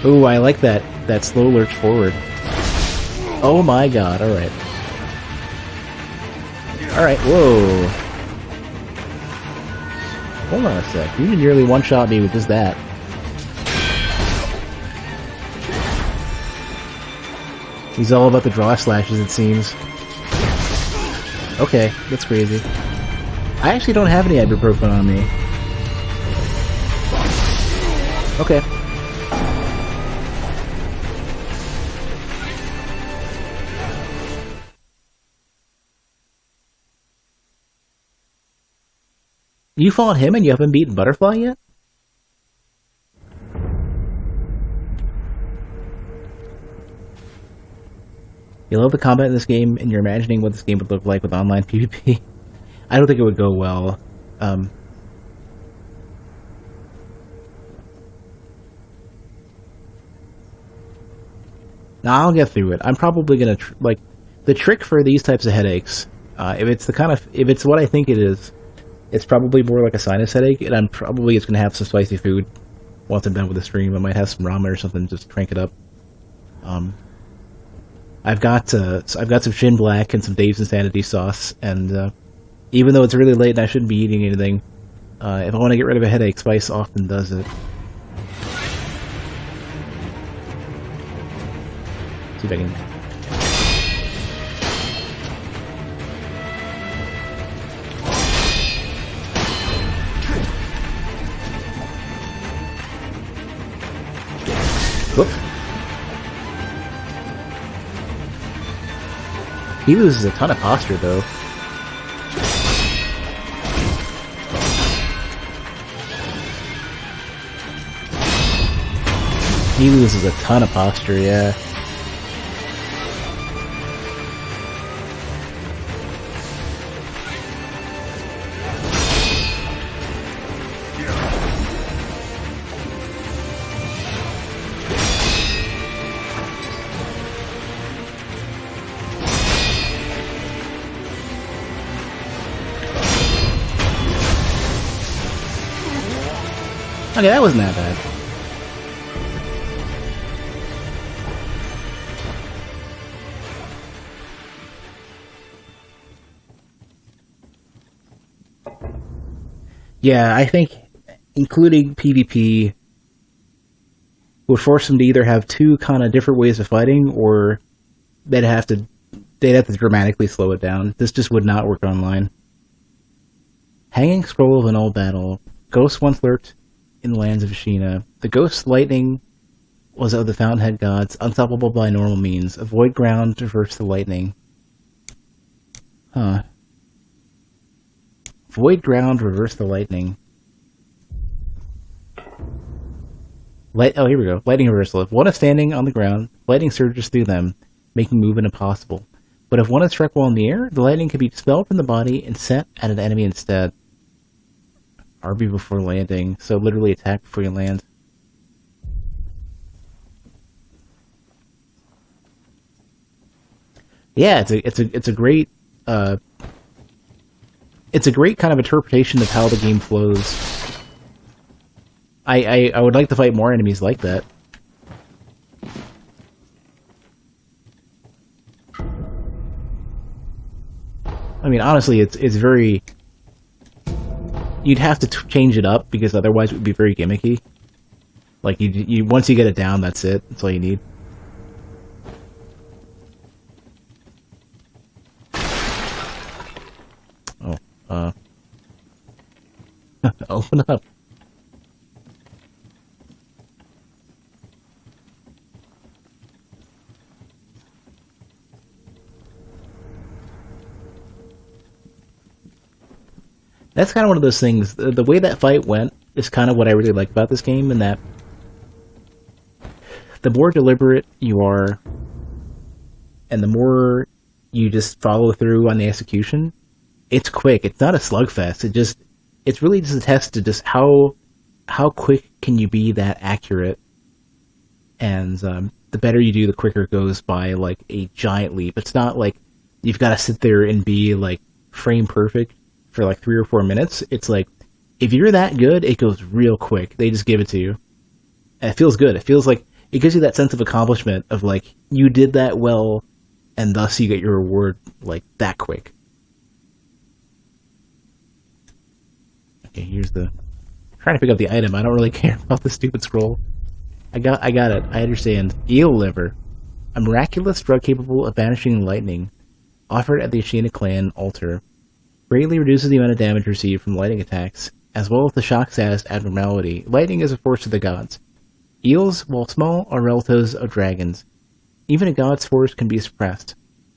Ooh, I like that slow lurch forward. Oh my god, alright. Alright, whoa. Hold on a sec. You nearly one-shot me with just that. He's all about the draw slashes, it seems. Okay, that's crazy. I actually don't have any ibuprofen on me. Okay. You fought him and you haven't beaten Butterfly yet? You love the combat in this game, and you're imagining what this game would look like with online PvP. I don't think it would go well. Now I'll get through it. I'm probably gonna like the trick for these types of headaches. If it's what I think it is, it's probably more like a sinus headache, and I'm probably just gonna have some spicy food once I'm done with the stream. I might have some ramen or something, just crank it up. I've got some Shin Black and some Dave's Insanity sauce, and even though it's really late and I shouldn't be eating anything, if I want to get rid of a headache, spice often does it. See if I can. Whoop. He loses a ton of posture, though. He loses a ton of posture, yeah. Okay, that wasn't that bad. Yeah, I think including PvP would force them to either have two kind of different ways of fighting, or they'd have to dramatically slow it down. This just would not work online. Hanging Scroll of an Old Battle. Ghosts once lurked in the lands of Ashina. The ghost lightning was of the Fountainhead gods, unstoppable by normal means. Avoid ground to reverse the lightning. Huh. Void ground, reverse the lightning. Oh, here we go. Lightning reversal. If one is standing on the ground, lightning surges through them, making movement impossible. But if one is struck while in the air, the lightning can be expelled from the body and set at an enemy instead. RB before landing, so literally attack before you land. Yeah, it's a great it's a great kind of interpretation of how the game flows. I would like to fight more enemies like that. I mean, honestly, it's very. You'd have to change it up because otherwise it would be very gimmicky. Like you once you get it down, that's it. That's all you need. Oh, open up. That's kind of one of those things. The way that fight went is kind of what I really like about this game, in that the more deliberate you are, and the more you just follow through on the execution, it's quick. It's not a slugfest. It's really just a test to just how quick can you be that accurate, and the better you do, the quicker it goes by like a giant leap. It's not like you've got to sit there and be like frame perfect for like 3 or 4 minutes. It's like, if you're that good, it goes real quick. They just give it to you. And it feels good. It feels like, it gives you that sense of accomplishment of like, you did that well, and thus you get your reward like that quick. Okay, here's the, I'm trying to pick up the item. I don't really care about the stupid scroll. I got it. I understand. Eel liver. A miraculous drug capable of banishing lightning. Offered at the Ashina clan altar. Greatly reduces the amount of damage received from lightning attacks, as well as the shock status abnormality. Lightning is a force of the gods. Eels, while small, are relatives of dragons. Even a god's force can be suppressed,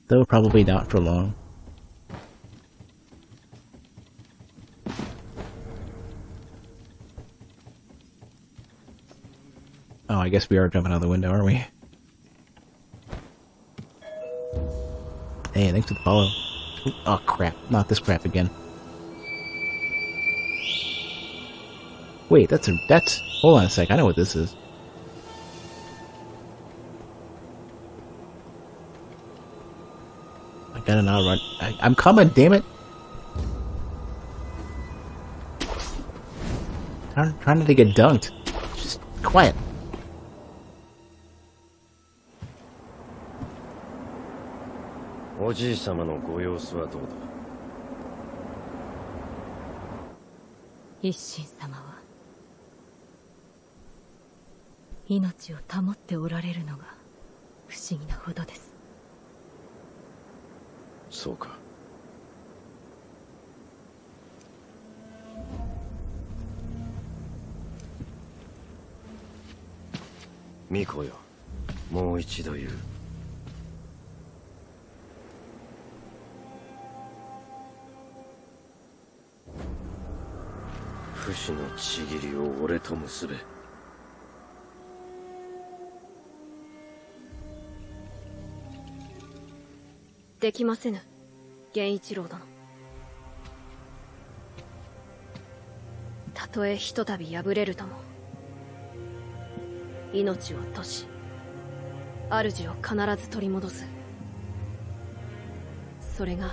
though probably not for long. Oh, I guess we are jumping out the window, aren't we? Hey, thanks for the follow. Oh crap, not this crap again. Wait, that's, hold on a sec, I know what this is. I gotta now run. I'm coming, damn it! Trying not to get dunked. Just quiet. おじい様のご様子はどうだ。一心様は命を保っておられるのが不思議なほどです。そうか。巫女よ、もう一度言う。不死のちぎりを俺と結べ。できませぬ、源一郎殿。たとえひとたび敗れるとも、命を賭し主を必ず取り戻す。それが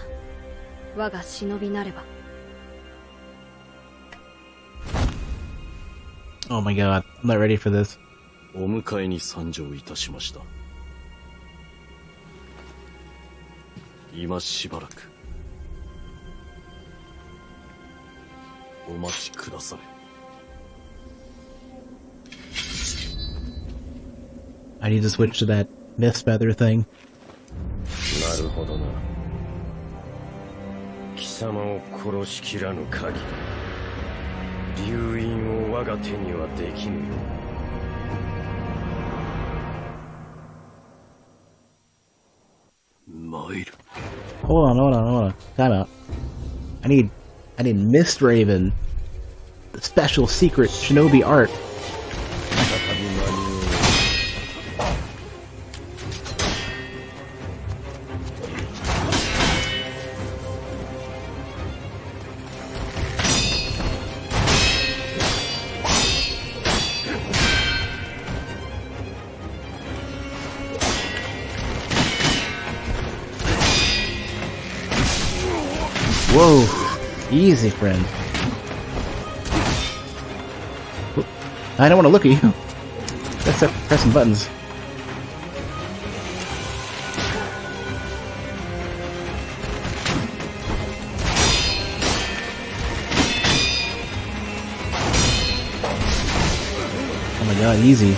我が忍びなれば。 Oh my god, I'm not ready for this. お迎えに参上いたしました。今しばらくお待ちくだされ。I need to switch to that mist feather thing. なるほどな。貴様を殺しきらぬ限り流印を我が手にはできぬよ。参る。Hold on. Time out. I need Mist Raven, the special secret shinobi art. 再び間に合う。Whoa, easy, friend. I don't want to look at you. That's up pressing buttons. Oh my god, easy.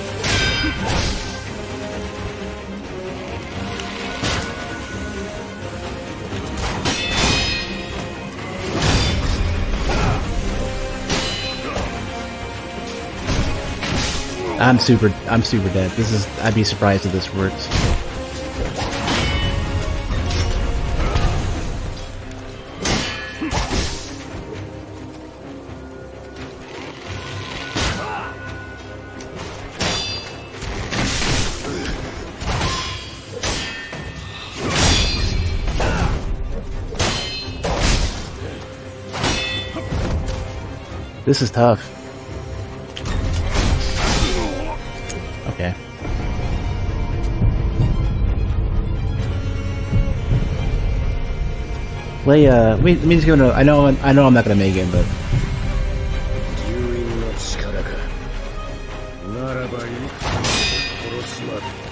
I'm super dead. I'd be surprised if this works. This is tough. Okay. Let me just go to. I know I'm not gonna make it, but 流印の力か。ならばいい。殺すまで。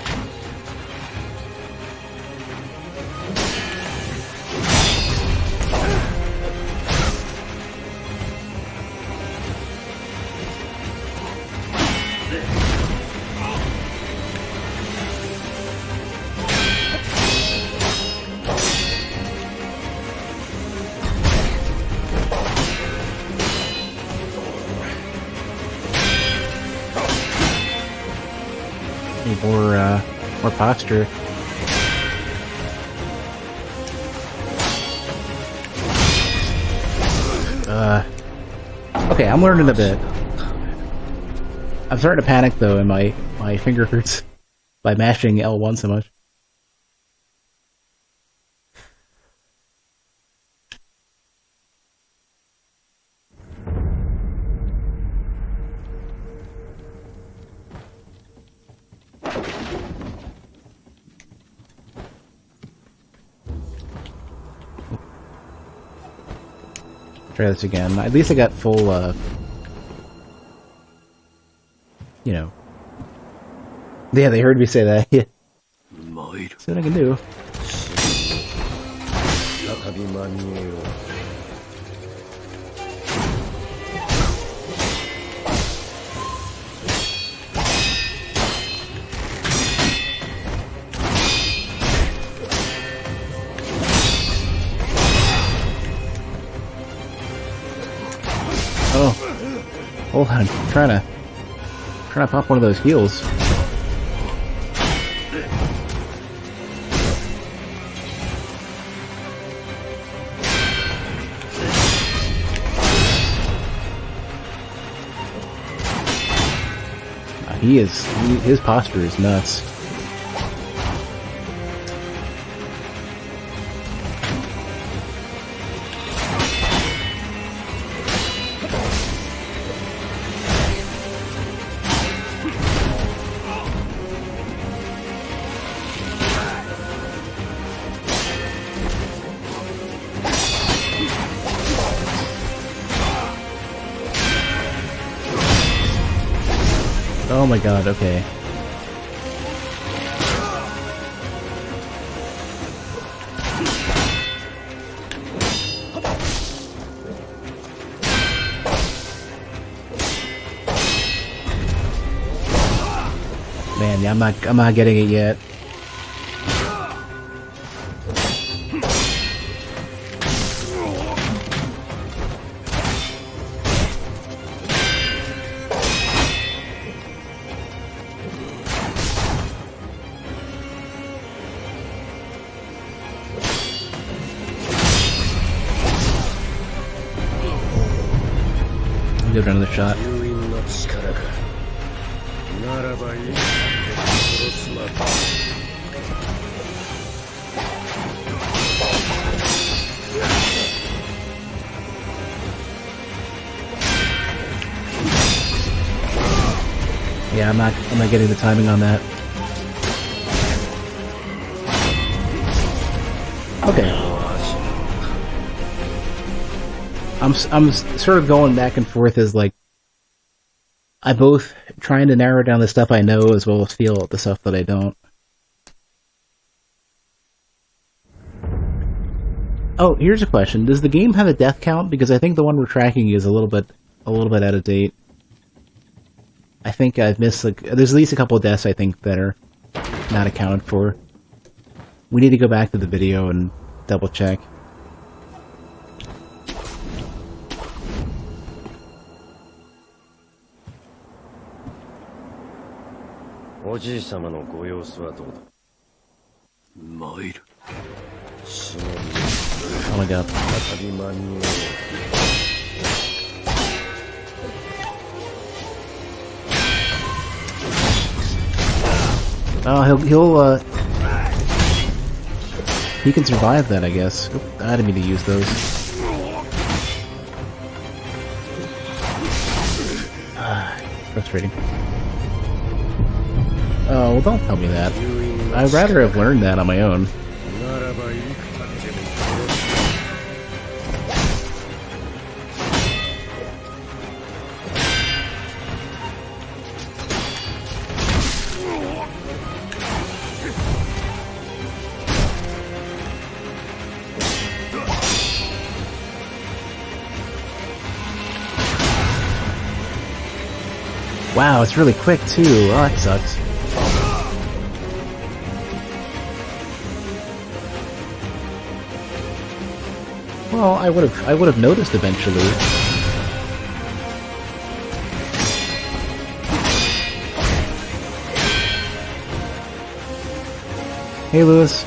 need more posture. Okay, I'm learning a bit. I'm starting to panic though, and my finger hurts by mashing L1 so much. Try this again. At least I got full, you know. Yeah, they heard me say that. Yeah. See what I can do. 再び間に合う。Oh, hold on, I'm trying to pop one of those heals. His posture is nuts. Oh my god, okay. Man, yeah, I'm not getting it yet. Give it another shot. 誘引の力か。ならばいい。殺すまで。Yeah, I'm not getting the timing on that. Okay. I'm sort of going back and forth as like I both trying to narrow down the stuff I know as well as feel the stuff that I don't. Oh, here's a question. Does the game have a death count? Because I think the one we're tracking is a little bit out of date. I think I've missed like there's at least a couple of deaths I think that are not accounted for. We need to go back to the video and double check. おじい様のご様子はどうだ。参る。忍び Oh my god. 再び間に合う。Oh, he can survive that, I guess. Oop, I didn't mean to use those. Frustrating. Oh, well, don't tell me that. I'd rather have learned that on my own. ならばいくらでも殺す。Wow, it's really quick too. Oh, that sucks. Well, I would have noticed eventually. Hey, Lewis.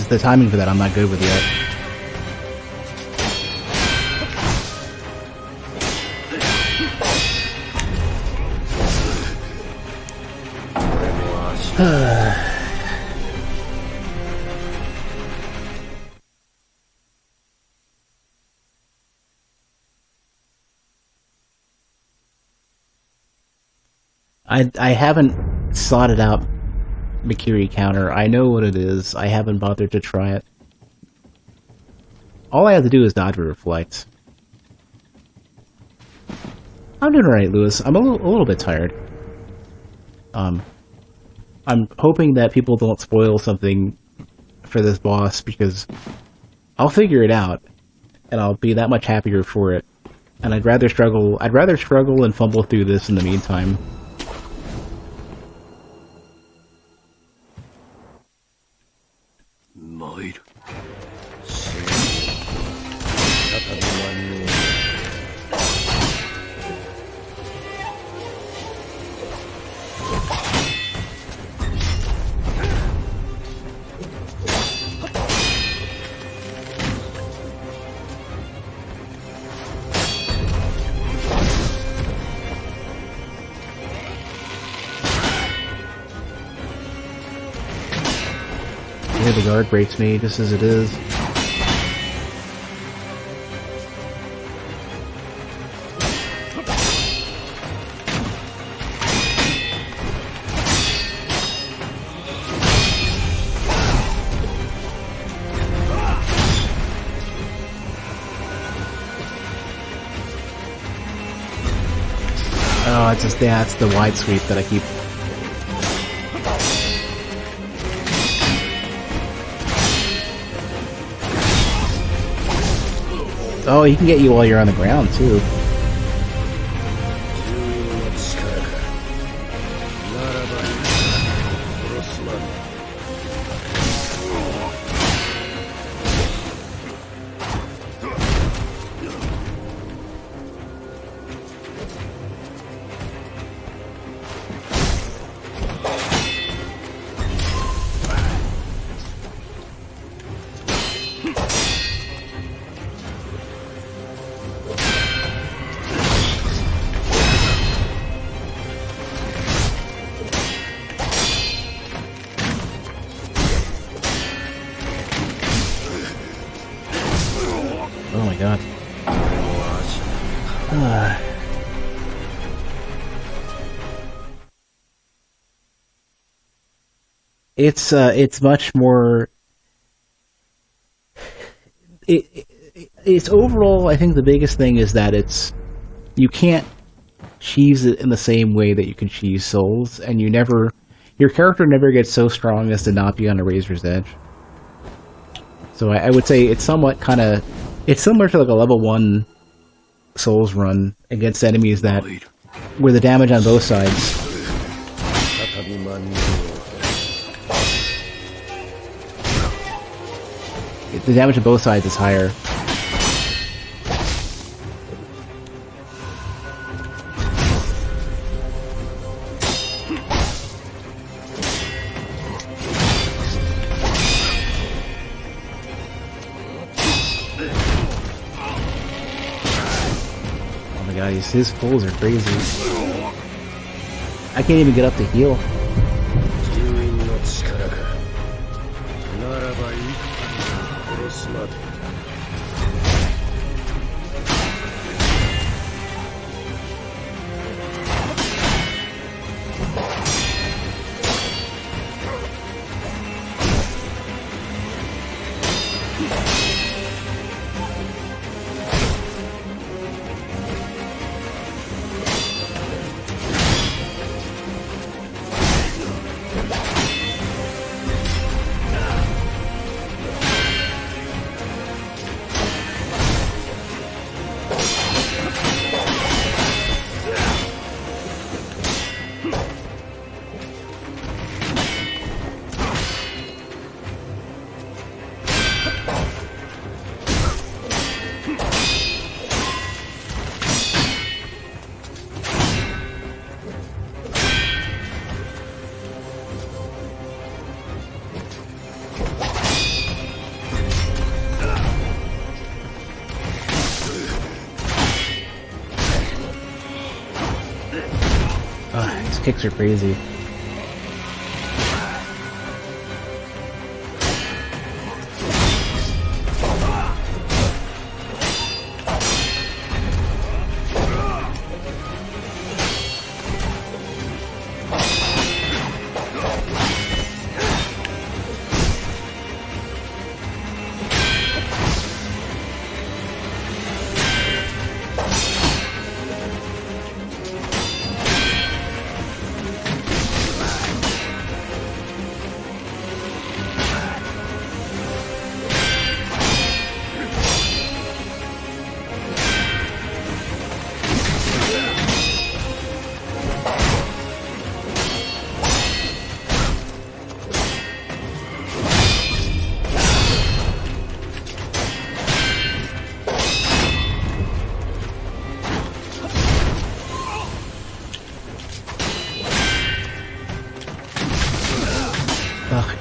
The timing for that I'm not good with yet. I haven't slotted out Mikiri counter. I know what it is. I haven't bothered to try it. All I have to do is dodge or reflect. I'm doing alright, Lewis. I'm a little bit tired. I'm hoping that people don't spoil something for this boss, because I'll figure it out, and I'll be that much happier for it. And I'd rather struggle and fumble through this in the meantime. Yeah, the guard breaks me just as it is. Oh, it's just, yeah, it's the wide sweep that I keep. Oh, he can get you while you're on the ground, too. Oh my god. It's much more. It's overall, I think the biggest thing is that you can't cheese it in the same way that you can cheese Souls, and your character never gets so strong as to not be on a razor's edge. So I would say it's somewhat it's similar to like a level 1 Souls run against enemies where the damage on both sides. The damage on both sides is higher. Oh my god, his pulls are crazy. I can't even get up to heal. His kicks are crazy.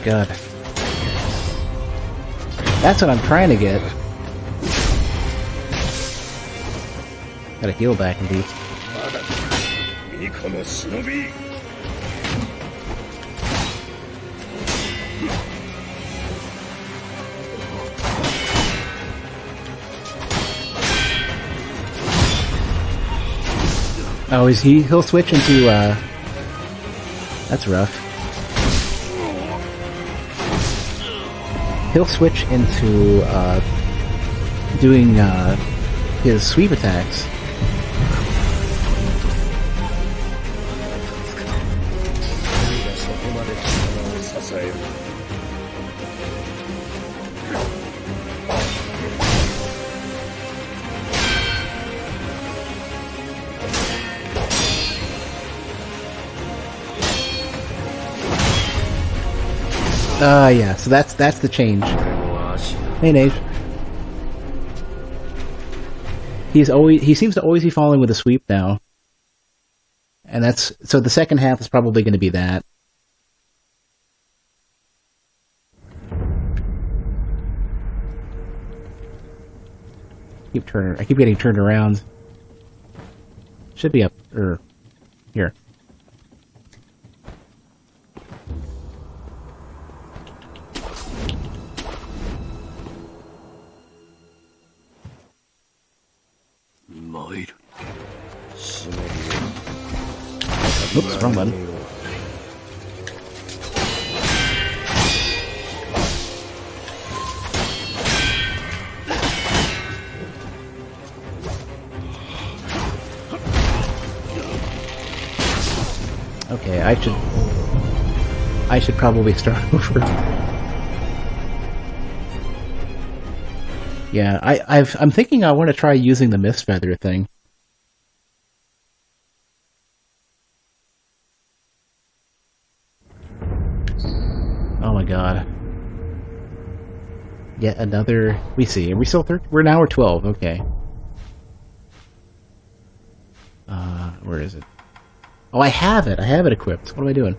god. That's what I'm trying to get. Gotta heal back indeed. 巫女の忍び Oh, he'll switch into, that's rough. He'll switch into, doing, his sweep attacks. Yeah, so that's the change. Hey, Nate. He seems to always be following with a sweep now. And so the second half is probably going to be that. I keep getting turned around. Should be up, or here. Oops, wrong button. Okay, I should probably start over. Yeah, I'm thinking I want to try using the mist feather thing. Oh my god. Yet another... We see. Are we still 13? We're 12. Okay. Where is it? Oh, I have it. I have it equipped. What am I doing?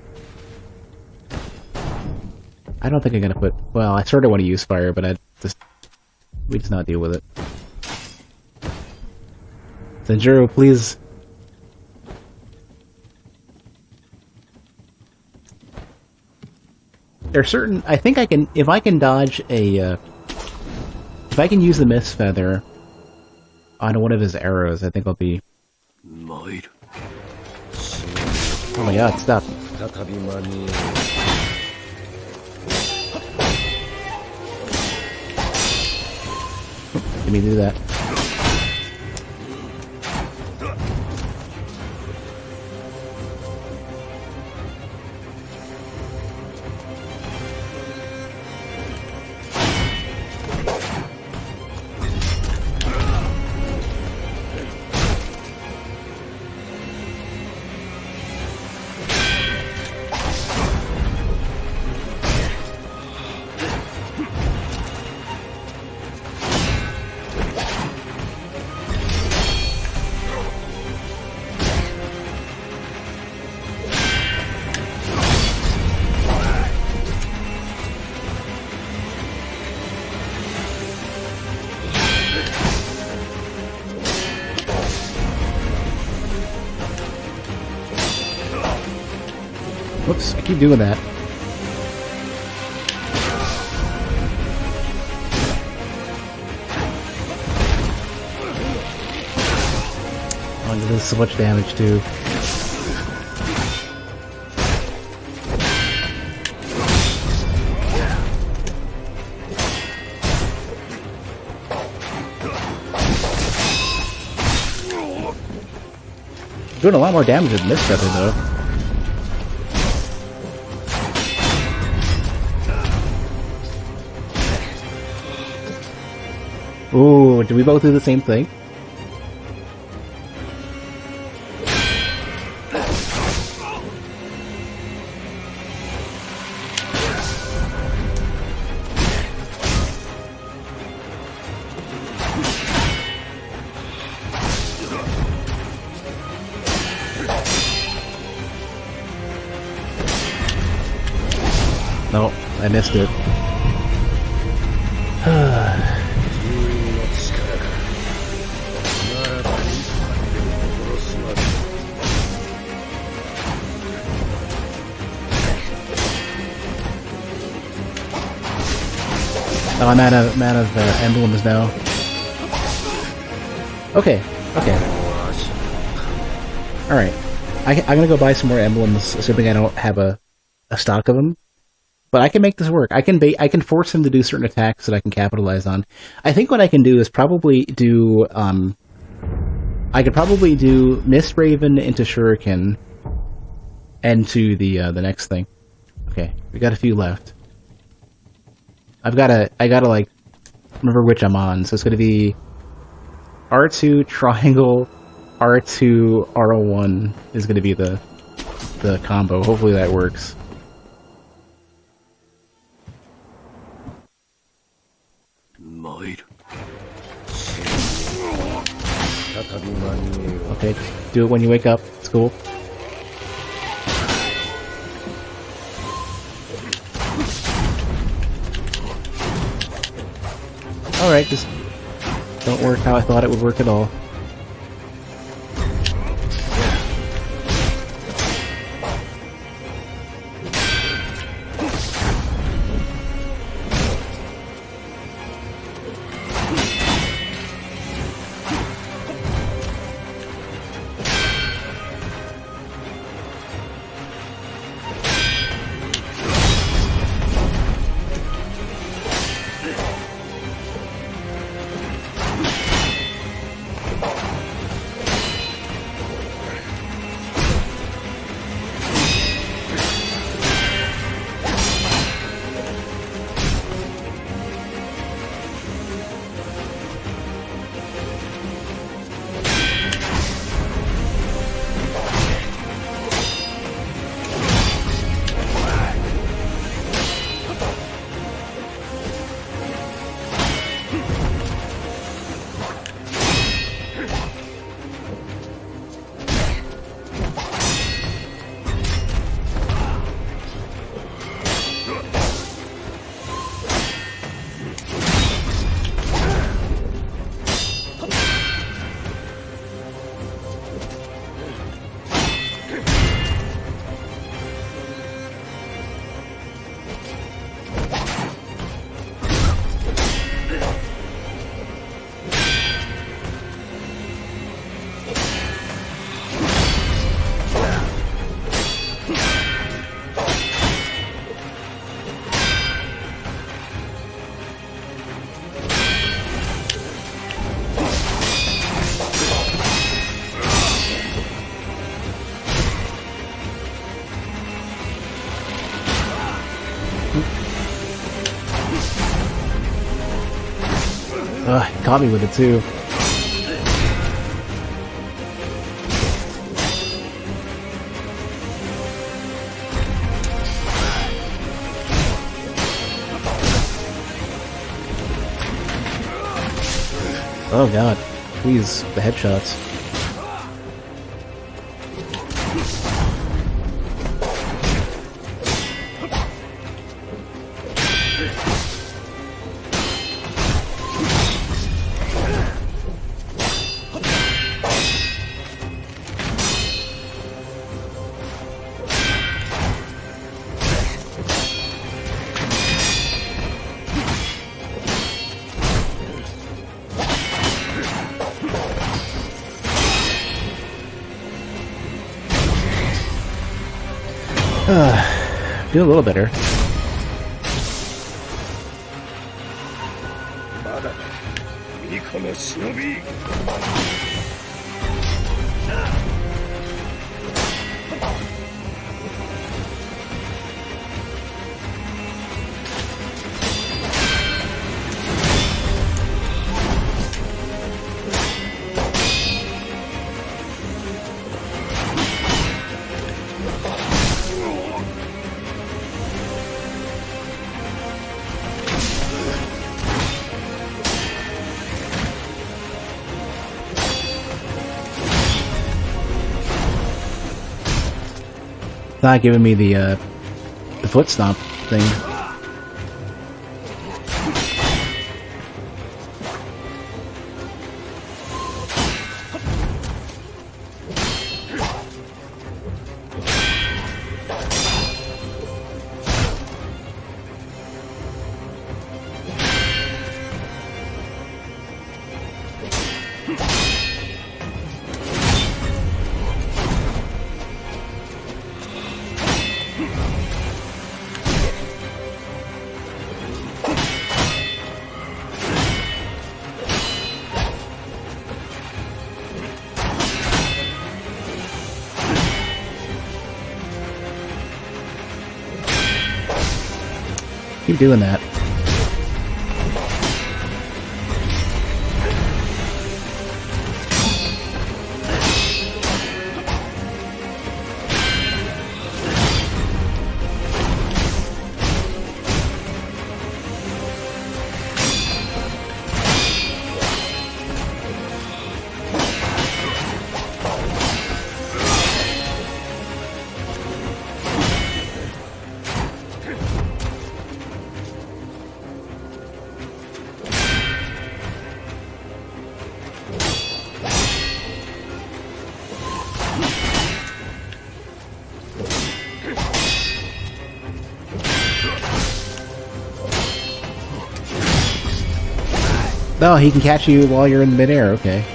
I don't think I'm gonna put... Well, I sort of want to use fire, but we just not deal with it. Senjuro, please... There are certain... I think I can... If I can dodge a... if I can use the mist feather on one of his arrows, I think I'll be... Oh my god, stop. Let me do that. Whoops, I keep doing that. Oh, this does so much damage too. Doing a lot more damage than this feather though. Ooh, did we both do the same thing? No, I missed it. 吸引の力か。ならばいつまでも殺すまで。Oh, I'm out of emblems now. Okay. Alright. I'm gonna go buy some more emblems, assuming I don't have a stock of them. But I can make this work. I can force him to do certain attacks that I can capitalize on. I think what I can do is probably do, I could probably do Mist Raven into Shuriken and to the next thing. Okay, we got a few left. I gotta like remember which I'm on. So it's gonna be R2 triangle, R2 R01 is gonna be the combo. Hopefully that works. Okay, do it when you wake up. It's cool. Alright, just don't work how I thought it would work at all. Ugh, he caught me with it too. Oh god, please, the headshots. Do a little better. Not giving me the foot stomp thing. Keep doing that. Oh, he can catch you while you're in midair, okay.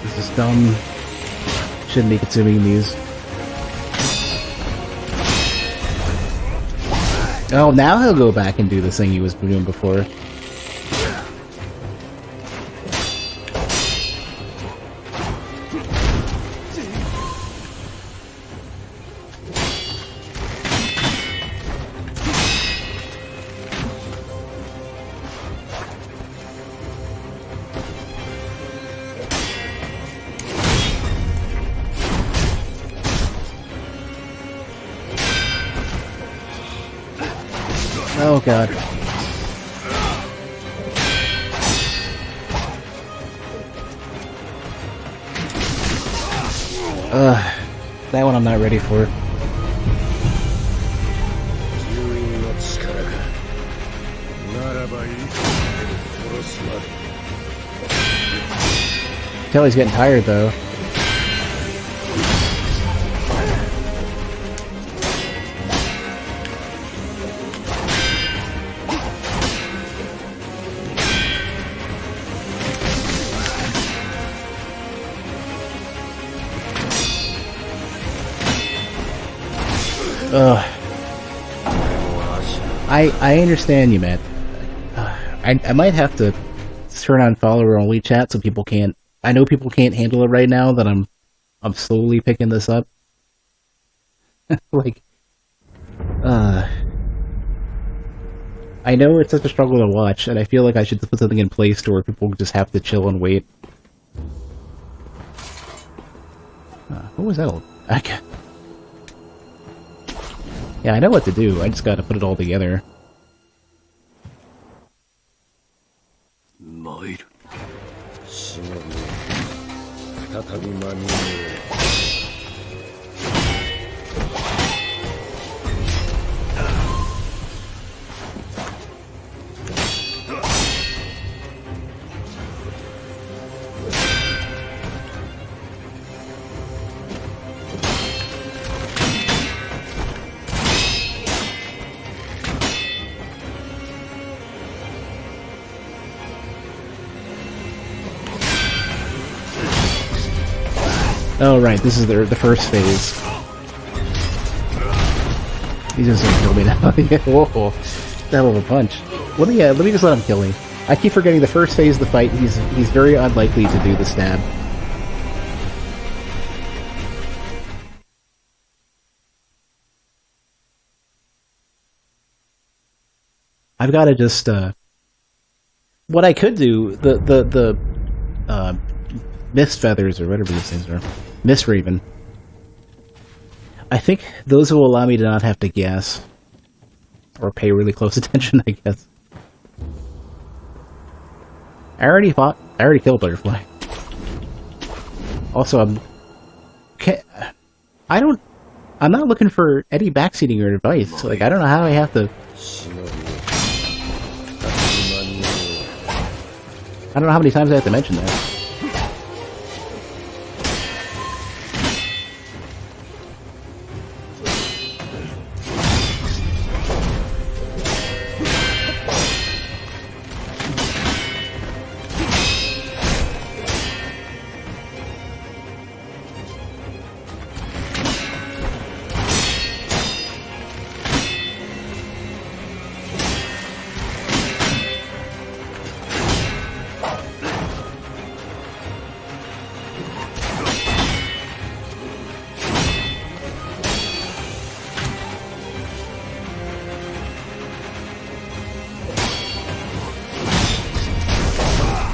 This is dumb. Shouldn't be consuming these. Oh, now he'll go back and do the thing he was doing before. Oh god. That one I'm not ready for. Tell he's getting tired though. I understand you, Matt. I might have to turn on follower only chat so people can't. I know people can't handle it right now that I'm slowly picking this up. Like, I know it's such a struggle to watch, and I feel like I should put something in place to where people just have to chill and wait. What was that? Yeah, I know what to do. I just gotta put it all together. Oh right, this is the first phase. He's just gonna kill me now. Whoa, hell of a punch. Let me just let him kill me. I keep forgetting the first phase of the fight. He's very unlikely to do the stab. I've got to just what I could do the mist feathers or whatever these things are. Mist Raven. I think those will allow me to not have to guess. Or pay really close attention, I guess. I already killed Butterfly. Also, I don't I'm not looking for any backseating or advice. Like, I don't know how I have to... 忍びを始まりよ I don't know how many times I have to mention that.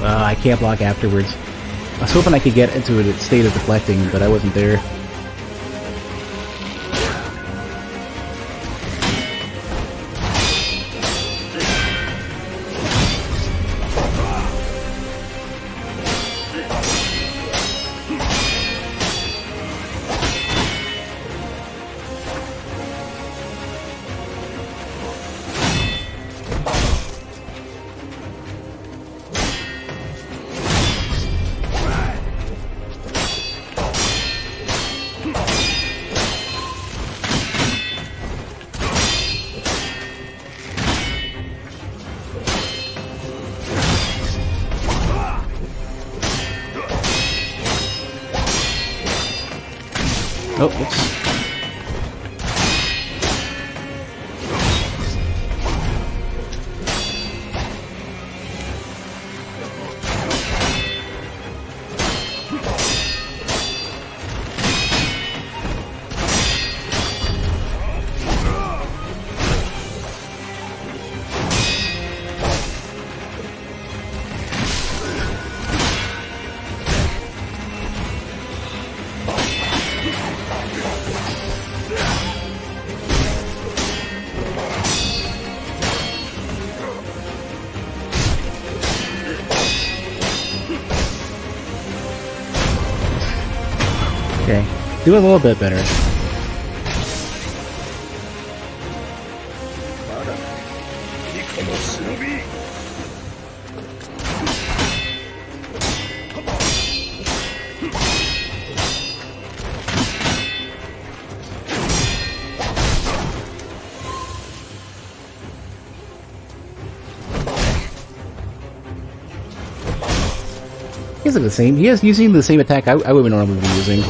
I can't block afterwards. I was hoping I could get into a state of deflecting, but I wasn't there. Oh, oops. Okay, do a little bit better. まだ巫女の忍び He's like the same. He is using the same attack I would normally be using.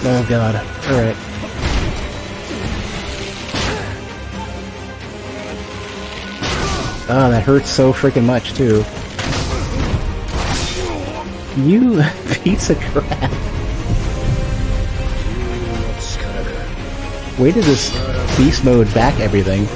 Oh god. Alright. Oh, that hurts so freaking much, too. You piece of crap. Way to this beast mode back everything.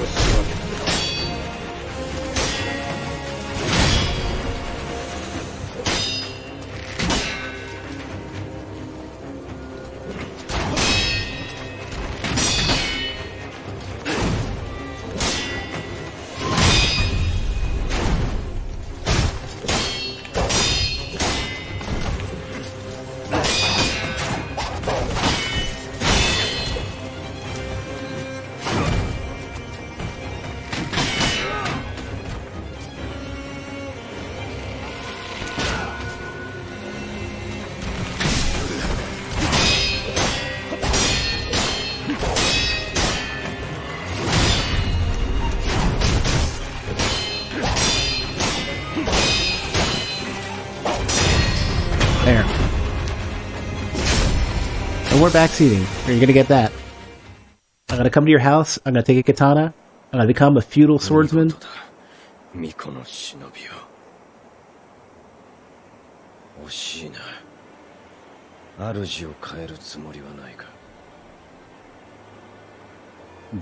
There. No more backseating, or you're gonna get that. I'm gonna come to your house, I'm gonna take a katana, I'm gonna become a feudal swordsman. 巫女の忍びよ惜しいな主を変えるつもりはないか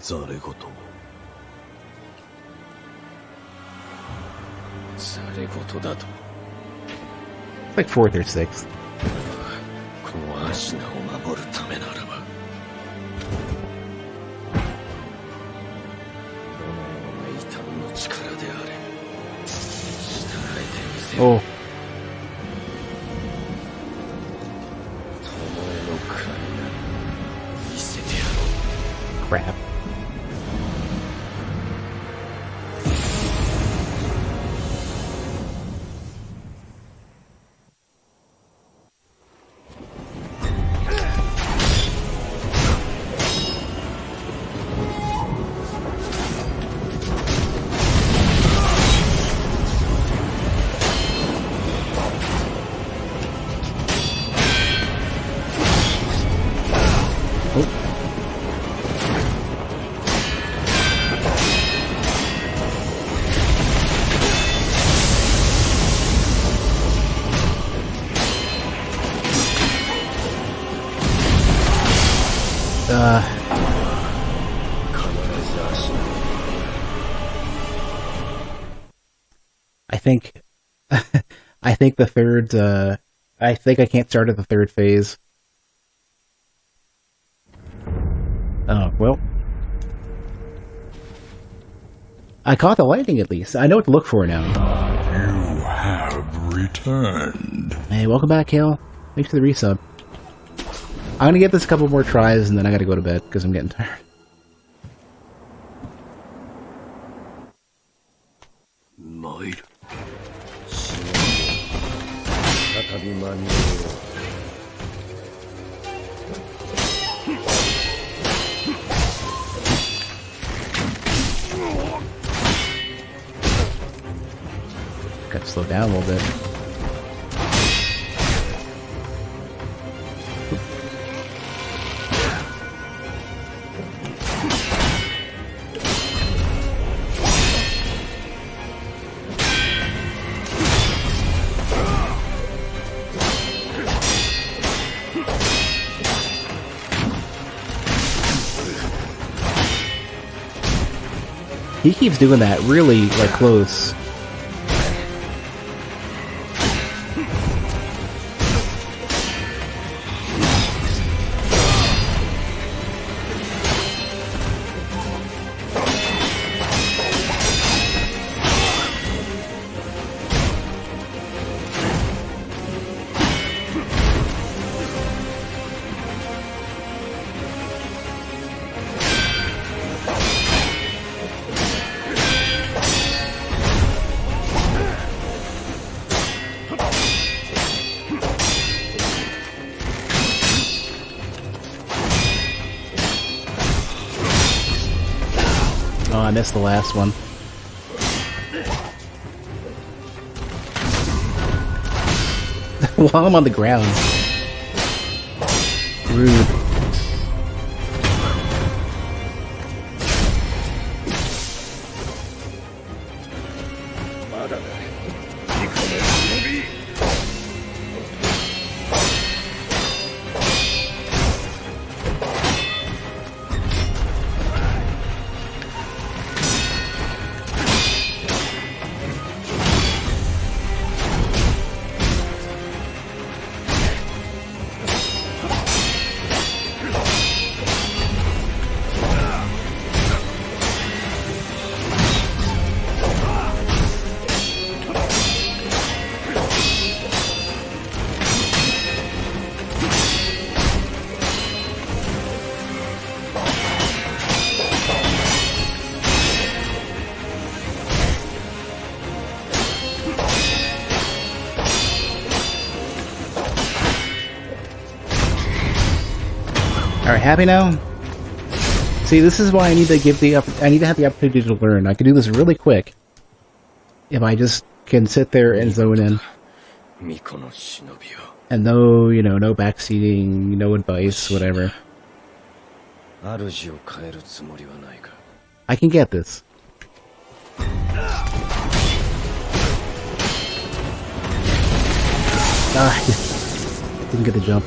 ざれ言。ざれ言だと。 It's like 4th or 6th. このアシナを守るためならば、どのような異端の力であれ、従えてみせよ。 Oh, 巴の神な見せてやろう。 crap. I think the third, I think I can't start at the 3rd phase. Oh, well. I caught the lightning at least. I know what to look for now. You have returned. Hey, welcome back, Hale. Thanks for the resub. I'm gonna give this a couple more tries and then I gotta go to bed because I'm getting tired. Might. 再び間に合おう。Gotta slow down a little bit. He keeps doing that really, like, close. Oh, I missed the last one. While I'm on the ground. Rude. Alright, happy now? See, this is why I need to have the opportunity to learn. I can do this really quick if I just can sit there and zone in. And no, no backseating, no advice, whatever. I can get this. Didn't get the jump.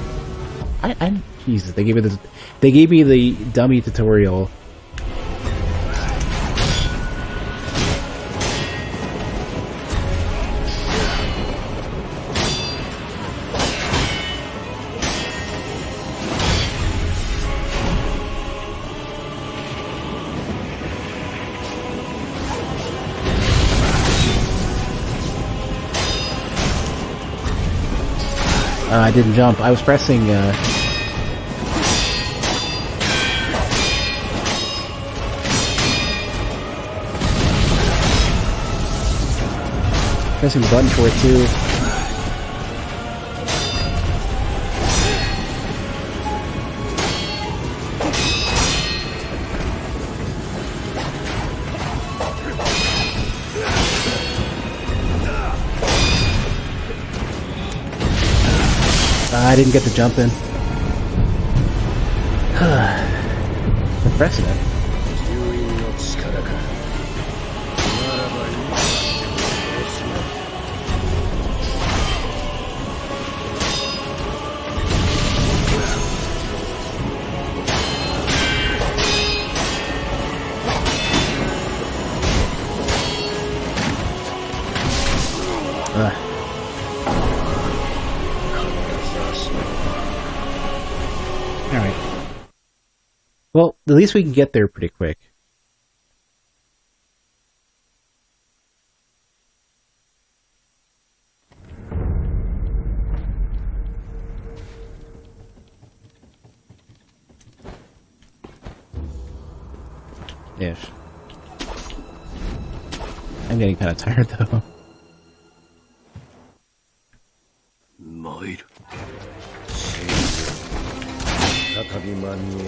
Jesus, they gave me the dummy tutorial I didn't jump. I was pressing, pressing the button for it too. I didn't get the jump in. I'm pressing it. 吸引の力か。ならばいい。殺すな。Alright. Well, at least we can get there pretty quick. Ish. I'm getting kind of tired though. 参る。再び間に合う。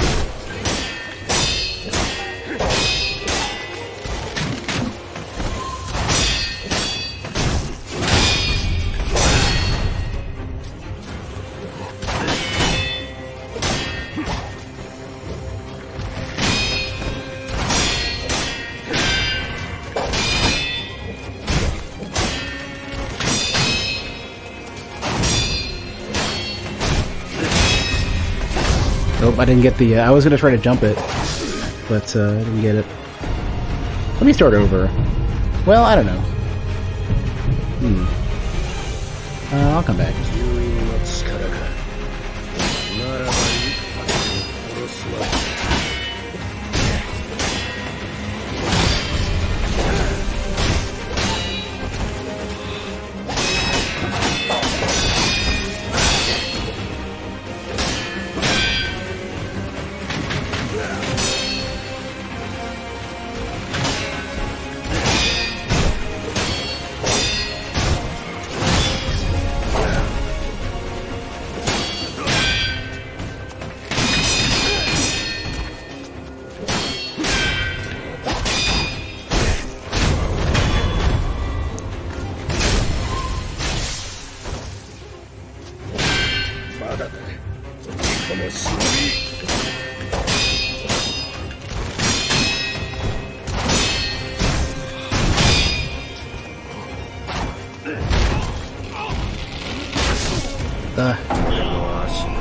Nope, I didn't get the, I was gonna try to jump it, but, I didn't get it. Let me start over. Well, I don't know. I'll come back. 吸引の力か。ならばいい。殺すな。まだだ。この忍び。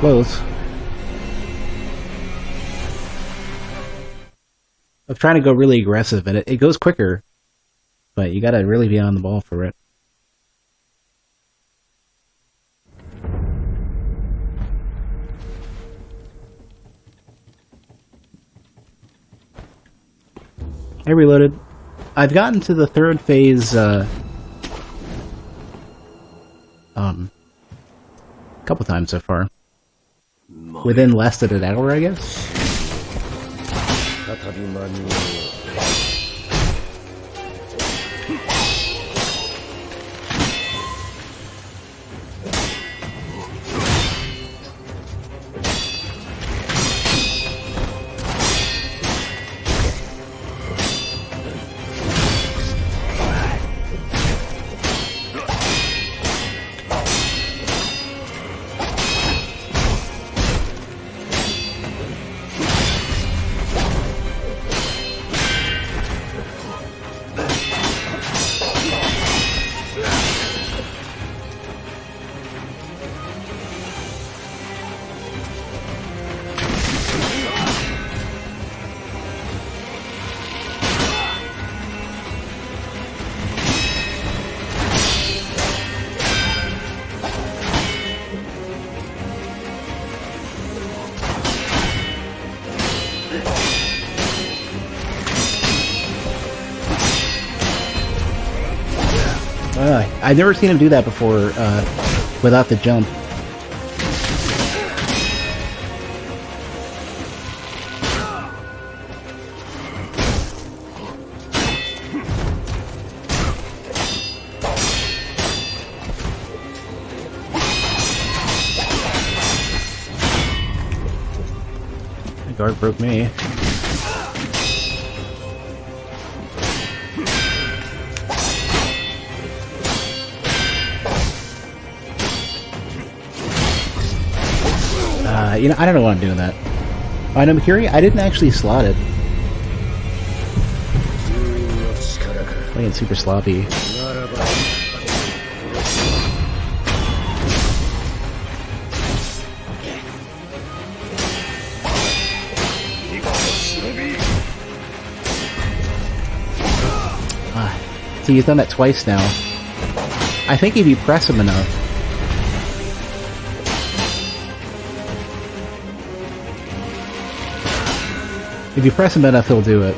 Close. I'm trying to go really aggressive, and it goes quicker, but you gotta really be on the ball for it. I reloaded. I've gotten to the third phase, a couple times so far. Within less than an hour, I guess. 再び間に合う。I've never seen him do that before, without the jump. heart broke me. You know, I don't know why I'm doing that. I know, Mikiri, I didn't actually slot it. Playing super sloppy. See, he's done that twice now. I think if you press him enough. If you press him enough, he'll do it.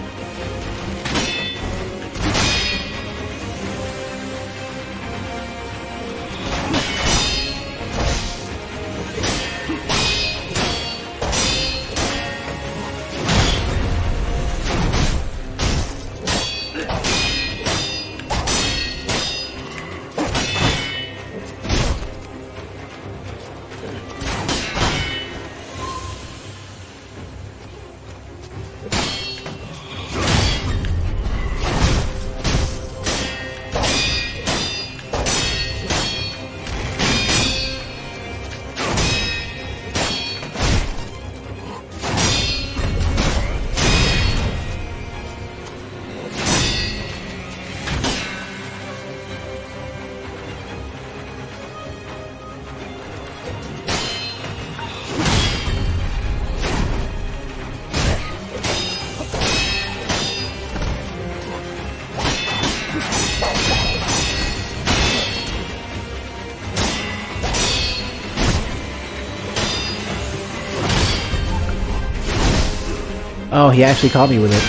Oh, he actually caught me with it.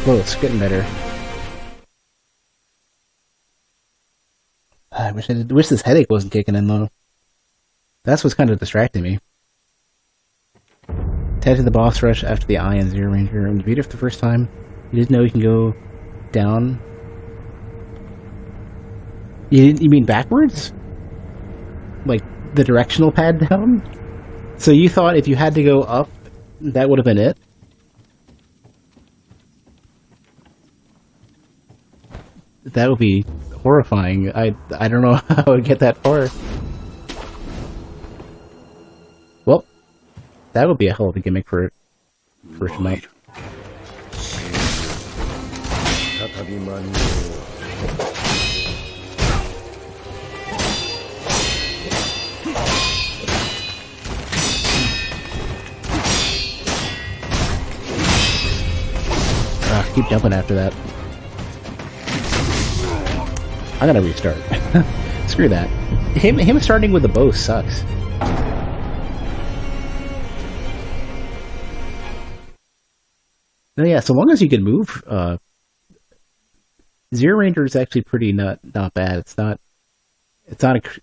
Whoa, it's getting better. I wish this headache wasn't kicking in, though. That's what's kind of distracting me. Head to the boss rush after the Eye and Zero Ranger. When you beat it for the first time, you didn't know you can go down. You mean backwards? Like, the directional pad down? So you thought if you had to go up, that would have been it? That would be horrifying. I don't know how I would get that far. Well, that would be a hell of a gimmick for first night. Keep jumping after that. I'm gonna restart. Screw that. Him starting with the bow sucks. No, yeah, so long as you can move, Zero Ranger is actually pretty not bad. It's not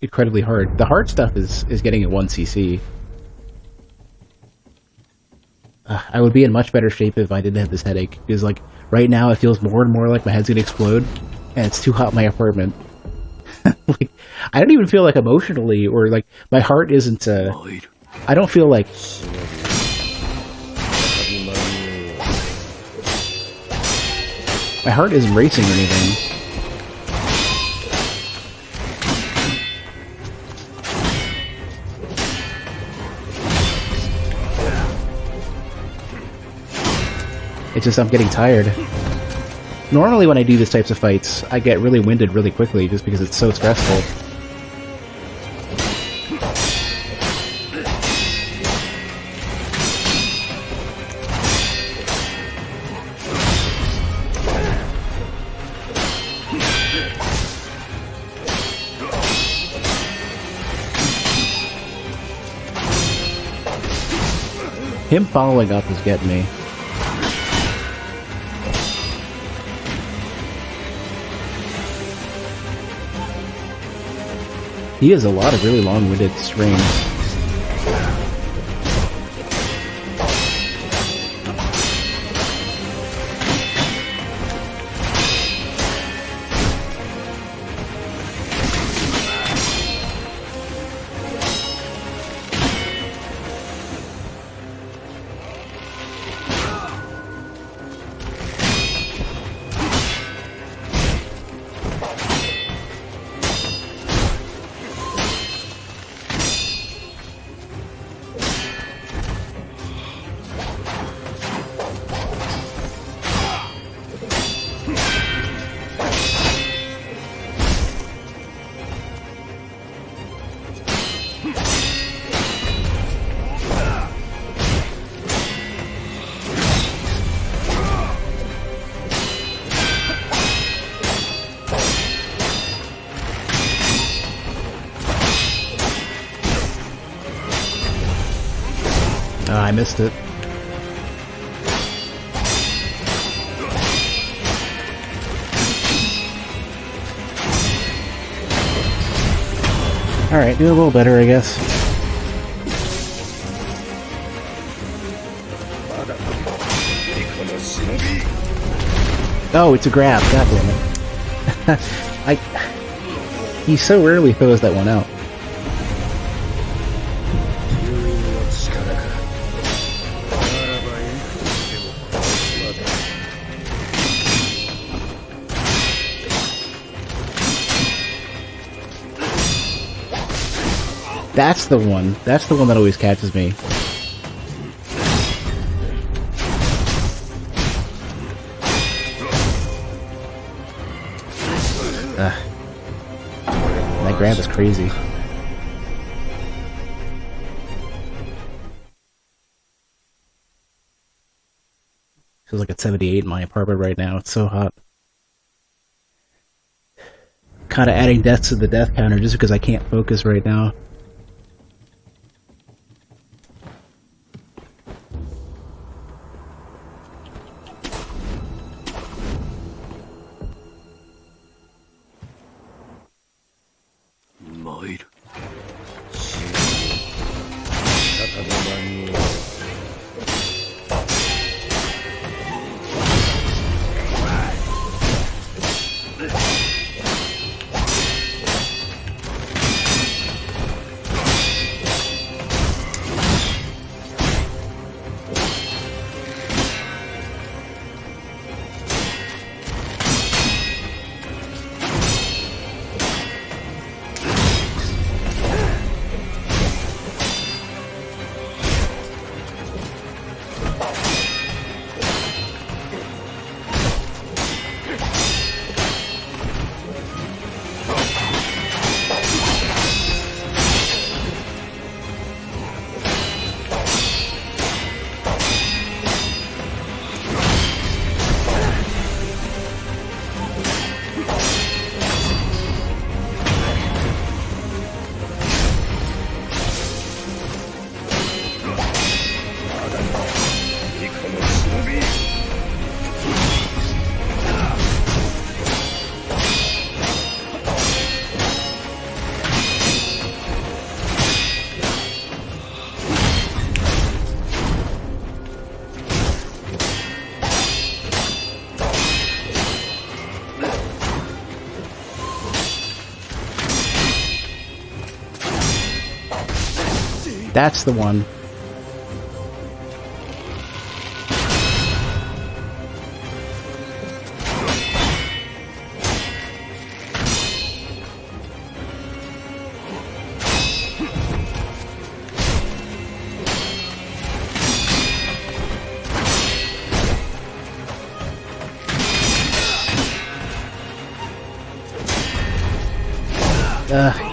incredibly hard. The hard stuff is getting at 1 CC. I would be in much better shape if I didn't have this headache, because like right now it feels more and more like my head's gonna explode, and it's too hot in my apartment. Like, I don't even feel like emotionally, or like my heart isn't. I don't feel like. My heart isn't racing or anything. It's just I'm getting tired. Normally when I do these types of fights, I get really winded really quickly just because it's so stressful. Him following up is getting me. He has a lot of really long-winded strings. Oh, I missed it. Alright, doing a little better, I guess. Oh, it's a grab. God damn it. He so rarely throws that one out. That's the one. That's the one that always catches me. That grab is crazy. Feels like it's 78 in my apartment right now. It's so hot. Kinda adding deaths to the death counter just because I can't focus right now. That's the one.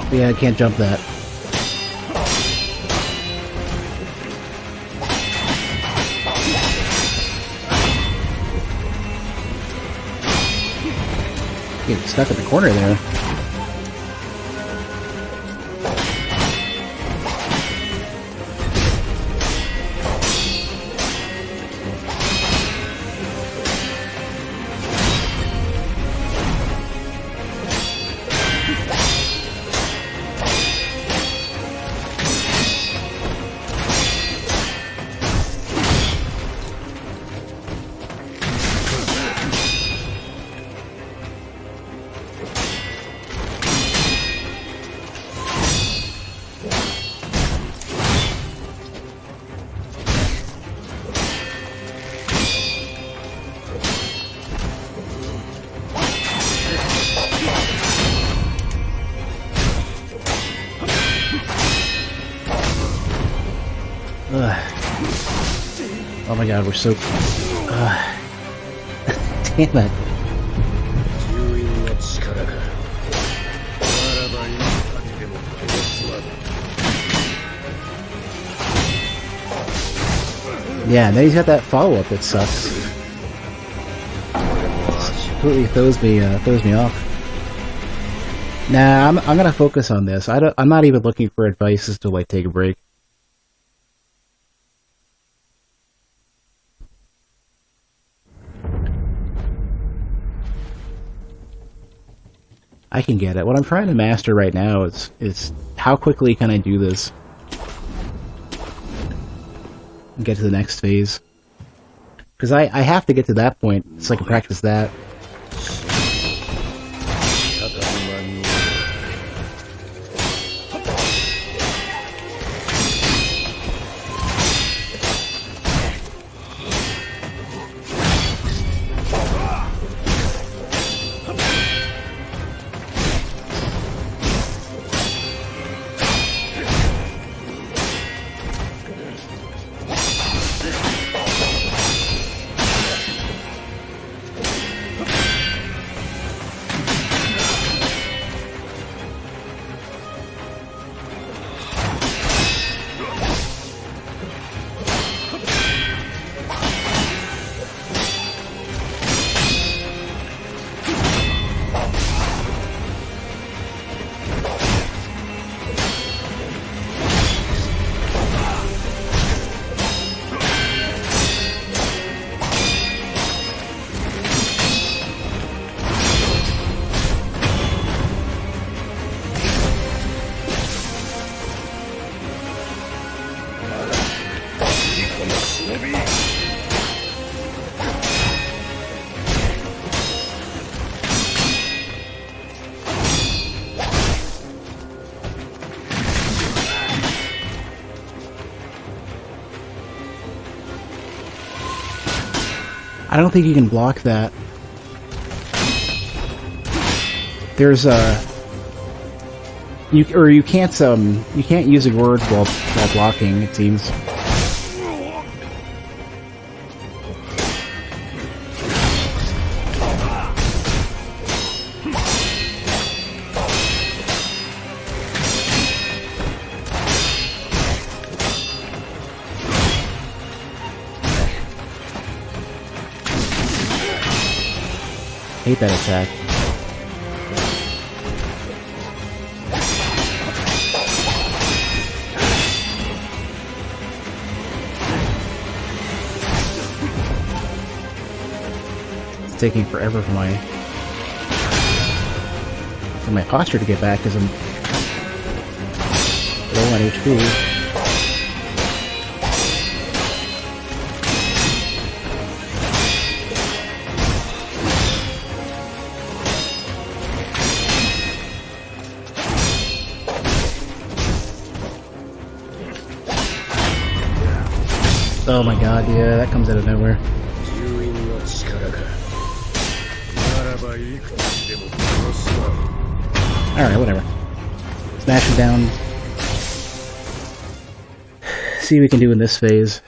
Yeah, I can't jump that. Get stuck in the corner there. Oh my god, we're so... damn it. Yeah, and then he's got that follow-up that sucks. Completely throws me off. Nah, I'm gonna focus on this. I'm not even looking for advice as to like take a break. I can get it. What I'm trying to master right now is how quickly can I do this and get to the next phase. Because I have to get to that point so I can practice that. I don't think you can block that. There's you can't use a word while blocking, it seems. Hate that attack. It's taking forever for my posture to get back because I'm low on HP. Oh my god, yeah, that comes out of nowhere. Alright, whatever. Smash it down. See what we can do in this phase.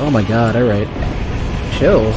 Oh my god, alright. Chill.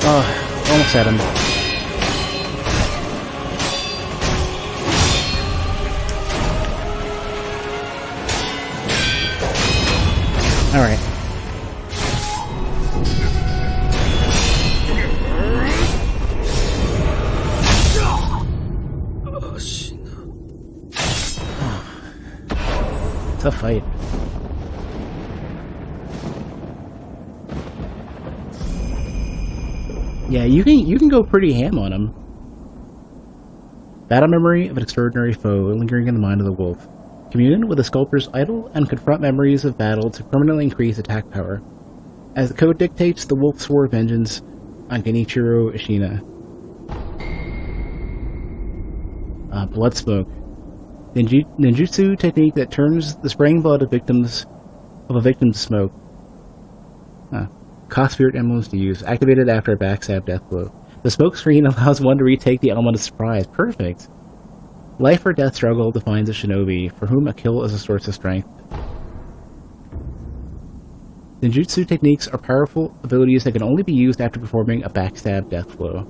Oh, almost had him. Alright. Tough fight. Yeah, you can go pretty ham on him. Battle memory of an extraordinary foe lingering in the mind of the wolf. Commune with the sculptor's idol and confront memories of battle to permanently increase attack power. As the code dictates, the wolf swore vengeance on Genichiro Ishina. Blood smoke. Ninjutsu technique that turns the spraying blood of a victim to smoke. Cost spirit emblems to use. Activated after a backstab death blow. The smoke screen allows one to retake the element of surprise. Perfect. Life or death struggle defines a shinobi, for whom a kill is a source of strength. Ninjutsu techniques are powerful abilities that can only be used after performing a backstab death blow.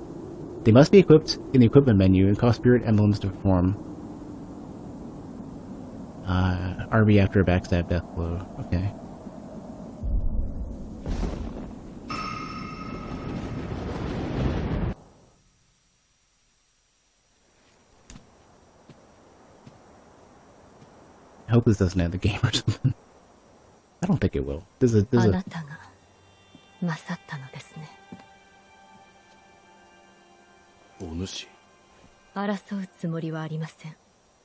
They must be equipped in the equipment menu and cost spirit emblems to perform. RB after a backstab death blow. Okay. I hope this doesn't end the game or something. I don't think it will. There's a... あなたが勝ったのですね。お主。争うつもりはありません。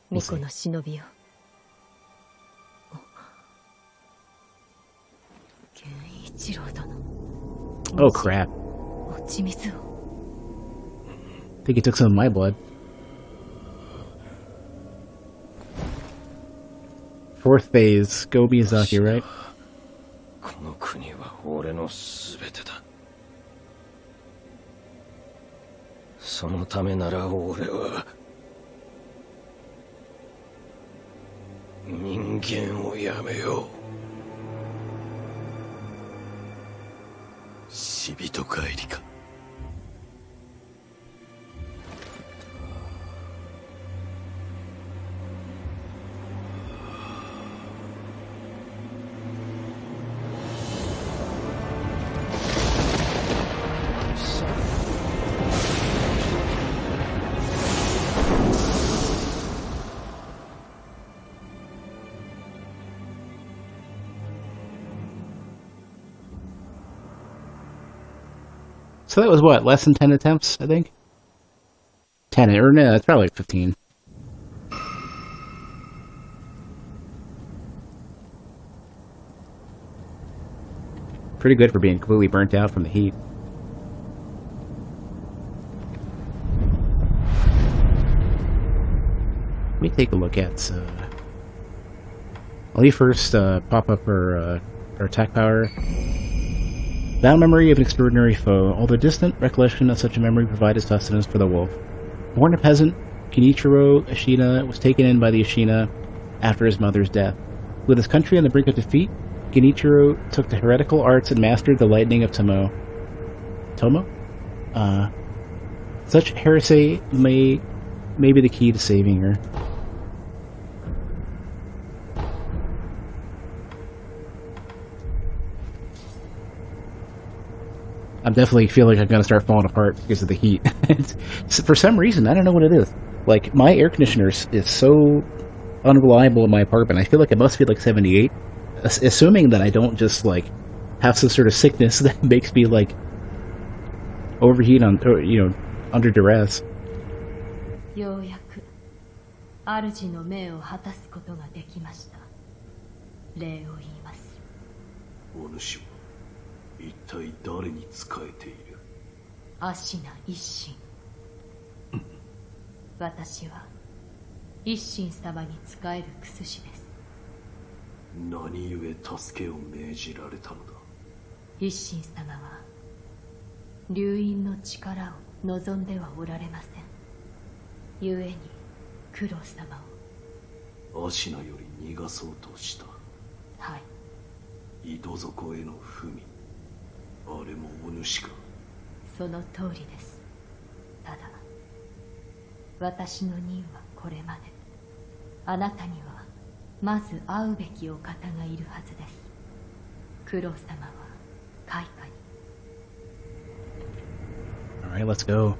巫女の忍びよ。源一郎殿。 Oh crap. 落ち水を。 I think he took some of my blood. Fourth phase. Go Miyazaki, right? この国は俺のすべてだ。そのためなら俺は人間をやめよう。死人帰りか。So that was what, less than 10 attempts, I think? 10, or no, it's probably like 15. Pretty good for being completely burnt out from the heat. Let me take a look at, let me first pop up her attack power. Battle memory of an extraordinary foe. Although distant, recollection of such a memory provided sustenance for the wolf. Born a peasant, Genichiro Ishina was taken in by the Ishina after his mother's death. With his country on the brink of defeat, Genichiro took to heretical arts and mastered the lightning of Tomo. Tomo? Such heresy may be the key to saving her. I'm definitely feeling like I'm gonna start falling apart because of the heat. For some reason, I don't know what it is. Like, my air conditioner is so unreliable in my apartment. I feel like it must be like 78. Assuming that I don't just, like, have some sort of sickness that makes me, like, overheat on, or, you know, under duress. ようやく主の命を果たすことができました。礼を言います。お主は一体誰に仕えている？アシナ一心。私は一心様に仕える薬師です。何故助けを命じられたのだ？一心様は流因の力を望んではおられません。故に九郎様を。アシナより逃がそうとした。はい。井戸底への文。あれもお主か？その通りです。ただ私の任はこれまで。あなたにはまず会うべきお方がいるはずです。九郎様は開花に。 Alright, let's go.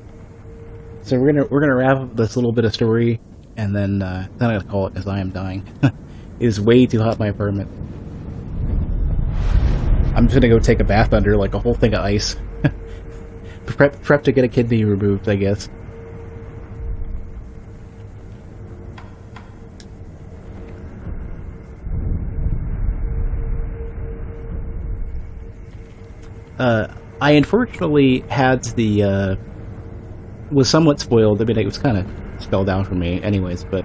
So we're gonna wrap up this little bit of story, and then I'm gonna call it because I am dying. It is way too hot in my apartment. I'm just gonna go take a bath under like a whole thing of ice. prep to get a kidney removed, I guess. I unfortunately had the, was somewhat spoiled. I mean, it was kind of spelled out for me anyways, but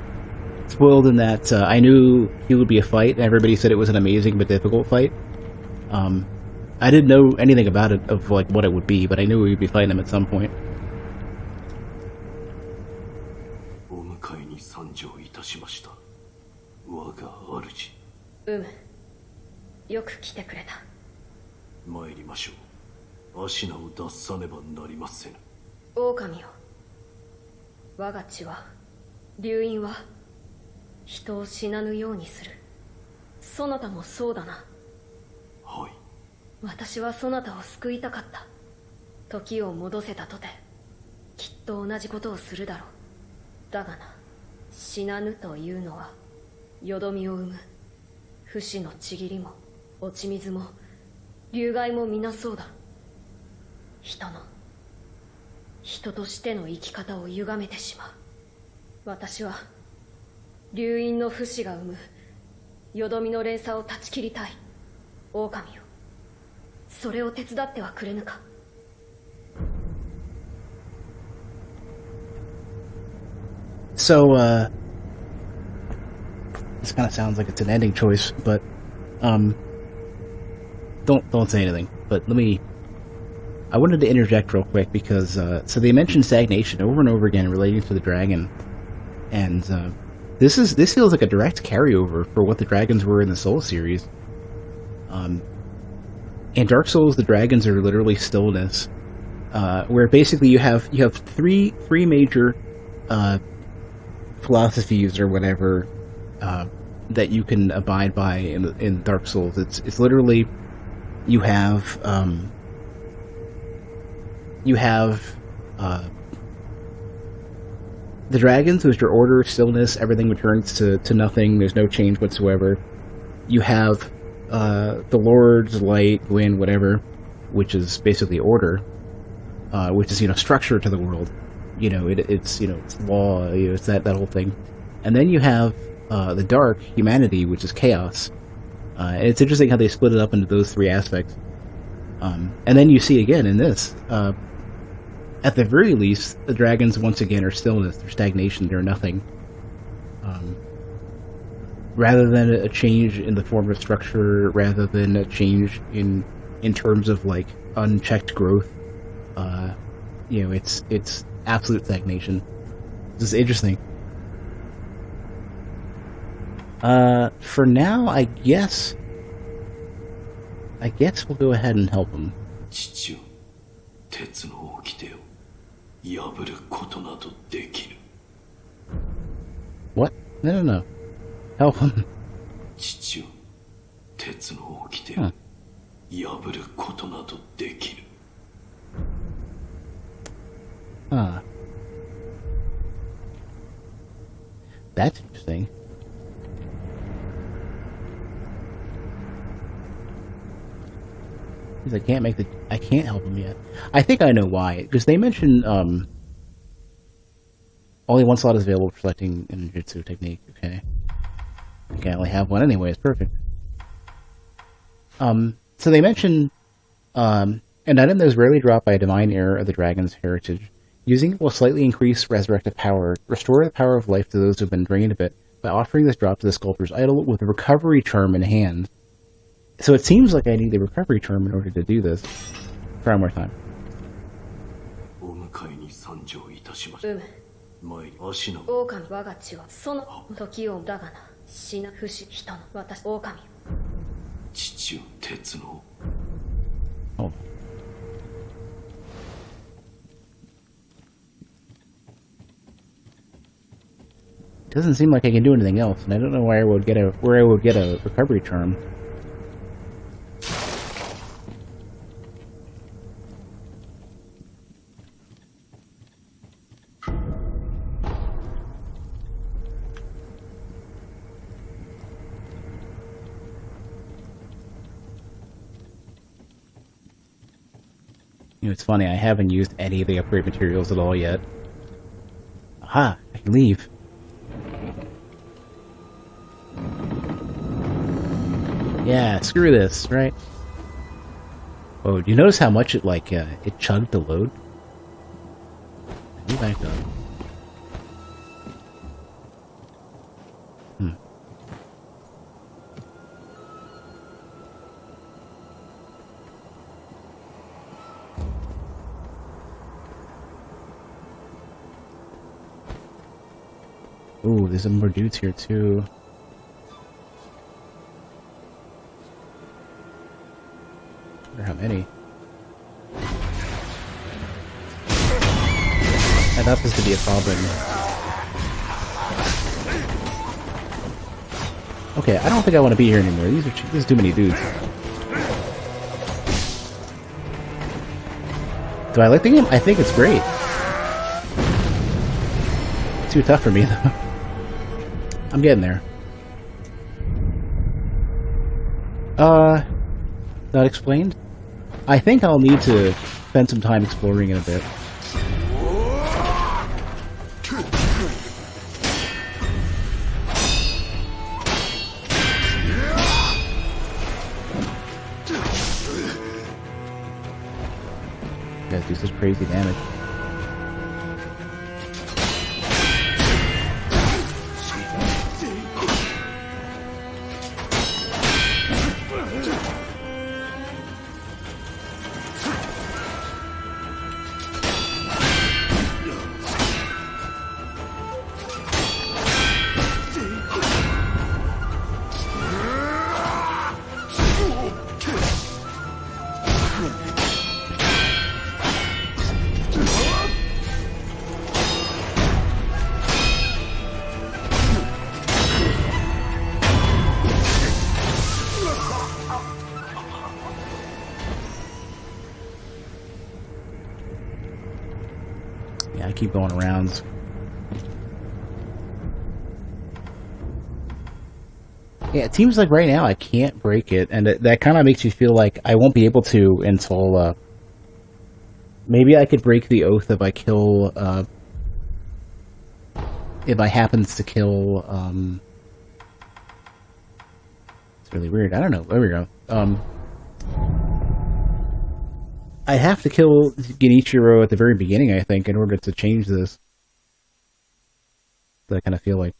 spoiled in that I knew he would be a fight, and everybody said it was an amazing but difficult fight. I didn't know anything about it, of like what it would be, but I knew we would be fighting him at some point. お迎えに参上いたしました。我が主。よく来てくれた。参りましょう。アシナを脱さねばなりませぬ。狼よ。我が血は、流因は、人を死なぬようにする。そなたもそうだな。はい。私はそなたを救いたかった。時を戻せたとて、きっと同じことをするだろう。だがな、死なぬというのは、よどみを生む。不死のちぎりも、落ち水も、流害も皆そうだ。人としての生き方を歪めてしまう。私は、流因の不死が生む、よどみの連鎖を断ち切りたい。狼よ。それを手伝ってはくれぬか。So, this kind of sounds like it's an ending choice, but, don't say anything, but I wanted to interject real quick because, so they mentioned stagnation over and over again relating to the dragon, and, this feels like a direct carryover for what the dragons were in the Soul series. In Dark Souls, the dragons are literally stillness, where basically you have three major, philosophies or whatever, that you can abide by in Dark Souls. It's literally, you have the dragons, who's your order, stillness, everything returns to nothing, there's no change whatsoever. You have the Lord's light, wind, whatever, which is basically order, which is, structure to the world. It's law, it's that whole thing. And then you have the dark, humanity, which is chaos. And it's interesting how they split it up into those three aspects. And then you see again in this, at the very least, the dragons once again are stillness, they're stagnation, they're nothing. Rather than a change in the form of structure, rather than a change in terms of like unchecked growth, it's absolute stagnation. This is interesting. For now, I guess we'll go ahead and help him. 父よ、鉄の掟を破ることなどできる。What? No. Help him. 父よ、鉄の掟を破ることなどできる。That's interesting. Because I can't help him yet. I think I know why. Because they mentioned, only one slot is available for selecting a ninjutsu technique. Okay. I only have one anyway, it's perfect. So they mention, an item that is rarely dropped by a divine heir of the dragon's heritage. Using it will slightly increase resurrective power, restore the power of life to those who have been drained a bit, by offering this drop to the sculptor's idol with a recovery charm in hand. So it seems like I need the recovery charm in order to do this. Try one more time. お迎えに参上いたしました。前に足の狼我が血はその時をだがな死な不死人の私狼父よ鉄の Oh. Doesn't seem like I can do anything else, and I don't know where I would get a recovery charm. You know, it's funny, I haven't used any of the upgrade materials at all yet. Aha! I can leave. Yeah, screw this, right? Oh, do you notice how much it, like, it chugged to load? Let me back up. Ooh, there's some more dudes here too. I wonder how many. I thought this would be a problem. Okay, I don't think I want to be here anymore. There's too many dudes. Do I like the game? I think it's great. It's too tough for me though. I'm getting there. Not explained? I think I'll need to spend some time exploring it a bit. You guys do such crazy damage. Yeah, I keep going around. Yeah, it seems like right now I can't break it, and that kind of makes me feel like I won't be able to until, maybe I could break the oath if I kill, if I happens to kill, it's really weird. I don't know. There we go. I have to kill Genichiro at the very beginning, I think, in order to change this. That I kind of feel like.